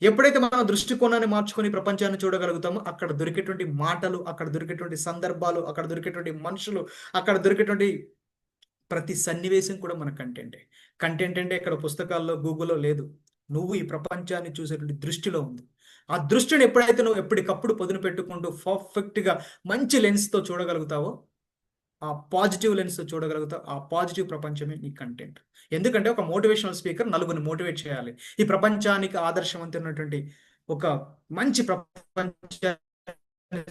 ఎప్పుడైతే మనం దృష్టికోణాన్ని మార్చుకొని ప్రపంచాన్ని చూడగలుగుతామో అక్కడ దొరికేటువంటి మాటలు, అక్కడ దొరికేటువంటి సందర్భాలు, అక్కడ దొరికేటువంటి మనుషులు, అక్కడ దొరికేటువంటి ప్రతి సన్నివేశం కూడా మన కంటెంటే. కంటెంట్ అంటే ఇక్కడ పుస్తకాల్లో, గూగుల్లో లేదు. నువ్వు ఈ ప్రపంచాన్ని చూసేటువంటి దృష్టిలో ఉంది. ఆ దృష్టిని ఎప్పుడైతే నువ్వు ఎప్పటికప్పుడు పొదును పెట్టుకుంటూ పర్ఫెక్ట్గా మంచి లెన్స్తో చూడగలుగుతావో, ఆ పాజిటివ్ లెన్స్తో చూడగలుగుతావు, ఆ పాజిటివ్ ప్రపంచమే నీ కంటెంట్. ఎందుకంటే ఒక మోటివేషనల్ స్పీకర్ నలుగురిని మోటివేట్ చేయాలి. ఈ ప్రపంచానికి ఆదర్శవంతమైనటువంటి ఒక మంచి ప్రపంచాన్ని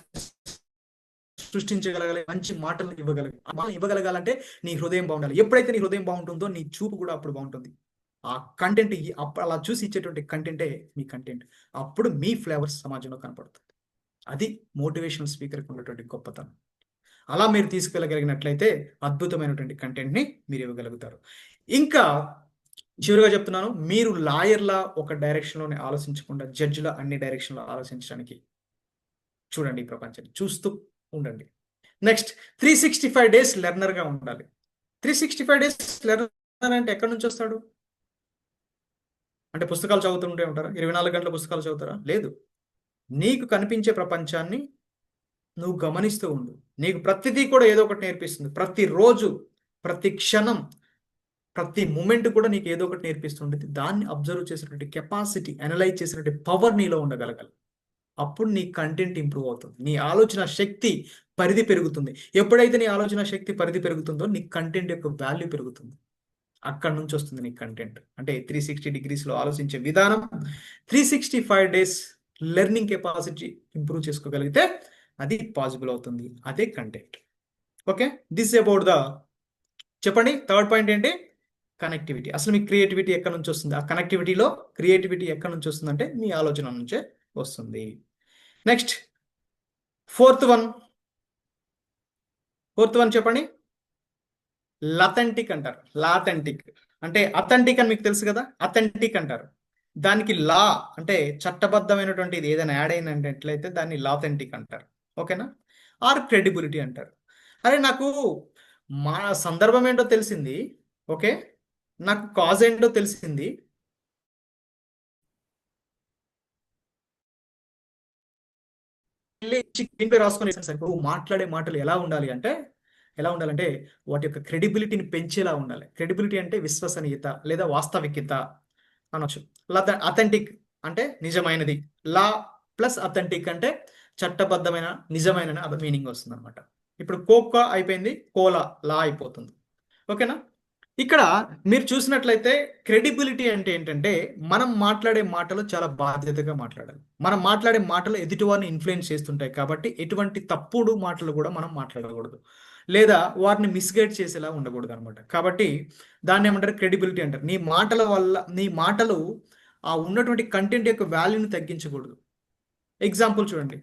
సృష్టించగలగాలి, మంచి మాటలు ఇవ్వగలగాలంటే నీ హృదయం బాగుండాలి. ఎప్పుడైతే నీ హృదయం బాగుంటుందో నీ చూపు కూడా అప్పుడు బాగుంటుంది. ఆ కంటెంట్ అలా చూసి ఇచ్చేటువంటి కంటెంటే మీ కంటెంట్. అప్పుడు మీ ఫ్లేవర్స్ సమాజంలో కనపడుతుంది. అది మోటివేషనల్ స్పీకర్కి ఉన్నటువంటి గొప్పతనం. అలా మీరు తీసుకెళ్ళగలిగినట్లయితే అద్భుతమైనటువంటి కంటెంట్ని మీరు ఇవ్వగలుగుతారు. ఇంకా చివరిగా చెప్తున్నాను, మీరు లాయర్లా ఒక డైరెక్షన్లోనే ఆలోచించకుండా జడ్జిలా అన్ని డైరెక్షన్లో ఆలోచించడానికి చూడండి. ఈ ప్రపంచాన్ని చూస్తూ ఉండండి. నెక్స్ట్ 365 డేస్ లెర్నర్గా ఉండాలి. 365 డేస్ లెర్నర్ అంటే ఎక్కడి నుంచి వస్తాడు? అంటే పుస్తకాలు చదువుతుంటే ఉంటారా? 24 గంటల పుస్తకాలు చదువుతారా? లేదు. నీకు కనిపించే ప్రపంచాన్ని నువ్వు గమనిస్తూ ఉండు. నీకు ప్రతిదీ కూడా ఏదో ఒకటి నేర్పిస్తుంది. ప్రతిరోజు, ప్రతి క్షణం, ప్రతి మూమెంట్ కూడా నీకు ఏదో ఒకటి నేర్పిస్తుంటుంది. దాన్ని అబ్జర్వ్ చేసినటువంటి కెపాసిటీ, అనలైజ్ చేసినటువంటి పవర్ నీలో ఉండగలగాలి. అప్పుడు నీ కంటెంట్ ఇంప్రూవ్ అవుతుంది. నీ ఆలోచన శక్తి పరిధి పెరుగుతుంది. ఎప్పుడైతే నీ ఆలోచన శక్తి పరిధి పెరుగుతుందో నీ కంటెంట్ యొక్క వాల్యూ పెరుగుతుంది. అక్కడ నుంచి వస్తుంది నీ కంటెంట్. అంటే 360 డిగ్రీస్లో ఆలోచించే విధానం, 365 డేస్ లెర్నింగ్ కెపాసిటీ ఇంప్రూవ్ చేసుకోగలిగితే అది పాసిబుల్ అవుతుంది. అదే content. Okay, this about the చెప్పండి. థర్డ్ పాయింట్ ఏంటి? కనెక్టివిటీ. అసలు మీ క్రియేటివిటీ ఎక్కడి నుంచి వస్తుంది? ఆ కనెక్టివిటీలో క్రియేటివిటీ ఎక్కడి నుంచి వస్తుందంటే మీ ఆలోచన నుంచే వస్తుంది. నెక్స్ట్ ఫోర్త్ వన్ చెప్పండి. లథెంటిక్ అంటారు. లాథెంటిక్ అంటే అథెంటిక్ అని మీకు తెలుసు కదా. అథెంటిక్ అంటారు. దానికి లా అంటే చట్టబద్ధమైనటువంటిది ఏదైనా యాడ్ అయినట్లయితే దాన్ని లాథెంటిక్ అంటారు. ఓకేనా? ఆర్ క్రెడిబిలిటీ అంటారు. అరే నాకు మా సందర్భం ఏంటో తెలిసింది, ఓకే, నాకు కాజ్ ఏంటో తెలిసింది, రాసుకొని మాట్లాడే మాటలు ఎలా ఉండాలంటే వాటి యొక్క క్రెడిబిలిటీని పెంచేలా ఉండాలి. క్రెడిబిలిటీ అంటే విశ్వసనీయత లేదా వాస్తవికత అనొచ్చు. అథెంటిక్ అంటే నిజమైనది. లా ప్లస్ అథెంటిక్ అంటే చట్టబద్ధమైన, నిజమైన మీనింగ్ వస్తుంది అనమాట. ఇప్పుడు కోకా అయిపోయింది, కోలా లా అయిపోతుంది. ఓకేనా? ఇక్కడ మీరు చూసినట్లయితే క్రెడిబిలిటీ అంటే ఏంటంటే మనం మాట్లాడే మాటలు చాలా బాధ్యతగా మాట్లాడాలి. మనం మాట్లాడే మాటలు ఎదుటివారిని ఇన్ఫ్లుయెన్స్ చేస్తుంటాయి కాబట్టి ఎటువంటి తప్పుడు మాటలు కూడా మనం మాట్లాడకూడదు, లేదా వారిని మిస్గైడ్ చేసేలా ఉండకూడదు అనమాట. కాబట్టి దాన్ని ఏమంటారు? క్రెడిబిలిటీ అంటారు. నీ మాటల వల్ల నీ మాటలు ఆ ఉన్నటువంటి కంటెంట్ యొక్క వాల్యూని తగ్గించకూడదు. ఎగ్జాంపుల్ చూడండి,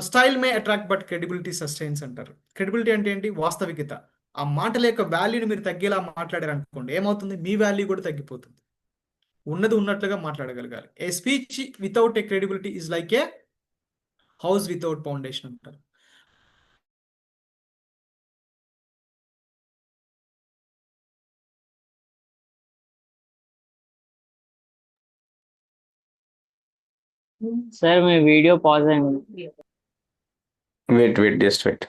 style May attract but credibility sustains అంటారు. క్రెడిబిలిటీ అంటే ఏంటి? వాస్తవికత. ఆ మాటల యొక్క వాల్యూని మీరు తగ్గేలా మాట్లాడారు అనుకోండి, ఏమవుతుంది? మీ వాల్యూ కూడా తగ్గిపోతుంది. ఉన్నది ఉన్నట్లుగా మాట్లాడగలగాలి. A speech without a credibility is like a house without foundation అంటారు. సార్ మీ వీడియో పాజ్ అయింది. Wait just wait.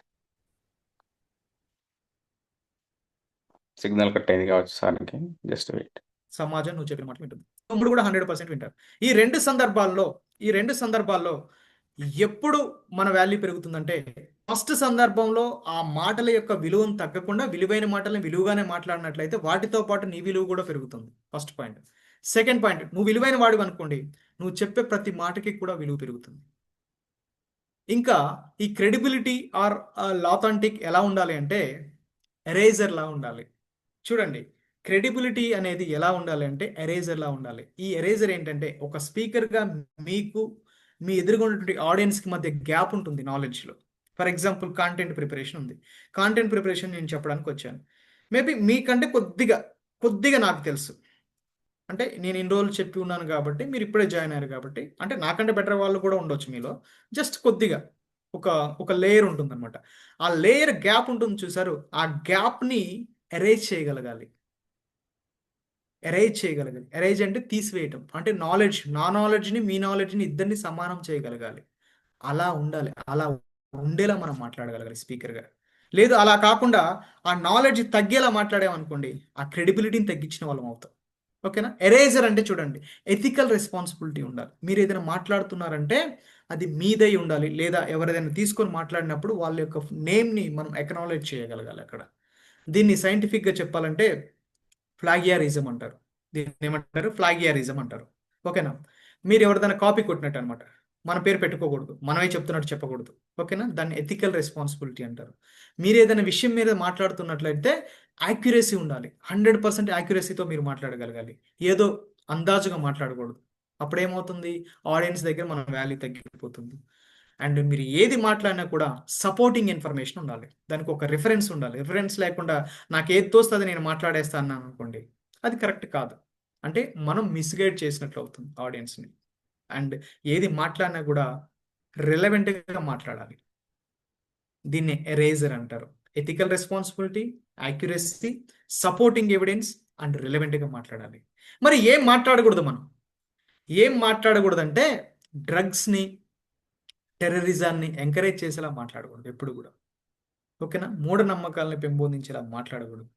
Signal cut అయింది కావచ్చు సార్కి, జస్ట్ వెయిట్. సమాజం నువ్వు చెప్పిన మాట వింటుంది, ఇప్పుడు కూడా 100% వింటారు. ఈ రెండు సందర్భాల్లో ఎప్పుడు మన వాల్యూ పెరుగుతుందంటే, ఫస్ట్ సందర్భంలో ఆ మాటల యొక్క విలువను తగ్గకుండా విలువైన మాటలను విలువగానే మాట్లాడినట్లయితే వాటితో పాటు నీ విలువ కూడా పెరుగుతుంది. First point. సెకండ్ పాయింట్, నువ్వు విలువైన వాడివి అనుకోండి, నువ్వు చెప్పే ప్రతి మాటకి కూడా విలువ పెరుగుతుంది. ఇంకా ఈ క్రెడిబిలిటీ ఆర్ లాథెంటిక్ ఎలా ఉండాలి అంటే ఎరేజర్ లా ఉండాలి. చూడండి, క్రెడిబిలిటీ అనేది ఎలా ఉండాలి అంటే ఎరేజర్ లా ఉండాలి. ఈ ఎరేజర్ ఏంటంటే, ఒక స్పీకర్గా మీకు మీ ఎదురుగా ఉన్నటువంటి ఆడియన్స్కి మధ్య గ్యాప్ ఉంటుంది నాలెడ్జ్లో. ఫర్ ఎగ్జాంపుల్ కాంటెంట్ ప్రిపరేషన్ ఉంది. కాంటెంట్ ప్రిపరేషన్ నేను చెప్పడానికి వచ్చాను. మేబీ మీకంటే కొద్దిగా నాకు తెలుసు, అంటే నేను ఇన్ని రోజులు చెప్పి ఉన్నాను కాబట్టి, మీరు ఇప్పుడే జాయిన్ అయ్యారు కాబట్టి, అంటే నాకంటే బెటర్ వాళ్ళు కూడా ఉండొచ్చు మీలో. జస్ట్ కొద్దిగా ఒక లేయర్ ఉంటుంది అనమాట. ఆ లేయర్ గ్యాప్ ఉంటుంది చూసారు, ఆ గ్యాప్ని ఎరేజ్ చేయగలగాలి. ఎరేజ్ అంటే తీసివేయటం, అంటే నా నాలెడ్జ్ని మీ నాలెడ్జ్ని ఇద్దరిని సమానం చేయగలగాలి. అలా ఉండాలి, అలా ఉండేలా మనం మాట్లాడగలగాలి స్పీకర్గా. లేదు అలా కాకుండా ఆ నాలెడ్జ్ తగ్గేలా మాట్లాడామనుకోండి, ఆ క్రెడిబిలిటీని తగ్గించిన వాళ్ళం అవుతాం. ఓకేనా? ఎరేజర్ అంటే చూడండి, ఎథికల్ రెస్పాన్సిబిలిటీ ఉండాలి. మీరు ఏదైనా మాట్లాడుతున్నారంటే అది మీదై ఉండాలి, లేదా ఎవరైనా తీసుకొని మాట్లాడినప్పుడు వాళ్ళ యొక్క నేమ్ని మనం ఎక్నాలెడ్జ్ చేయగలగాలి అక్కడ. దీన్ని సైంటిఫిక్గా చెప్పాలంటే ఫ్లాగియారిజం అంటారు. దీన్ని ఏమంటారు? ఫ్లాగియారిజం అంటారు. ఓకేనా? మీరు ఎవరిదైనా కాపీ కొట్టినట్టు అనమాట, మన పేరు పెట్టుకోకూడదు, మనమే చెప్తున్నట్టు చెప్పకూడదు. ఓకేనా? దాన్ని ఎథికల్ రెస్పాన్సిబిలిటీ అంటారు. మీరు ఏదైనా విషయం మీద మాట్లాడుతున్నట్లయితే యాక్యురసీ ఉండాలి. 100% యాక్యురసీతో మీరు మాట్లాడగలగాలి, ఏదో అందాజుగా మాట్లాడకూడదు. అప్పుడేమవుతుంది, ఆడియన్స్ దగ్గర మన వాల్యూ తగ్గిపోతుంది. అండ్ మీరు ఏది మాట్లాడినా కూడా సపోర్టింగ్ ఇన్ఫర్మేషన్ ఉండాలి, దానికి ఒక రిఫరెన్స్ ఉండాలి. రిఫరెన్స్ లేకుండా నాకు ఏది తోస్తుంది నేను మాట్లాడేస్తాను అనుకోండి, అది కరెక్ట్ కాదు. అంటే మనం మిస్గైడ్ చేసినట్లు అవుతుంది ఆడియన్స్ని. అండ్ ఏది మాట్లాడినా కూడా రిలవెంట్గా మాట్లాడాలి. దీన్ని ఎరేజర్ అంటారు. Ethical responsibility, accuracy, supporting evidence and రిలవెంట్గా మాట్లాడాలి. మరి ఏం మాట్లాడకూడదు అంటే డ్రగ్స్ని, టెర్రరిజాన్ని ఎంకరేజ్ చేసేలా మాట్లాడకూడదు ఎప్పుడు కూడా. ఓకేనా? మూఢనమ్మకాలని పెంపొందించేలా మాట్లాడకూడదు.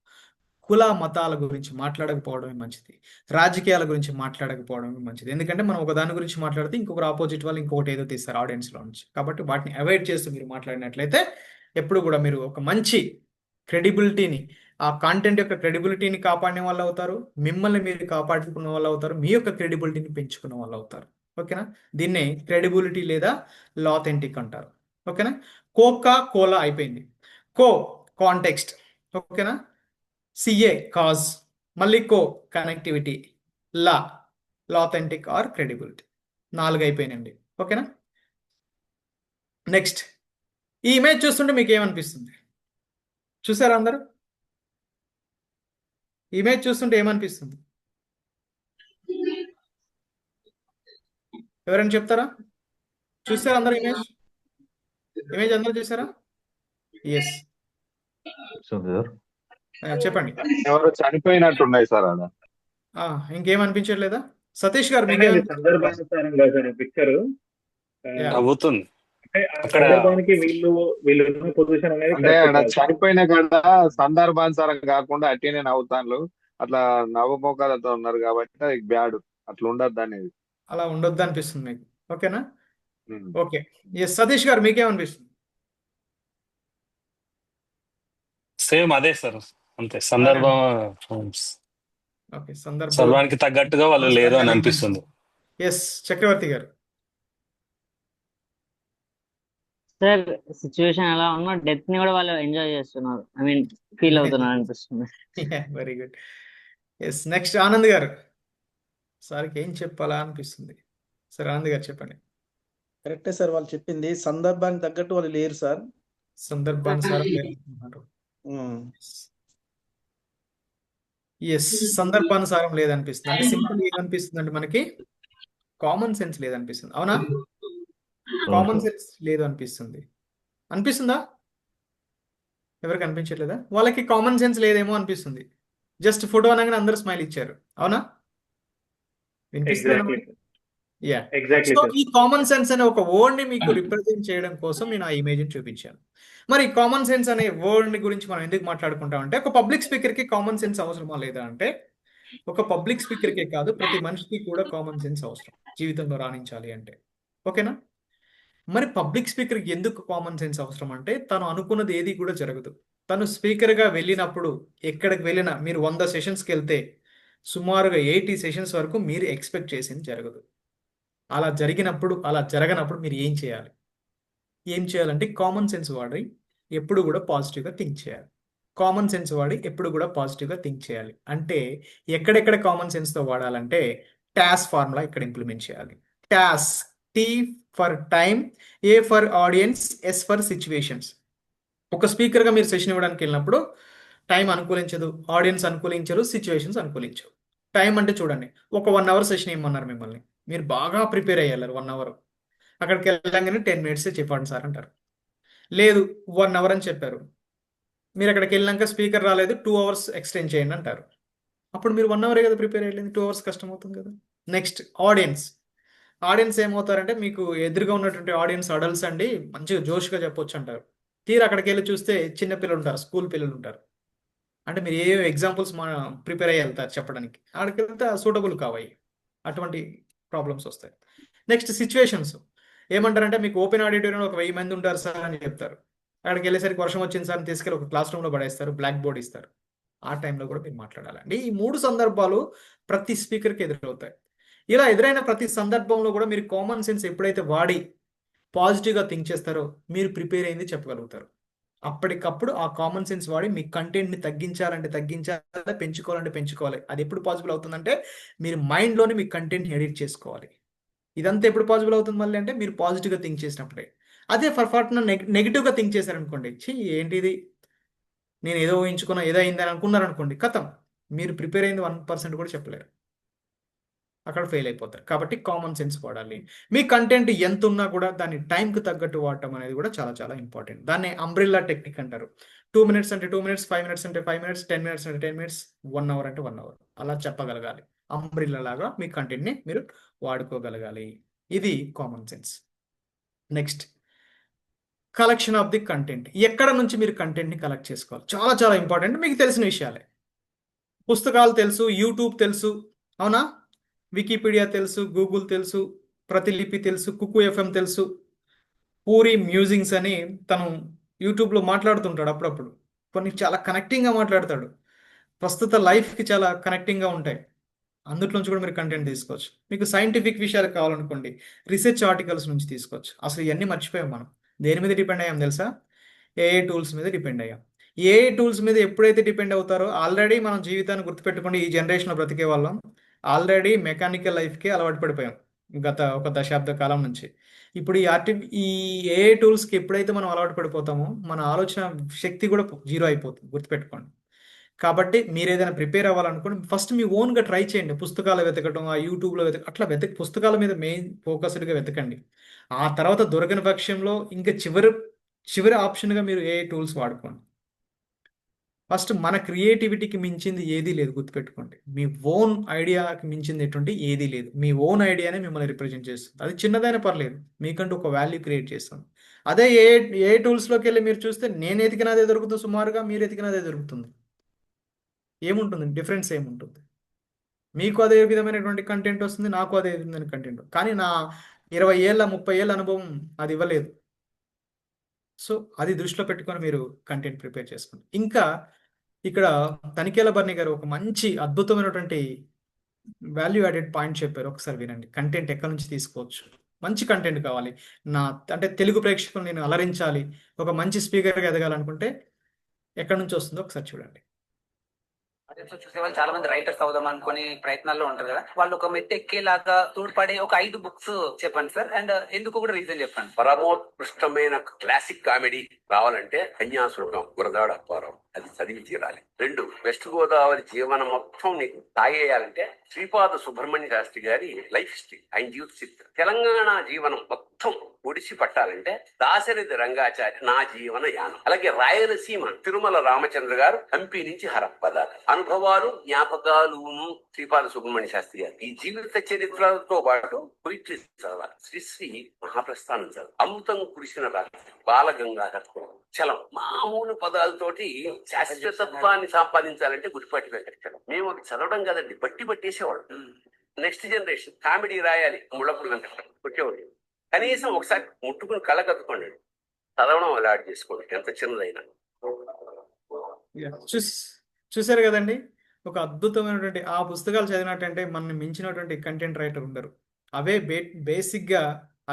కుల మతాల గురించి మాట్లాడకపోవడమే మంచిది. రాజకీయాల గురించి మాట్లాడకపోవడమే మంచిది. ఎందుకంటే మనం ఒక దాని గురించి మాట్లాడితే ఇంకొకరు ఆపోజిట్ వాళ్ళు ఇంకొకటి ఏదో తీస్తారు ఆడియన్స్లో నుంచి. కాబట్టి వాటిని అవాయిడ్ చేస్తూ మీరు మాట్లాడినట్లయితే ఎప్పుడు కూడా మీరు ఒక మంచి క్రెడిబిలిటీని, ఆ కాంటెంట్ యొక్క క్రెడిబిలిటీని కాపాడిన వాళ్ళు అవుతారు, మిమ్మల్ని మీరు కాపాడుకున్న వాళ్ళు అవుతారు, మీ యొక్క క్రెడిబిలిటీని పెంచుకున్న వాళ్ళు అవుతారు. ఓకేనా? దీన్నే క్రెడిబిలిటీ లేదా లాథెంటిక్ అంటారు. ఓకేనా? కోకా కోలా అయిపోయింది. కాంటెక్స్ట్. ఓకేనా? సిఏ కాజ్, మళ్ళీ కనెక్టివిటీ, లాథెంటిక్ ఆర్ క్రెడిబిలిటీ. 4 అయిపోయినండి. ఓకేనా? నెక్స్ట్, ఈ ఇమేజ్ చూస్తుంటే మీకు ఏమనిపిస్తుంది? చూసారా అందరూ? ఇమేజ్ చూస్తుంటే ఏమనిపిస్తుంది? ఎవరైనా చెప్తారా? చూసారా అందరూ ఇమేజ్ అందరూ చూసారా? ఎస్, చెప్పండి. ఎవరు చనిపోయినట్టున్నాయి సార్ అలా. ఇంకేమనిపించట్లేదా? సతీష్ గారు మీకు సందర్భానుసారంగా సార్ పిక్చర్ అవుతుంది అంటే ఆ సందర్భానికి వీళ్ళు ఉన్న పొజిషన్ అనేది అంటే చనిపోయిన కాడ సందర్భానుసారం కాకుండా అట్టినే నవ్వుతాను, అట్లా నవ్వుమోకాలతో ఉన్నారు కాబట్టి అది బ్యాడ్. అట్లా ఉండద్దు అనేది, అలా ఉండొద్దు అనిపిస్తుంది మీకు. ఓకేనా? ఓకే. ఎస్, సతీష్ గారు మీకేమనిపిస్తుంది? సేమ్ అదే సార్, అంతే. సందర్భం ఓకే, సందర్భానికి తగ్గట్టుగా వాళ్ళు లేరు అని అనిపిస్తుంది. ఎస్, చక్రవర్తి గారు. సార్ సిచ్యువేషన్ ఎలా ఉన్నా డెత్ ని కూడా వాళ్ళు ఎంజాయ్ చేస్తున్నారు, ఐ మీన్ ఫీల్ అవుతున్నారు అనిపిస్తుంది. Very good. Yes, next Anand garu. సార్కి ఏం చెప్పాలా అనిపిస్తుంది? సార్ ఆనంద్ గారు చెప్పండి. కరెక్టే సార్, వాళ్ళు చెప్పింది సందర్భానికి తగ్గట్టు వాళ్ళు లేరు సార్. సందర్భానుసారం సందర్భానుసారం లేదనిపిస్తుంది. అంటే సింపుల్ ఏమనిపిస్తుంది అంటే మనకి కామన్ సెన్స్ లేదనిపిస్తుంది. అవునా? కామన్ సెన్స్ లేదు అనిపిస్తుంది. అనిపిస్తుందా? ఎవరికి అనిపించట్లేదా? వాళ్ళకి కామన్ సెన్స్ లేదేమో అనిపిస్తుంది. జస్ట్ ఫోటో అనగానే అందరూ స్మైల్ ఇచ్చారు. అవునా? వినిపిస్తుందా? Exactly yeah. Exactly so sir. ఈ కామన్ సెన్స్ అనే ఒక వర్డ్ ని మీకు రిప్రజెంట్ చేయడం కోసం నేను ఆ ఇమేజ్ చూపించాను. మరి కామన్ సెన్స్ అనే వర్డ్ గురించి మనం ఎందుకు మాట్లాడుకుంటాం అంటే, ఒక పబ్లిక్ స్పీకర్ కి కామన్ సెన్స్ అవసరమా లేదా అంటే, ఒక పబ్లిక్ స్పీకర్ కే కాదు, ప్రతి మనిషికి కూడా కామన్ సెన్స్ అవసరం జీవితంలో రాణించాలి అంటే. ఓకేనా? మరి పబ్లిక్ స్పీకర్కి ఎందుకు కామన్ సెన్స్ అవసరం అంటే, తను అనుకున్నది ఏది కూడా జరగదు. తను స్పీకర్గా వెళ్ళినప్పుడు ఎక్కడికి వెళ్ళినా, మీరు 100 సెషన్స్కి వెళ్తే సుమారుగా 80 సెషన్స్ వరకు మీరు ఎక్స్పెక్ట్ చేసింది జరగదు. అలా జరగనప్పుడు మీరు ఏం చేయాలి? ఏం చేయాలంటే కామన్ సెన్స్ వాడి ఎప్పుడు కూడా పాజిటివ్గా థింక్ చేయాలి. కామన్ సెన్స్ వాడి ఎప్పుడు కూడా పాజిటివ్గా థింక్ చేయాలి. అంటే ఎక్కడెక్కడ కామన్ సెన్స్తో వాడాలంటే, టాస్ ఫార్ములా ఇక్కడ ఇంప్లిమెంట్ చేయాలి. TAS, T for time, A for audience, S for situations. ఒక స్పీకర్గా మీరు సెషన్ ఇవ్వడానికి వెళ్ళినప్పుడు టైం అనుకూలించదు, ఆడియన్స్ అనుకూలించరు, సిచ్యువేషన్స్ అనుకూలించవు. టైం అంటే చూడండి, ఒక 1 అవర్ సెషన్ ఇవ్వమన్నారు మిమ్మల్ని, మీరు బాగా ప్రిపేర్ అయ్యారు 1 అవర్. అక్కడికి వెళ్ళగానే 10 మినిట్స్ చెప్పండి సార్ అంటారు. లేదు 1 అవర్ అని చెప్పారు, మీరు అక్కడికి వెళ్ళాక స్పీకర్ రాలేదు, 2 అవర్స్ ఎక్స్టెండ్ చేయండి అంటారు. అప్పుడు మీరు 1 అవరే కదా ప్రిపేర్ అయ్యింది, 2 అవర్స్ కష్టం అవుతుంది కదా. నెక్స్ట్ ఆడియన్స్ ఏమవుతారంటే, మీకు ఎదురుగా ఉన్నటువంటి ఆడియన్స్ అడల్ట్స్ అండి, మంచిగా జోష్గా చెప్పొచ్చు అంటారు. తీరా అక్కడికి వెళ్ళి చూస్తే చిన్న పిల్లలు ఉంటారు, స్కూల్ పిల్లలు ఉంటారు. అంటే మీరు ఏ ఎగ్జాంపుల్స్ ప్రిపేర్ అయ్యి వెళ్తారు చెప్పడానికి, అక్కడికి వెళ్తే సూటబుల్ కావాలి, అటువంటి ప్రాబ్లమ్స్ వస్తాయి. నెక్స్ట్ సిచ్యువేషన్స్ ఏమంటారంటే, మీకు ఓపెన్ ఆడిటోరియంలో ఒక 1000 మంది ఉంటారు సార్ అని చెప్తారు. అక్కడికి వెళ్ళేసరికి వర్షం వచ్చింది సార్ అని తీసుకెళ్ళి ఒక క్లాస్ రూమ్లో పడేస్తారు, బ్లాక్ బోర్డ్ ఇస్తారు. ఆ టైంలో కూడా మీరు మాట్లాడాలండి. ఈ 3 సందర్భాలు ప్రతి స్పీకర్కి ఎదురవుతాయి. ఇలా ఎదురైన ప్రతి సందర్భంలో కూడా మీరు కామన్ సెన్స్ ఎప్పుడైతే వాడి పాజిటివ్గా థింక్ చేస్తారో, మీరు ప్రిపేర్ అయింది చెప్పగలుగుతారు. అప్పటికప్పుడు ఆ కామన్ సెన్స్ వాడి మీ కంటెంట్ని తగ్గించాలి, పెంచుకోవాలంటే పెంచుకోవాలి. అది ఎప్పుడు పాసిబుల్ అవుతుందంటే, మీరు మైండ్లోనే మీ కంటెంట్ని ఎడిట్ చేసుకోవాలి. ఇదంతా ఎప్పుడు పాసిబుల్ అవుతుంది మళ్ళీ అంటే, మీరు పాజిటివ్గా థింక్ చేసినప్పుడే. అదే ఫర్ఫాట్న నెగిటివ్గా థింక్ చేశారనుకోండి, ఏంటిది, నేను ఏదో ఊహించుకున్నా, ఏదో అయిందని అనుకున్నారనుకోండి, కథం, మీరు ప్రిపేర్ అయింది 1% కూడా చెప్పలేరు, అక్కడ ఫెయిల్ అయిపోతారు. కాబట్టి కామన్ సెన్స్ వాడాలి. మీ కంటెంట్ ఎంత ఉన్నా కూడా దాన్ని టైంకి తగ్గట్టు వాడటం అనేది కూడా చాలా చాలా ఇంపార్టెంట్. దాన్ని అంబ్రిల్లా టెక్నిక్ అంటారు. 2 మినిట్స్ అంటే 2 మినిట్స్, 5 మినిట్స్ అంటే 5 మినిట్స్, 10 మినిట్స్ అంటే 10 మినిట్స్, 1 అవర్ అంటే 1 అవర్, అలా చెప్పగలగాలి. అంబ్రిల్లా లాగా మీ కంటెంట్ని మీరు వాడుకోగలగాలి. ఇది common sense. Next, collection of the content. ఎక్కడ నుంచి మీరు కంటెంట్ని కలెక్ట్ చేసుకోవాలి, చాలా చాలా ఇంపార్టెంట్. మీకు తెలిసిన విషయాలే, పుస్తకాలు తెలుసు, యూట్యూబ్ తెలుసు, అవునా, వికీపీడియా తెలుసు, గూగుల్ తెలుసు, ప్రతిలిపి తెలుసు, కుకు ఎఫ్ఎం తెలుసు, పూరి మ్యూజింగ్స్ అని తను యూట్యూబ్లో మాట్లాడుతుంటాడు అప్పుడప్పుడు. కొన్ని చాలా కనెక్టింగ్గా మాట్లాడతాడు, ప్రస్తుత లైఫ్కి చాలా కనెక్టింగ్గా ఉంటాయి. అందులోంచి కూడా మీరు కంటెంట్ తీసుకోవచ్చు. మీకు సైంటిఫిక్ విషయాలు కావాలనుకోండి, రీసెర్చ్ ఆర్టికల్స్ నుంచి తీసుకోవచ్చు. అసలు ఇవన్నీ మర్చిపోయాం మనం. దేని మీద డిపెండ్ అయ్యాం తెలుసా? ఏఐ టూల్స్ మీద డిపెండ్ అయ్యాం. ఏఐ టూల్స్ మీద ఎప్పుడైతే డిపెండ్ అవుతారో, ఆల్రెడీ మనం జీవితాన్ని గుర్తుపెట్టుకోండి, ఈ జనరేషన్లో బ్రతికే వాళ్ళం ఆల్రెడీ మెకానికల్ లైఫ్కి అలవాటు పడిపోయాం గత ఒక దశాబ్ద కాలం నుంచి. ఇప్పుడు ఈ ఏఐ టూల్స్కి ఎప్పుడైతే మనం అలవాటు పడిపోతామో, మన ఆలోచన శక్తి కూడా జీరో అయిపోతుంది, గుర్తుపెట్టుకోండి. కాబట్టి మీరు ఏదైనా ప్రిపేర్ అవ్వాలనుకోండి, ఫస్ట్ మీ ఓన్గా ట్రై చేయండి. పుస్తకాలు వెతకడం, ఆ యూట్యూబ్లో అట్లా పుస్తకాల మీద మెయిన్ ఫోకస్డ్గా వెతకండి. ఆ తర్వాత దొరకని పక్షంలో ఇంకా చివరి ఆప్షన్గా మీరు ఏఐ టూల్స్ వాడుకోండి. ఫస్ట్ మన క్రియేటివిటీకి మించింది ఏదీ లేదు, గుర్తుపెట్టుకోండి. మీ ఓన్ ఐడియాకి మించింది ఎటువంటి ఏదీ లేదు. మీ ఓన్ ఐడియానే మిమ్మల్ని రిప్రజెంట్ చేస్తుంది. అది చిన్నదైనా పర్లేదు, మీకంటూ ఒక వాల్యూ క్రియేట్ చేస్తుంది. అదే ఏ టూల్స్లోకి వెళ్ళి మీరు చూస్తే, నేను ఎతికినదే దొరుకుతుంది సుమారుగా, మీరు ఎతికినదే దొరుకుతుంది. ఏముంటుంది డిఫరెన్స్? ఏముంటుంది? మీకు అదే విధమైనటువంటి కంటెంట్ వస్తుంది, నాకు అదే విధమైన కంటెంట్, కానీ నా 20 ఏళ్ళ 30 ఏళ్ళ అనుభవం అది ఇవ్వలేదు. సో అది దృష్టిలో పెట్టుకొని మీరు కంటెంట్ ప్రిపేర్ చేసుకోండి. ఇంకా ఇక్కడ తనిఖీల బర్ని గారు ఒక మంచి అద్భుతమైనటువంటి వాల్యూ యాడెడ్ పాయింట్ చెప్పారు, ఒకసారి వినండి. కంటెంట్ ఎక్కడి నుంచి తీసుకోవచ్చు, మంచి కంటెంట్ కావాలి, అంటే తెలుగు ప్రేక్షకులు నేను అలరించాలి, ఒక మంచి స్పీకర్గా ఎదగాలనుకుంటే ఎక్కడి నుంచి వస్తుందో ఒకసారి చూడండి. చూసే వాళ్ళు చాలా మంది రైటర్స్ అవుదాం అనుకునే ప్రయత్నాల్లో ఉంటారు కదా, వాళ్ళు ఒక మెట్టు ఎక్కేలాగా తోడ్పడే ఒక 5 బుక్స్ చెప్పండి సార్, అండ్ ఎందుకు కూడా రీజన్ చెప్పండి. పరమోత్కృష్టమైన క్లాసిక్ కామెడీ రావాలంటే కన్యాశుల్కం గురదాడ అప్పారావు, అది చదివి తీరాలి. 2 వెస్ట్ గోదావరి జీవనం మొత్తం నీకు తాగేయాలంటే శ్రీపాద సుబ్రహ్మణ్య శాస్త్రి గారి లైఫ్ హిస్టరీ, ఆయన జీవిత చరిత్ర. తెలంగాణ జీవనం మొత్తం ఒడిసి పట్టాలంటే దాశరథి రంగాచారి నా జీవన యానం. అలాగే రాయలసీమ తిరుమల రామచంద్ర గారు హంపి నుంచి హరప్ప దాకా అనుభవాలు జ్ఞాపకాలును శ్రీపాద సుబ్రహ్మణ్య శాస్త్రి గారు. ఈ జీవిత చరిత్రతో పాటు పొయిట్రీ చదవాలి. శ్రీశ్రీ మహాప్రస్థానం చదవాలి. అమృతం కురిసిన రాత్రి బాలగంగాధర్ చలం. మామూలు పదాలతోటి శాశ్వతత్వాన్ని సంపాదించాలంటే గుడిపాటి వెంకటచలం. మేము అది చదవడం కదండి, బట్టి పట్టేసేవాడు. నెక్స్ట్ జనరేషన్ కామెడీ రాయాలి, ముళ్ళపూడి వెంకటచలం వచ్చేవాడు. కనీసం ఒకసారి ముట్టుకుని కళ్ళ కత్తుకోండి, చదవడం అలవాటు చేసుకోండి, ఎంత చిన్నదైనా. చూసారు కదండి, ఒక అద్భుతమైనటువంటి ఆ పుస్తకాలు చదివినట్టంటే మనల్ని మించినటువంటి కంటెంట్ రైటర్ ఉండరు. అవే బేసిక్గా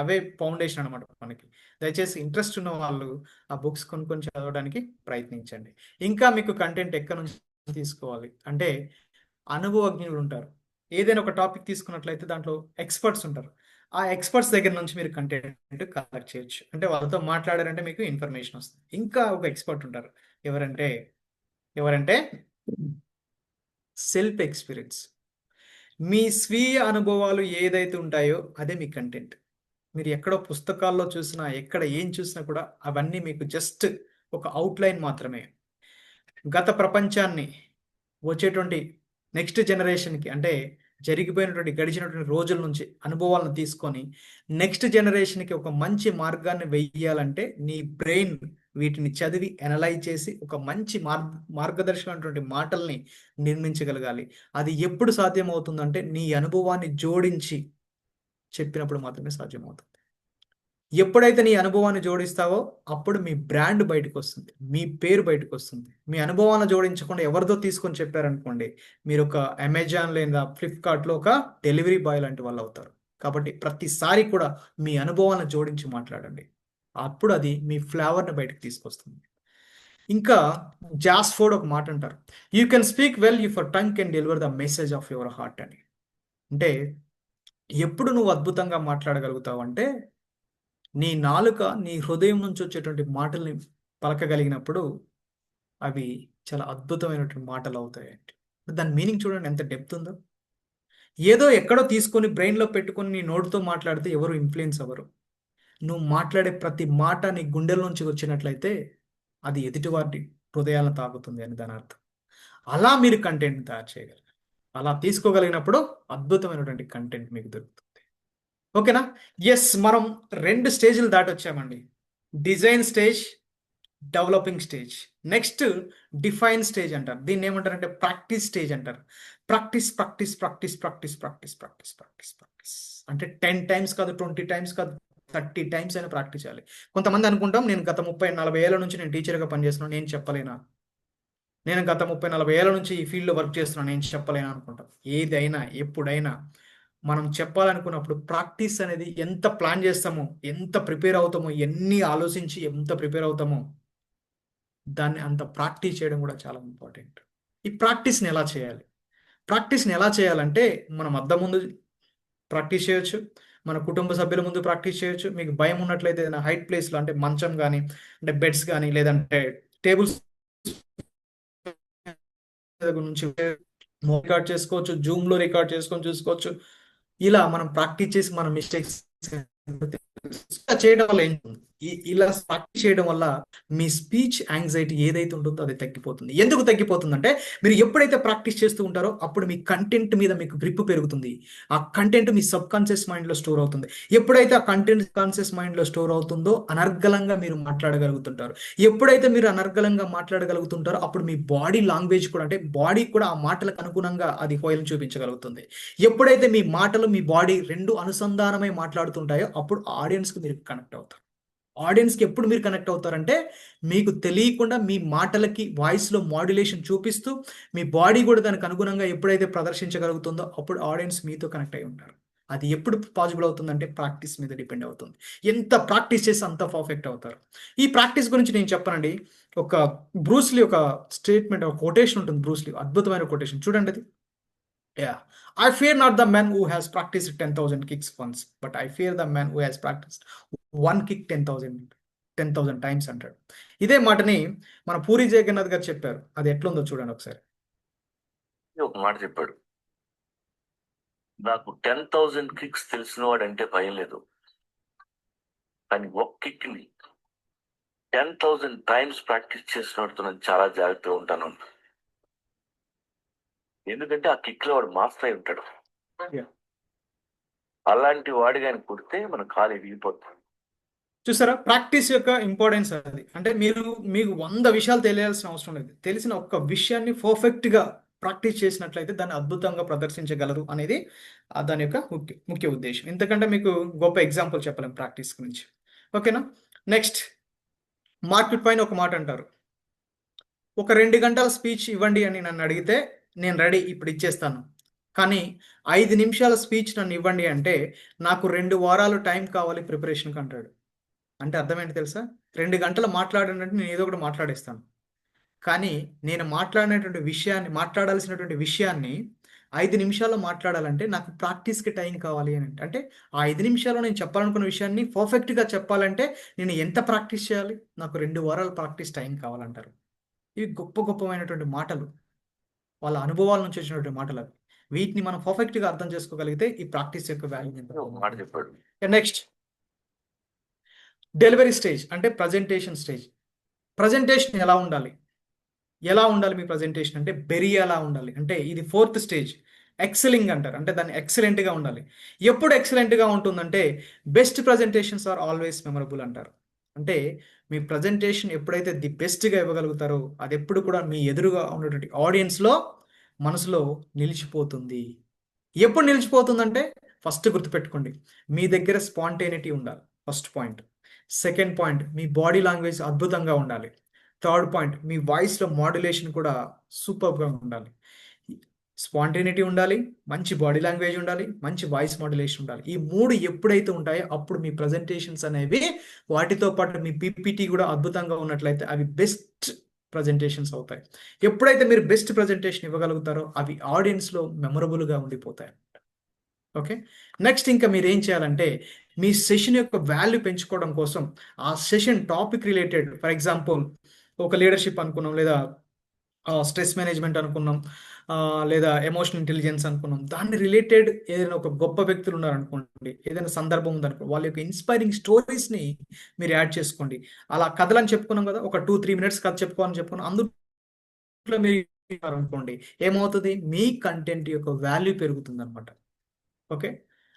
అవే ఫౌండేషన్ అనమాట మనకి. దయచేసి ఇంట్రెస్ట్ ఉన్న వాళ్ళు ఆ బుక్స్ కొనుక్కొని చదవడానికి ప్రయత్నించండి. ఇంకా మీకు కంటెంట్ ఎక్కడి నుంచి తీసుకోవాలి అంటే, అనుభవజ్ఞులు ఉంటారు. ఏదైనా ఒక టాపిక్ తీసుకున్నట్లయితే దాంట్లో ఎక్స్పర్ట్స్ ఉంటారు. ఆ ఎక్స్పర్ట్స్ దగ్గర నుంచి మీరు కంటెంట్ కలెక్ట్ చేయొచ్చు. అంటే వాళ్ళతో మాట్లాడారంటే మీకు ఇన్ఫర్మేషన్ వస్తుంది. ఇంకా ఒక ఎక్స్పర్ట్ ఉంటారు. ఎవరంటే సెల్ఫ్ ఎక్స్పీరియన్స్. మీ స్వీయ అనుభవాలు ఏదైతే ఉంటాయో అదే మీ కంటెంట్. మీరు ఎక్కడో పుస్తకాల్లో చూసినా, ఎక్కడ ఏం చూసినా కూడా అవన్నీ మీకు జస్ట్ ఒక అవుట్లైన్ మాత్రమే. గత ప్రపంచాన్ని వచ్చేటువంటి నెక్స్ట్ జనరేషన్కి, అంటే జరిగిపోయినటువంటి గడిచినటువంటి రోజుల నుంచి అనుభవాలను తీసుకొని నెక్స్ట్ జనరేషన్కి ఒక మంచి మార్గాన్ని వెయ్యాలంటే నీ బ్రెయిన్ వీటిని చదివి అనలైజ్ చేసి ఒక మంచి మార్గదర్శకమైనటువంటి మాటల్ని నిర్మించగలగాలి. అది ఎప్పుడు సాధ్యమవుతుందంటే నీ అనుభవాన్ని జోడించి చెప్పినప్పుడు మాత్రమే సాధ్యమవుతుంది. ఎప్పుడైతే నీ అనుభవాన్ని జోడిస్తావో అప్పుడు మీ బ్రాండ్ బయటకు వస్తుంది, మీ పేరు బయటకు వస్తుంది. మీ అనుభవాన్ని జోడించకుండా ఎవరిదో తీసుకొని చెప్పారనుకోండి, మీరు ఒక అమెజాన్ లేదా ఫ్లిప్కార్ట్లో ఒక డెలివరీ బాయ్ లాంటి వాళ్ళు అవుతారు. కాబట్టి ప్రతిసారి కూడా మీ అనుభవాన్ని జోడించి మాట్లాడండి, అప్పుడు అది మీ ఫ్లేవర్ని బయటకు తీసుకొస్తుంది. ఇంకా జాస్ఫోర్డ్ ఒక మాట అంటారు, you can speak well if your tongue can deliver the message of your heart అని. అంటే ఎప్పుడు నువ్వు అద్భుతంగా మాట్లాడగలుగుతావు అంటే, నీ నాలుక నీ హృదయం నుంచి వచ్చేటువంటి మాటల్ని పలకగలిగినప్పుడు అవి చాలా అద్భుతమైనటువంటి మాటలు అవుతాయండి. దాని మీనింగ్ చూడండి ఎంత డెప్త్ ఉందో. ఏదో ఎక్కడో తీసుకొని బ్రెయిన్లో పెట్టుకొని నీ నోటితో మాట్లాడితే ఎవరు ఇన్ఫ్లుయెన్స్ అవ్వరు. నువ్వు మాట్లాడే ప్రతి మాట నీ గుండెల నుంచి వచ్చినట్లయితే అది ఎదుటివారి హృదయాలను తాకుతుంది అని దాని అర్థం. అలా మీరు కంటెంట్ తయారు చేయగలరు. అలా తీసుకోగలిగినప్పుడు అద్భుతమైనటువంటి కంటెంట్ మీకు దొరుకుతుంది. ఓకేనా? ఎస్, మనం 2 స్టేజ్లు దాటొచ్చామండి. Design stage, developing stage. Next define stage అంటారు. దీన్ని ఏమంటారంటే ప్రాక్టీస్ స్టేజ్ అంటారు. Practice practice practice practice practice practice practice practice అంటే 10 టైమ్స్ కాదు, 20 టైమ్స్ కాదు, 30 టైమ్స్ అయినా ప్రాక్టీస్ చేయాలి. కొంతమంది అనుకుంటాం, నేను గత 30-40 ఏళ్ళ నుంచి నేను టీచర్గా పనిచేస్తున్నాను, నేను చెప్పలేనా, నేను గత 30-40 ఏళ్ళ నుంచి ఈ ఫీల్డ్లో వర్క్ చేస్తున్నాను, నేను చెప్పలేనా అనుకుంటాం. ఏదైనా ఎప్పుడైనా మనం చెప్పాలనుకున్నప్పుడు ప్రాక్టీస్ అనేది ఎంత ప్లాన్ చేస్తామో, ఎంత ప్రిపేర్ అవుతామో, ఎన్ని ఆలోచించి ఎంత ప్రిపేర్ అవుతామో దాన్ని అంత ప్రాక్టీస్ చేయడం కూడా చాలా ఇంపార్టెంట్. ఈ ప్రాక్టీస్ని ఎలా చేయాలి? ప్రాక్టీస్ని ఎలా చేయాలంటే మనం అద్దం ముందు ప్రాక్టీస్ చేయొచ్చు, మన కుటుంబ సభ్యుల ముందు ప్రాక్టీస్ చేయొచ్చు. మీకు భయం ఉన్నట్లయితే ఏదైనా హైట్ ప్లేస్లో, అంటే మంచం కానీ, అంటే బెడ్స్ కానీ, లేదంటే టేబుల్స్ నుంచి రికార్డ్ చేసుకోవచ్చు, జూమ్లో రికార్డ్ చేసుకొని చూసుకోవచ్చు. ఇలా మనం ప్రాక్టీస్ చేసి మన మిస్టేక్స్ చేయడం వల్ల ఇలా ప్రాక్టీస్ చేయడం వల్ల మీ స్పీచ్ యాంగ్జైటీ ఏదైతే ఉంటుందో అది తగ్గిపోతుంది. ఎందుకు తగ్గిపోతుందంటే, మీరు ఎప్పుడైతే ప్రాక్టీస్ చేస్తూ ఉంటారో అప్పుడు మీ కంటెంట్ మీద మీకు గ్రిప్ పెరుగుతుంది. ఆ కంటెంట్ మీ సబ్ కాన్షియస్ మైండ్లో స్టోర్ అవుతుంది. ఎప్పుడైతే ఆ కంటెంట్ కాన్షియస్ మైండ్లో స్టోర్ అవుతుందో అనర్గళంగా మీరు మాట్లాడగలుగుతుంటారు. ఎప్పుడైతే మీరు అనర్గళంగా మాట్లాడగలుగుతుంటారో అప్పుడు మీ బాడీ లాంగ్వేజ్ కూడా, అంటే బాడీ కూడా ఆ మాటలకు అనుగుణంగా అది హోయల్ని చూపించగలుగుతుంది. ఎప్పుడైతే మీ మాటలు, మీ బాడీ 2 అనుసంధానమై మాట్లాడుతుంటాయో అప్పుడు ఆడియన్స్కి మీరు కనెక్ట్ అవుతారు. ఆడియన్స్కి ఎప్పుడు మీరు కనెక్ట్ అవుతారంటే, మీకు తెలియకుండా మీ మాటలకి వాయిస్లో మాడ్యులేషన్ చూపిస్తూ మీ బాడీ కూడా దానికి అనుగుణంగా ఎప్పుడైతే ప్రదర్శించగలుగుతుందో అప్పుడు ఆడియన్స్ మీతో కనెక్ట్ అయి ఉంటారు. అది ఎప్పుడు పాసిబుల్ అవుతుందంటే ప్రాక్టీస్ మీద డిపెండ్ అవుతుంది. ఎంత ప్రాక్టీస్ చేస్తే అంత పర్ఫెక్ట్ అవుతారు. ఈ ప్రాక్టీస్ గురించి నేను చెప్పనండి. ఒక బ్రూస్లీ ఒక స్టేట్మెంట్, ఒక కొటేషన్ ఉంటుంది బ్రూస్లీ, అద్భుతమైన కొటేషన్ చూడండి అది. I fear not the man who has practiced 10,000 kicks once, but I fear the man who has practiced one kick 10,000 times అంటాడు. ఇదే మాటని మన పూరి జగన్నాథ్ గారు చెప్పారు. అది ఎట్లుందో చూడండి ఒకసారి. ఒక మాట చెప్పాడు, నాకు 10,000 కిక్స్ తెలిసిన వాడంటే భయం లేదు, కానీ ఒక కిక్ ని 10,000 టైమ్స్ ప్రాక్టీస్ చేసిన వాడితో నేను చాలా జాగ్రత్తగా ఉంటాను. ఎందుకంటే ఆ కిక్ లో వాడు మాస్టర్ అయి ఉంటాడు. అలాంటి వాడి కానీ కుడితే మన కాలు ఎగిరిపోతుంది. చూసారా ప్రాక్టీస్ యొక్క ఇంపార్టెన్స్ అది. అంటే మీకు 100 విషయాలు తెలియాల్సిన అవసరం లేదు. తెలిసిన ఒక్క విషయాన్ని పర్ఫెక్ట్ గా ప్రాక్టీస్ చేసినట్లయితే దాన్ని అద్భుతంగా ప్రదర్శించగలరు అనేది దాని యొక్క ముఖ్య ఉద్దేశం. ఎందుకంటే మీకు గొప్ప ఎగ్జాంపుల్ చెప్పలేం ప్రాక్టీస్ గురించి. ఓకేనా. నెక్స్ట్, మార్క్ ట్వైన్ ఒక మాట అంటారు, ఒక 2 గంటల స్పీచ్ ఇవ్వండి అని నన్ను అడిగితే నేను రెడీ, ఇప్పుడు ఇచ్చేస్తాను. కానీ 5 నిమిషాల స్పీచ్ నన్ను ఇవ్వండి అంటే నాకు 2 వారాలు టైం కావాలి ప్రిపరేషన్కి అంటాడు. అంటే అర్థం ఏంటి తెలుసా? 2 గంటలు మాట్లాడానంటే నేను ఏదో ఒకటి మాట్లాడేస్తాను. కానీ నేను మాట్లాడాల్సినటువంటి విషయాన్ని 5 నిమిషాల్లో మాట్లాడాలంటే నాకు ప్రాక్టీస్కి టైం కావాలి అని. అంటే ఆ 5 నిమిషాల్లో నేను చెప్పాలనుకున్న విషయాన్ని పర్ఫెక్ట్గా చెప్పాలంటే నేను ఎంత ప్రాక్టీస్ చేయాలి? నాకు 2 వారాలు ప్రాక్టీస్ టైం కావాలంటారు. ఇవి గొప్పమైనటువంటి మాటలు, వాళ్ళ అనుభవాల నుంచి వచ్చినటువంటి మాటలు అవి. వీటిని మనం పర్ఫెక్ట్గా అర్థం చేసుకోగలిగితే ఈ ప్రాక్టీస్ యొక్క వాల్యూ చెప్పాడు. నెక్స్ట్, డెలివరీ స్టేజ్ అంటే ప్రజెంటేషన్ స్టేజ్. ప్రజెంటేషన్ ఎలా ఉండాలి మీ ప్రజెంటేషన్ అంటే బెరియలా ఉండాలి. అంటే ఇది 4th స్టేజ్, ఎక్సెలింగ్ అంటారు. అంటే దాన్ని ఎక్సలెంట్గా ఉండాలి. ఎప్పుడు ఎక్సలెంట్గా ఉంటుందంటే best presentations are always memorable అంటారు. అంటే మీ ప్రజెంటేషన్ ఎప్పుడైతే ది బెస్ట్గా ఇవ్వగలుగుతారో అది ఎప్పుడు కూడా మీ ఎదురుగా ఉన్నటువంటి ఆడియన్స్లో మనసులో నిలిచిపోతుంది. ఎప్పుడు నిలిచిపోతుందంటే ఫస్ట్ గుర్తుపెట్టుకోండి, మీ దగ్గర స్పాంటేనిటీ ఉండాలి, ఫస్ట్ పాయింట్. సెకండ్ పాయింట్, మీ బాడీ లాంగ్వేజ్ అద్భుతంగా ఉండాలి. థర్డ్ పాయింట్, మీ వాయిస్లో మాడ్యులేషన్ కూడా సూపర్గా ఉండాలి. స్పాంటేనిటీ ఉండాలి, మంచి బాడీ లాంగ్వేజ్ ఉండాలి, మంచి వాయిస్ మాడ్యులేషన్ ఉండాలి. ఈ 3 ఎప్పుడైతే ఉంటాయో అప్పుడు మీ ప్రజెంటేషన్స్ అనేవి, వాటితో పాటు మీ పీపీటీ కూడా అద్భుతంగా ఉన్నట్లయితే అవి బెస్ట్ ప్రజెంటేషన్స్ అవుతాయి. ఎప్పుడైతే మీరు బెస్ట్ ప్రజెంటేషన్ ఇవ్వగలుగుతారో అవి ఆడియన్స్లో మెమరబుల్గా ఉండిపోతాయి. ఓకే. నెక్స్ట్, ఇంకా మీరు ఏం చేయాలంటే మీ సెషన్ యొక్క వాల్యూ పెంచుకోవడం కోసం ఆ session topic related, for example ఒక లీడర్షిప్ అనుకున్నాం, లేదా స్ట్రెస్ మేనేజ్మెంట్ అనుకున్నాం, లేదా ఎమోషనల్ ఇంటెలిజెన్స్ అనుకున్నాం, దాన్ని రిలేటెడ్ ఏదైనా ఒక గొప్ప వ్యక్తులు ఉన్నారనుకోండి, ఏదైనా సందర్భం ఉందనుకోండి, వాళ్ళ యొక్క ఇన్స్పైరింగ్ స్టోరీస్ని మీరు యాడ్ చేసుకోండి. అలా కథలని చెప్పుకున్నాం కదా, ఒక 2-3 మినిట్స్ కథ చెప్పుకున్నాం, అందులో మీరు అనుకోండి, ఏమవుతుంది, మీ కంటెంట్ యొక్క వాల్యూ పెరుగుతుంది అనమాట. ఓకే,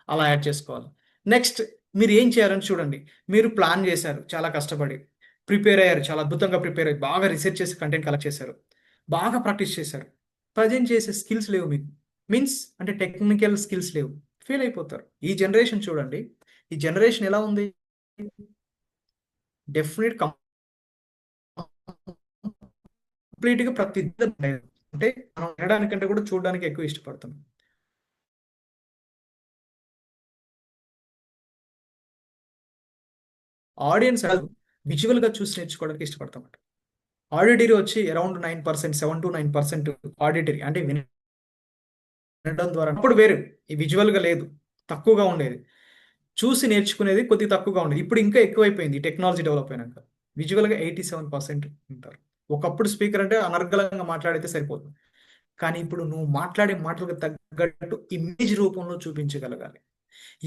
అలా యాడ్ చేసుకోవాలి. నెక్స్ట్, మీరు ఏం చేయాలని చూడండి. మీరు ప్లాన్ చేశారు, చాలా కష్టపడి ప్రిపేర్ అయ్యారు, చాలా అద్భుతంగా ప్రిపేర్ అయ్యి బాగా రీసెర్చ్ చేసి కంటెంట్ కలెక్ట్ చేశారు, బాగా ప్రాక్టీస్ చేశారు. ప్రజెంట్ చేసే స్కిల్స్ లేవు మీకు, మీన్స్ అంటే టెక్నికల్ స్కిల్స్ లేవు, ఫెయిల్ అయిపోతారు. ఈ జనరేషన్ చూడండి, ఈ జనరేషన్ ఎలా ఉంది, డెఫినెట్ కంప్లీట్గా ప్రతి అంటే మనం వినడానికంటే కూడా చూడడానికి ఎక్కువ ఇష్టపడుతున్నాం. ఆడియన్స్ విజువల్గా చూసి నేర్చుకోవడానికి ఇష్టపడతామంట. ఆడిటరీ వచ్చి అరౌండ్ 9%, 7 to 9% ఆడిటరీ అంటే వినడం ద్వారా. అప్పుడు వేరు, ఈ విజువల్గా లేదు, తక్కువగా ఉండేది. చూసి నేర్చుకునేది కొద్దిగా తక్కువగా ఉండేది. ఇప్పుడు ఇంకా ఎక్కువైపోయింది టెక్నాలజీ డెవలప్ అయినాక. విజువల్గా 87% ఉంటారు. ఒకప్పుడు స్పీకర్ అంటే అనర్గళంగా మాట్లాడితే సరిపోతుంది, కానీ ఇప్పుడు నువ్వు మాట్లాడే మాటలకు తగ్గట్టు ఇమేజ్ రూపంలో చూపించగలగాలి.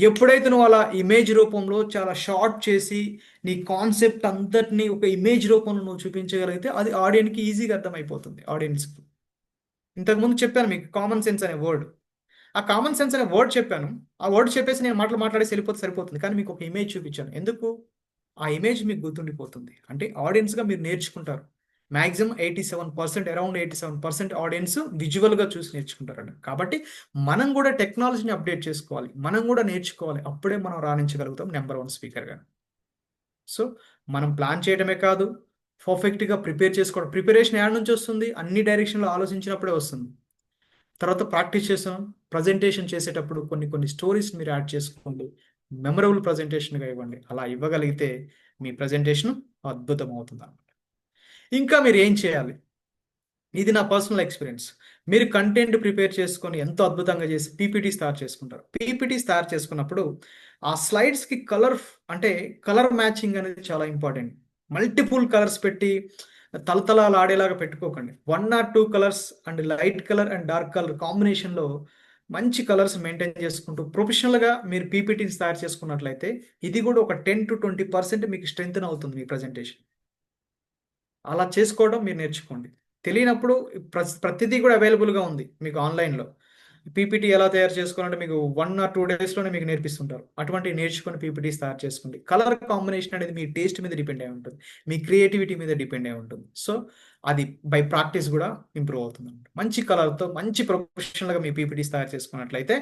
ఎప్పుడైతే నువ్వు అలా ఇమేజ్ రూపంలో చాలా షార్ట్ చేసి నీ కాన్సెప్ట్ అంతటిని ఒక ఇమేజ్ రూపంలో నువ్వు చూపించగలిగితే అది ఆడియన్స్కి ఈజీగా అర్థమైపోతుంది. ఆడియన్స్కి ఇంతకుముందు చెప్పాను మీకు కామన్ సెన్స్ అనే వర్డ్. ఆ కామన్ సెన్స్ అనే వర్డ్ చెప్పాను, ఆ వర్డ్ చెప్పేసి నేను మాట్లాడేసి వెళ్ళిపోతే సరిపోతుంది, కానీ మీకు ఒక ఇమేజ్ చూపించాను. ఎందుకు? ఆ ఇమేజ్ మీకు గుర్తుండిపోతుంది. అంటే ఆడియన్స్గా మీరు నేర్చుకుంటారు. మ్యాక్సిమం 87%, అరౌండ్ 87% ఆడియన్స్ విజువల్గా చూసి నేర్చుకుంటారండి. కాబట్టి మనం కూడా టెక్నాలజీని అప్డేట్ చేసుకోవాలి, మనం కూడా నేర్చుకోవాలి. అప్పుడే మనం రాణించగలుగుతాం నెంబర్ 1 స్పీకర్గా. సో మనం ప్లాన్ చేయడమే కాదు, పర్ఫెక్ట్గా ప్రిపేర్ చేసుకోవడం. ప్రిపరేషన్ ఏడ నుంచి వస్తుంది? అన్ని డైరెక్షన్లో ఆలోచించినప్పుడే వస్తుంది. తర్వాత ప్రాక్టీస్ చేసాం. ప్రజెంటేషన్ చేసేటప్పుడు కొన్ని స్టోరీస్ మీరు యాడ్ చేసుకోండి. మెమరబుల్ ప్రజెంటేషన్గా ఇవ్వండి. అలా ఇవ్వగలిగితే మీ ప్రజెంటేషన్ అద్భుతం అవుతుంది అన్నమాట. ఇంకా మీరు ఏం చేయాలి? ఇది నా పర్సనల్ ఎక్స్పీరియన్స్. మీరు కంటెంట్ ప్రిపేర్ చేసుకొని ఎంతో అద్భుతంగా చేసి పీపీటీస్ తయారు చేసుకుంటారు. పీపీటీస్ తయారు చేసుకున్నప్పుడు ఆ స్లైడ్స్కి కలర్ మ్యాచింగ్ అనేది చాలా ఇంపార్టెంట్. మల్టిపుల్ కలర్స్ పెట్టి తలతలాలు ఆడేలాగా పెట్టుకోకండి. 1 or 2 colours and light colour and dark colour కాంబినేషన్లో మంచి కలర్స్ మెయింటైన్ చేసుకుంటూ ప్రొఫెషనల్గా మీరు పీపీటీస్ తయారు చేసుకున్నట్లయితే ఇది కూడా ఒక 10 to 20% మీకు స్ట్రెంగ్త్ అవుతుంది మీ ప్రజెంటేషన్. అలా చేసుకోవడం మీరు నేర్చుకోండి. తెలియనప్పుడు ప్రతిదీ కూడా అవైలబుల్గా ఉంది మీకు ఆన్లైన్లో. పీపీటీ ఎలా తయారు చేసుకోవాలంటే మీకు 1 or 2 డేస్లోనే మీకు నేర్పిస్తుంటారు. అటువంటివి నేర్చుకొని పీపీటీస్ తయారు చేసుకోండి. కలర్ కాంబినేషన్ అనేది మీ టేస్ట్ మీద డిపెండ్ అయి ఉంటుంది, మీ క్రియేటివిటీ మీద డిపెండ్ అయి ఉంటుంది. సో అది బై ప్రాక్టీస్ కూడా ఇంప్రూవ్ అవుతుంది అనమాట. మంచి కలర్తో మంచి ప్రొఫెషనల్గా మీ పీపీటీస్ తయారు చేసుకున్నట్లయితే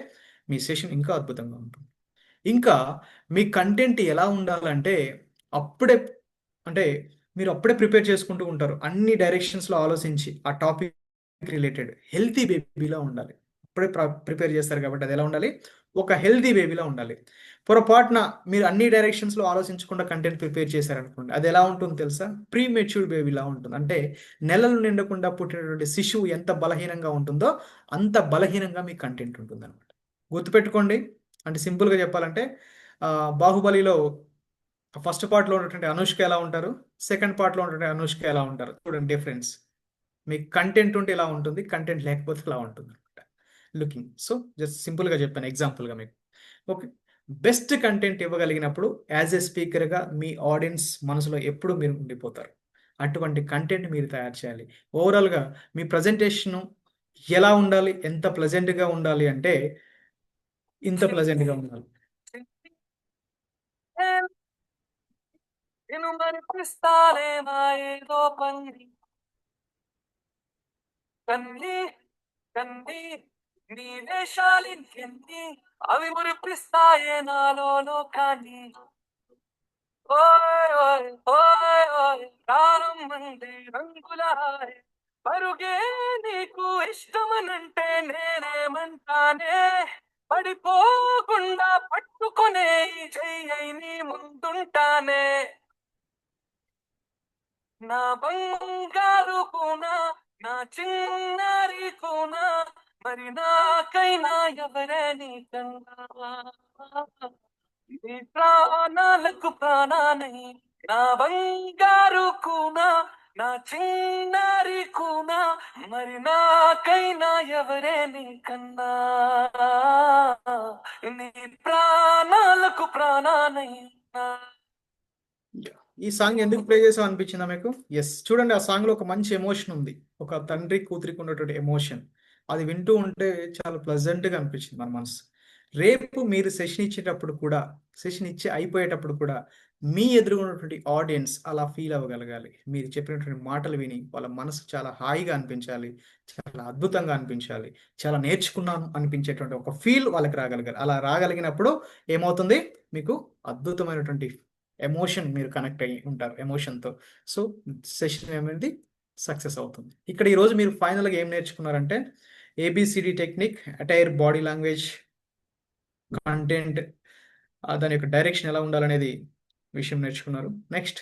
మీ సెషన్ ఇంకా అద్భుతంగా ఉంటుంది. ఇంకా మీ కంటెంట్ ఎలా ఉండాలంటే మీరు అప్పుడే ప్రిపేర్ చేసుకుంటూ ఉంటారు. అన్ని డైరెక్షన్స్లో ఆలోచించి ఆ టాపిక్ రిలేటెడ్ హెల్తీ బేబీలా ఉండాలి. అప్పుడే ప్రిపేర్ చేస్తారు కాబట్టి అది ఎలా ఉండాలి? ఒక హెల్తీ బేబీలా ఉండాలి. పొరపాటున మీరు అన్ని డైరెక్షన్స్లో ఆలోచించకుండా కంటెంట్ ప్రిపేర్ చేశారనుకోండి, అది ఎలా ఉంటుందో తెలుసా? ప్రీ మెచ్యూర్డ్ బేబీలా ఉంటుంది. అంటే నెలలు నిండకుండా పుట్టినటువంటి శిశువు ఎంత బలహీనంగా ఉంటుందో అంత బలహీనంగా మీ కంటెంట్ ఉంటుంది అనమాట. గుర్తుపెట్టుకోండి. అంటే సింపుల్గా చెప్పాలంటే బాహుబలిలో ఫస్ట్ పార్ట్లో ఉన్నటువంటి అనుష్క ఎలా ఉంటారు, సెకండ్ పార్ట్లో ఉన్నటువంటి అనుష్క ఎలా ఉంటారు, చూడండి డిఫరెన్స్. మీకు కంటెంట్ ఉంటే ఇలా ఉంటుంది, కంటెంట్ లేకపోతే ఇలా ఉంటుంది అనమాట లుకింగ్. సో జస్ట్ సింపుల్గా చెప్పాను ఎగ్జాంపుల్గా మీకు. ఓకే, బెస్ట్ కంటెంట్ ఇవ్వగలిగినప్పుడు యాజ్ ఎ స్పీకర్గా మీ ఆడియన్స్ మనసులో ఎప్పుడు మీరు ఉండిపోతారు. అటువంటి కంటెంట్ మీరు తయారు చేయాలి. ఓవరాల్గా మీ ప్రజెంటేషను ఎలా ఉండాలి, ఎంత ప్లెజెంట్గా ఉండాలి అంటే ఇంత ప్లెజెంట్గా ఉండాలి. నేను మరిపిస్తానే ఏదో పంది కన్నీ కన్నీ నీ వేషాలింకెన్ని అవి మురిపిస్తాయే నాలో లోకాన్ని. ఓయ్ ఓయ్ ఓయ్ ఓయ్ ప్రాణం అంటే రంగులాయ్ పరుగే నీకు ఇష్టమనంటే నేనేమంటానే పడిపోకుండా పట్టుకునే ఈ చెయ్యి నీ ముందుంటానే. నా బంగారు కూనా నా చిన్నారి కూనా మరి నాకైనా ఎవరే నీకన్నా. నీ ప్రాణాలకు ప్రాణానై నా బంగారు కూనా నా చిన్నారి కూనా మరి నాకైనా ఎవరే నీకన్నా. నీ ప్రాణాలకు ప్రాణానైనా. ఈ సాంగ్ ఎందుకు ప్లే చేసాం అనిపించిందా మీకు? ఎస్, చూడండి, ఆ సాంగ్లో ఒక మంచి ఎమోషన్ ఉంది. ఒక తండ్రి కూతురికి ఉన్నటువంటి ఎమోషన్. అది వింటూ ఉంటే చాలా ప్లెజెంట్గా అనిపించింది మన మనసు. రేపు మీరు సెషన్ ఇచ్చేటప్పుడు కూడా, సెషన్ ఇచ్చి అయిపోయేటప్పుడు కూడా మీ ఎదురుగున్నటువంటి ఆడియన్స్ అలా ఫీల్ అవ్వగలగాలి. మీరు చెప్పినటువంటి మాటలు విని వాళ్ళ మనసు చాలా హాయిగా అనిపించాలి, చాలా అద్భుతంగా అనిపించాలి, చాలా నేర్చుకున్నాను అనిపించేటువంటి ఒక ఫీల్ వాళ్ళకి రాగలగాలి. అలా రాగలిగినప్పుడు ఏమవుతుంది? మీకు అద్భుతమైనటువంటి ఎమోషన్, మీరు కనెక్ట్ అయ్యి ఉంటారు ఎమోషన్తో. సో సెషన్ అనేది సక్సెస్ అవుతుంది. ఇక్కడ ఈరోజు మీరు ఫైనల్గా ఏం నేర్చుకున్నారంటే A B C D technique, attire, body language, content, దాని యొక్క డైరెక్షన్ ఎలా ఉండాలనేది విషయం నేర్చుకున్నారు. నెక్స్ట్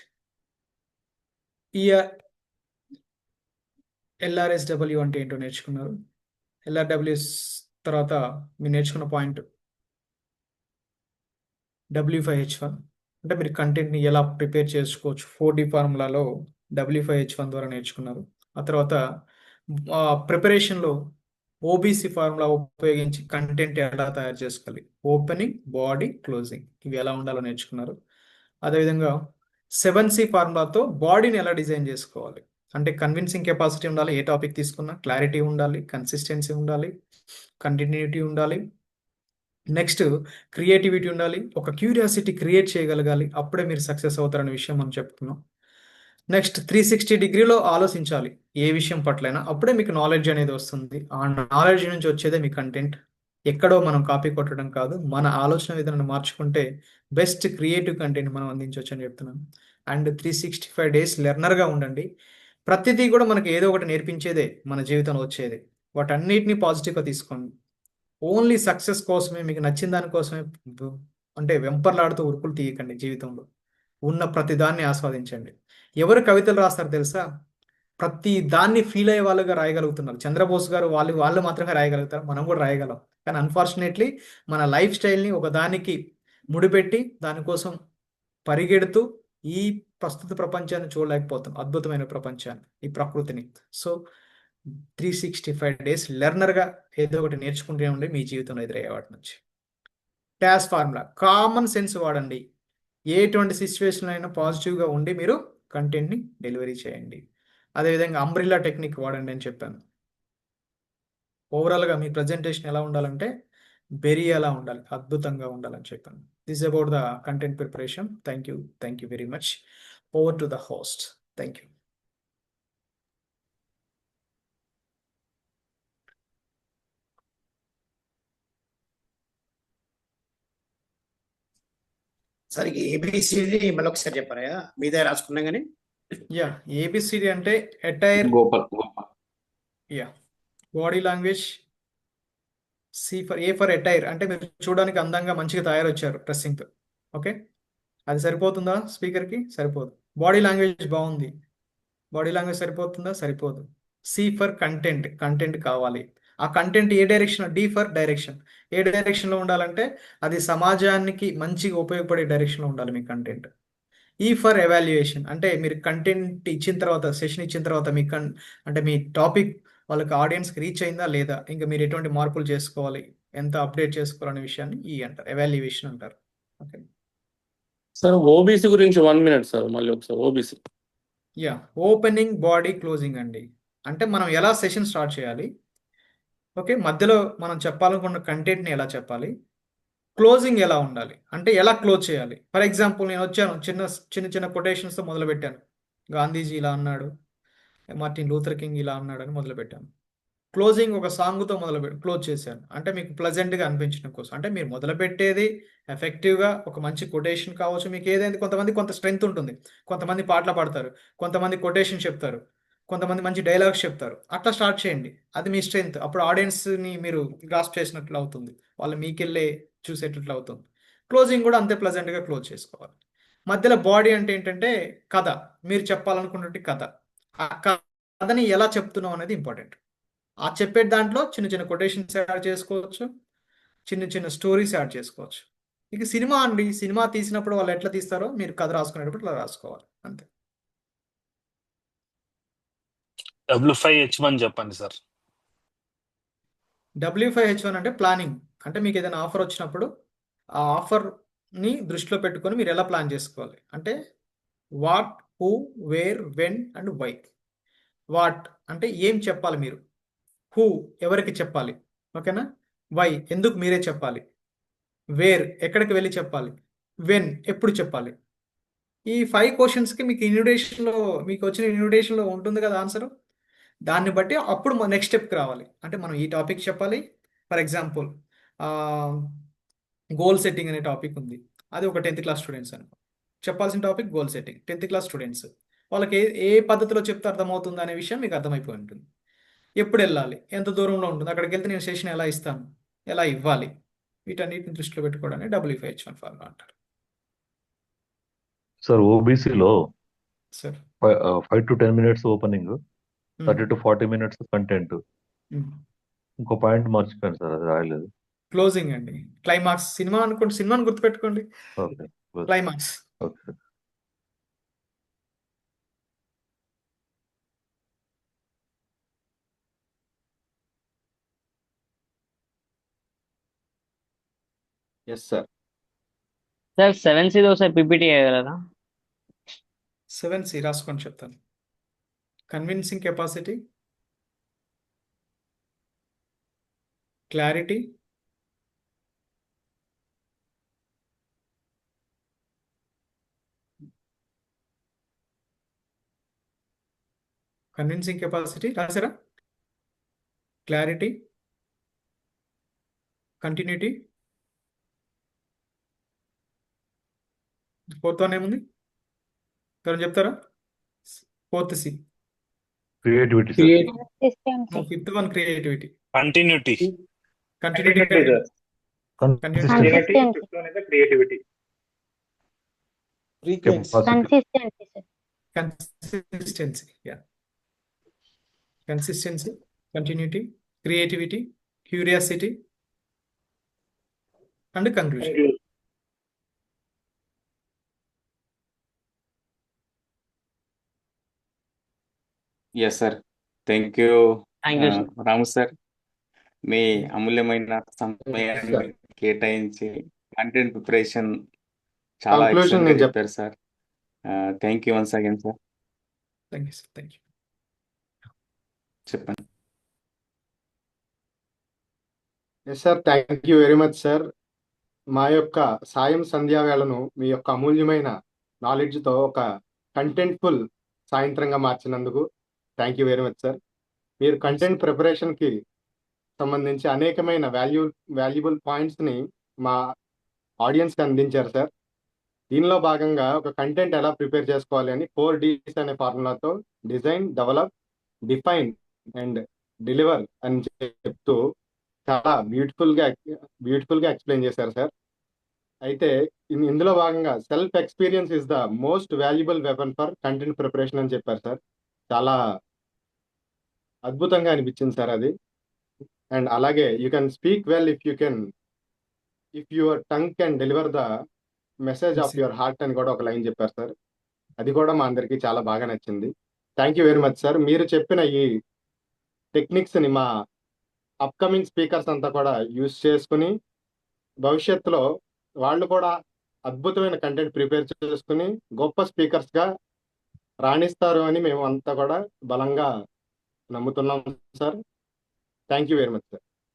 LRSW అంటే ఏంటో నేర్చుకున్నారు. LRWS తర్వాత మీరు నేర్చుకున్న పాయింట్ W5H1 అంటే మీరు కంటెంట్ని ఎలా ప్రిపేర్ చేసుకోవచ్చు. 4D ఫార్ములాలో W5H1 ద్వారా నేర్చుకున్నారు. ఆ తర్వాత ప్రిపరేషన్లో OBC ఫార్ములా ఉపయోగించి కంటెంట్ ఎలా తయారు చేసుకోవాలి, ఓపెనింగ్, బాడీ, క్లోజింగ్, ఇవి ఎలా ఉండాలో నేర్చుకున్నారు. అదేవిధంగా 7C ఫార్ములాతో బాడీని ఎలా డిజైన్ చేసుకోవాలి, అంటే కన్విన్సింగ్ కెపాసిటీ ఉండాలి, ఏ టాపిక్ తీసుకున్నా క్లారిటీ ఉండాలి, కన్సిస్టెన్సీ ఉండాలి, కంటిన్యూటీ ఉండాలి, నెక్స్ట్ క్రియేటివిటీ ఉండాలి, ఒక క్యూరియాసిటీ క్రియేట్ చేయగలగాలి, అప్పుడే మీరు సక్సెస్ అవుతారనే విషయం మనం చెప్పుకున్నాం. నెక్స్ట్ 360 డిగ్రీలో ఆలోచించాలి ఏ విషయం పట్లైనా, అప్పుడే మీకు నాలెడ్జ్ అనేది వస్తుంది. ఆ నాలెడ్జ్ నుంచి వచ్చేదే మీ కంటెంట్. ఎక్కడో మనం కాపీ కొట్టడం కాదు, మన ఆలోచన విధానాన్ని మార్చుకుంటే బెస్ట్ క్రియేటివ్ కంటెంట్ మనం అందించవచ్చు అని చెప్తున్నాను. అండ్ 365 days లెర్నర్గా ఉండండి. ప్రతిదీ కూడా మనకి ఏదో ఒకటి నేర్పించేదే మన జీవితంలో వచ్చేది. వాటన్నిటిని పాజిటివ్గా తీసుకోండి. ఓన్లీ సక్సెస్ కోసమే, మీకు నచ్చిన దానికోసమే అంటే వెంపర్లాడుతూ ఉరుకులు తీయకండి. జీవితంలో ఉన్న ప్రతి దాన్ని ఆస్వాదించండి. ఎవరు కవితలు రాస్తారు తెలుసా? ప్రతి దాన్ని ఫీల్ అయ్యే వాళ్ళుగా రాయగలుగుతున్నారు. చంద్రబోస్ గారు వాళ్ళు మాత్రమే రాయగలుగుతారు. మనం కూడా రాయగలం. కానీ అన్ఫార్చునేట్లీ మన లైఫ్ స్టైల్ని ఒక దానికి ముడిపెట్టి దానికోసం పరిగెడుతూ ఈ ప్రస్తుత ప్రపంచాన్ని చూడలేకపోతాం. అద్భుతమైన ప్రపంచాన్ని, ఈ ప్రకృతిని. సో 365 days లెర్నర్గా ఏదో ఒకటి నేర్చుకుంటూనే ఉండి మీ జీవితంలో ఎదురయ్యే వాటి నుంచి. టాస్ ఫార్ములా, కామన్ సెన్స్ వాడండి. ఎటువంటి సిచ్యువేషన్ అయినా పాజిటివ్గా ఉండి మీరు కంటెంట్ని డెలివరీ చేయండి. అదేవిధంగా అంబ్రిల్లా టెక్నిక్ వాడండి అని చెప్పాను. ఓవరాల్గా మీ ప్రజెంటేషన్ ఎలా ఉండాలంటే బెరీ ఎలా ఉండాలి, అద్భుతంగా ఉండాలని చెప్పాను. This about the content preparation. Thank you very much. Over to the host. Thank you. సరే, ఏబిసిడి మళ్ళీ ఒకసారి చెప్పారా? మీదే రాసుకున్నా కానీ. యా, ఏబిసిడి అంటే attire, Gopal yeah, body language. A for attire అంటే మీరు చూడడానికి అందంగా మంచిగా తయారొచ్చారు డ్రెస్సింగ్తో. ఓకే, అది సరిపోతుందా స్పీకర్కి? సరిపోదు. బాడీ లాంగ్వేజ్ బాగుంది, బాడీ లాంగ్వేజ్ సరిపోతుందా? సరిపోదు. సి ఫర్ కంటెంట్, కంటెంట్ కావాలి. ఆ కంటెంట్ ఏ డైరెక్షన్? D for direction. ఏ డైరెక్షన్లో ఉండాలంటే అది సమాజానికి మంచిగా ఉపయోగపడే డైరెక్షన్లో ఉండాలి మీ కంటెంట్. ఈ ఫర్ ఎవాల్యుయేషన్ అంటే మీరు కంటెంట్ ఇచ్చిన తర్వాత, సెషన్ ఇచ్చిన తర్వాత మీ అంటే మీ టాపిక్ వాళ్ళకి ఆడియన్స్కి రీచ్ అయిందా లేదా, ఇంకా మీరు ఎటువంటి మార్పులు చేసుకోవాలి, ఎంత అప్డేట్ చేసుకోవాలనే విషయాన్ని ఈ అంటారు, ఎవాల్యుయేషన్ అంటారు. ఓకే సార్, ఓబీసీ గురించి 1 minute సార్, మళ్ళీ ఒకసారి OBC. Yeah, opening, body, closing అండి. అంటే మనం ఎలా సెషన్ స్టార్ట్ చేయాలి, ఓకే, మధ్యలో మనం చెప్పాలనుకున్న కంటెంట్ని ఎలా చెప్పాలి, క్లోజింగ్ ఎలా ఉండాలి అంటే ఎలా క్లోజ్ చేయాలి. ఫర్ ఎగ్జాంపుల్ నేను వచ్చాను, చిన్న కొటేషన్స్తో మొదలుపెట్టాను. గాంధీజీ ఇలా అన్నాడు, మార్టిన్ లూథర్ కింగ్ ఇలా అన్నాడు అని మొదలుపెట్టాను. క్లోజింగ్ ఒక సాంగ్తో క్లోజ్ చేశాను. అంటే మీకు ప్లెజెంట్గా అనిపించడం కోసం. అంటే మీరు మొదలుపెట్టేది ఎఫెక్టివ్గా ఒక మంచి కొటేషన్ కావచ్చు. మీకు ఏదైతే కొంతమంది కొంత స్ట్రెంగ్త్ ఉంటుంది, కొంతమంది పాటలు పాడతారు, కొంతమంది కొటేషన్ చెప్తారు, కొంతమంది మంచి డైలాగ్స్ చెప్తారు. అట్లా స్టార్ట్ చేయండి, అది మీ స్ట్రెంగ్త్. అప్పుడు ఆడియన్స్ని మీరు గ్రాస్ప్ చేసినట్లు అవుతుంది, వాళ్ళు మీకెళ్ళే చూసేటట్లు అవుతుంది. క్లోజింగ్ కూడా అంతే ప్లెజెంట్గా క్లోజ్ చేసుకోవాలి. మధ్యలో బాడీ అంటే ఏంటంటే కథ, మీరు చెప్పాలనుకున్నట్టు కథ. ఆ కథని ఎలా చెప్తున్నాం అనేది ఇంపార్టెంట్. ఆ చెప్పే దాంట్లో చిన్న కొటేషన్స్ యాడ్ చేసుకోవచ్చు, చిన్న స్టోరీస్ యాడ్ చేసుకోవచ్చు. ఇక సినిమా అండి, సినిమా తీసినప్పుడు వాళ్ళు ఎట్లా తీస్తారో మీరు కథ రాసుకునేటప్పుడు ఇట్లా రాసుకోవాలి, అంతే. W5H1 చెప్పండి సార్. W5H1 అంటే ప్లానింగ్. అంటే మీకు ఏదైనా ఆఫర్ వచ్చినప్పుడు ఆ ఆఫర్ని దృష్టిలో పెట్టుకొని మీరు ఎలా ప్లాన్ చేసుకోవాలి అంటే what, who, where, when and why. What అంటే ఏం చెప్పాలి మీరు, హూ ఎవరికి చెప్పాలి, ఓకేనా, వై ఎందుకు మీరే చెప్పాలి, వేర్ ఎక్కడికి వెళ్ళి చెప్పాలి, వెన్ ఎప్పుడు చెప్పాలి. ఈ 5 క్వశ్చన్స్కి మీకు మీకు వచ్చిన ఇన్విటేషన్లో ఉంటుంది కదా ఆన్సర్. దాన్ని బట్టి అప్పుడు నెక్స్ట్ స్టెప్కి రావాలి. అంటే మనం ఈ టాపిక్ చెప్పాలి. ఫర్ ఎగ్జాంపుల్ గోల్ సెట్టింగ్ అనే టాపిక్ ఉంది, అది ఒక 10th క్లాస్ స్టూడెంట్స్ అనుకో. చెప్పాల్సిన topic goal setting. 10th class students వాళ్ళకి ఏ పద్ధతిలో చెప్తే అర్థమవుతుంది అనే విషయం మీకు అర్థమైపోయి ఉంటుంది. ఎప్పుడు వెళ్ళాలి, ఎంత దూరంలో ఉంటుంది, అక్కడికి వెళ్తే నేను సెషన్ ఎలా ఇస్తాను, ఎలా ఇవ్వాలి, వీటన్నిటిని దృష్టిలో పెట్టుకోవడానికి W5H1 ఫార్ములా అంటారు. సార్ ఓబీసీలో sir 5 to 10 minutes opening, 30 to 40 minutes content. ఇంకో పాయింట్ మర్చిపోయాను సార్, అది రాయలేదు. క్లోజింగ్ అండి, క్లైమాక్స్. సినిమా అనుకోండి, సినిమాని గుర్తుపెట్టుకోండి, okay, climax. Okay. Yes sir. Sir 7C ఒకసారి పీపీటీ వేయగలరా? 7C రాసుకొని చెప్తాను. Convincing capacity, clarity, convincing capacity రాసారా, క్లారిటీ, కంటిన్యూటీ, ఫోర్త్ వన్ ఏముంది ఎవరైనా చెప్తారా? 4th C creativity sir. Consistency. Fifth one creativity. Continuity. Continuity. Continuity Consistency. Fifth one is creativity. Frequency. Consistency, sir. Consistency. Yeah. Consistency, continuity, creativity, curiosity, and conclusion. Yes sir. Thank you thank you sir. Ramu sir, మీ అమూల్యమైన సమయాన్ని Sir. కేటాయించి కంటెంట్ ప్రిపరేషన్ చాలా Conclusion excellent గా నేను చెప్పారు sir. Thank you once again sir. Thank you, sir. Thank you. చెప్పండి. Yes sir, thank you very much sir. మా యొక్క సాయం సంధ్యా వేళను మీ యొక్క అమూల్యమైన నాలెడ్జ్తో ఒక కంటెంట్ఫుల్ సాయంత్రంగా మార్చినందుకు thank you very much sir. మీరు కంటెంట్ ప్రిపరేషన్కి సంబంధించి అనేకమైన వాల్యుబుల్ పాయింట్స్ని మా ఆడియన్స్కి అందించారు సార్. దీనిలో భాగంగా ఒక కంటెంట్ ఎలా ప్రిపేర్ చేసుకోవాలి అని 4Ds అనే ఫార్ములాతో design, develop, define and deliver అని చెప్తూ చాలా బ్యూటిఫుల్గా ఎక్స్ప్లెయిన్ చేశారు సార్. అయితే ఇందులో భాగంగా self experience is the most valuable weapon for content preparation అని చెప్పారు సార్. చాలా అద్భుతంగా అనిపించింది సార్ అది. అండ్ అలాగే you can speak well if your tongue can deliver the message of your heart అని కూడా ఒక లైన్ చెప్పారు సార్. అది కూడా మా అందరికీ చాలా బాగా నచ్చింది. Thank you very much sir. మీరు చెప్పిన ఈ టెక్నిక్స్ని మా అప్కమింగ్ స్పీకర్స్ అంతా కూడా యూజ్ చేసుకుని భవిష్యత్తులో వాళ్ళు కూడా అద్భుతమైన కంటెంట్ ప్రిపేర్ చేసుకుని గొప్ప స్పీకర్స్గా రాణిస్తారు అని మేము అంతా కూడా బలంగా నమ్ముతున్నాం sir. Thank you very much sir.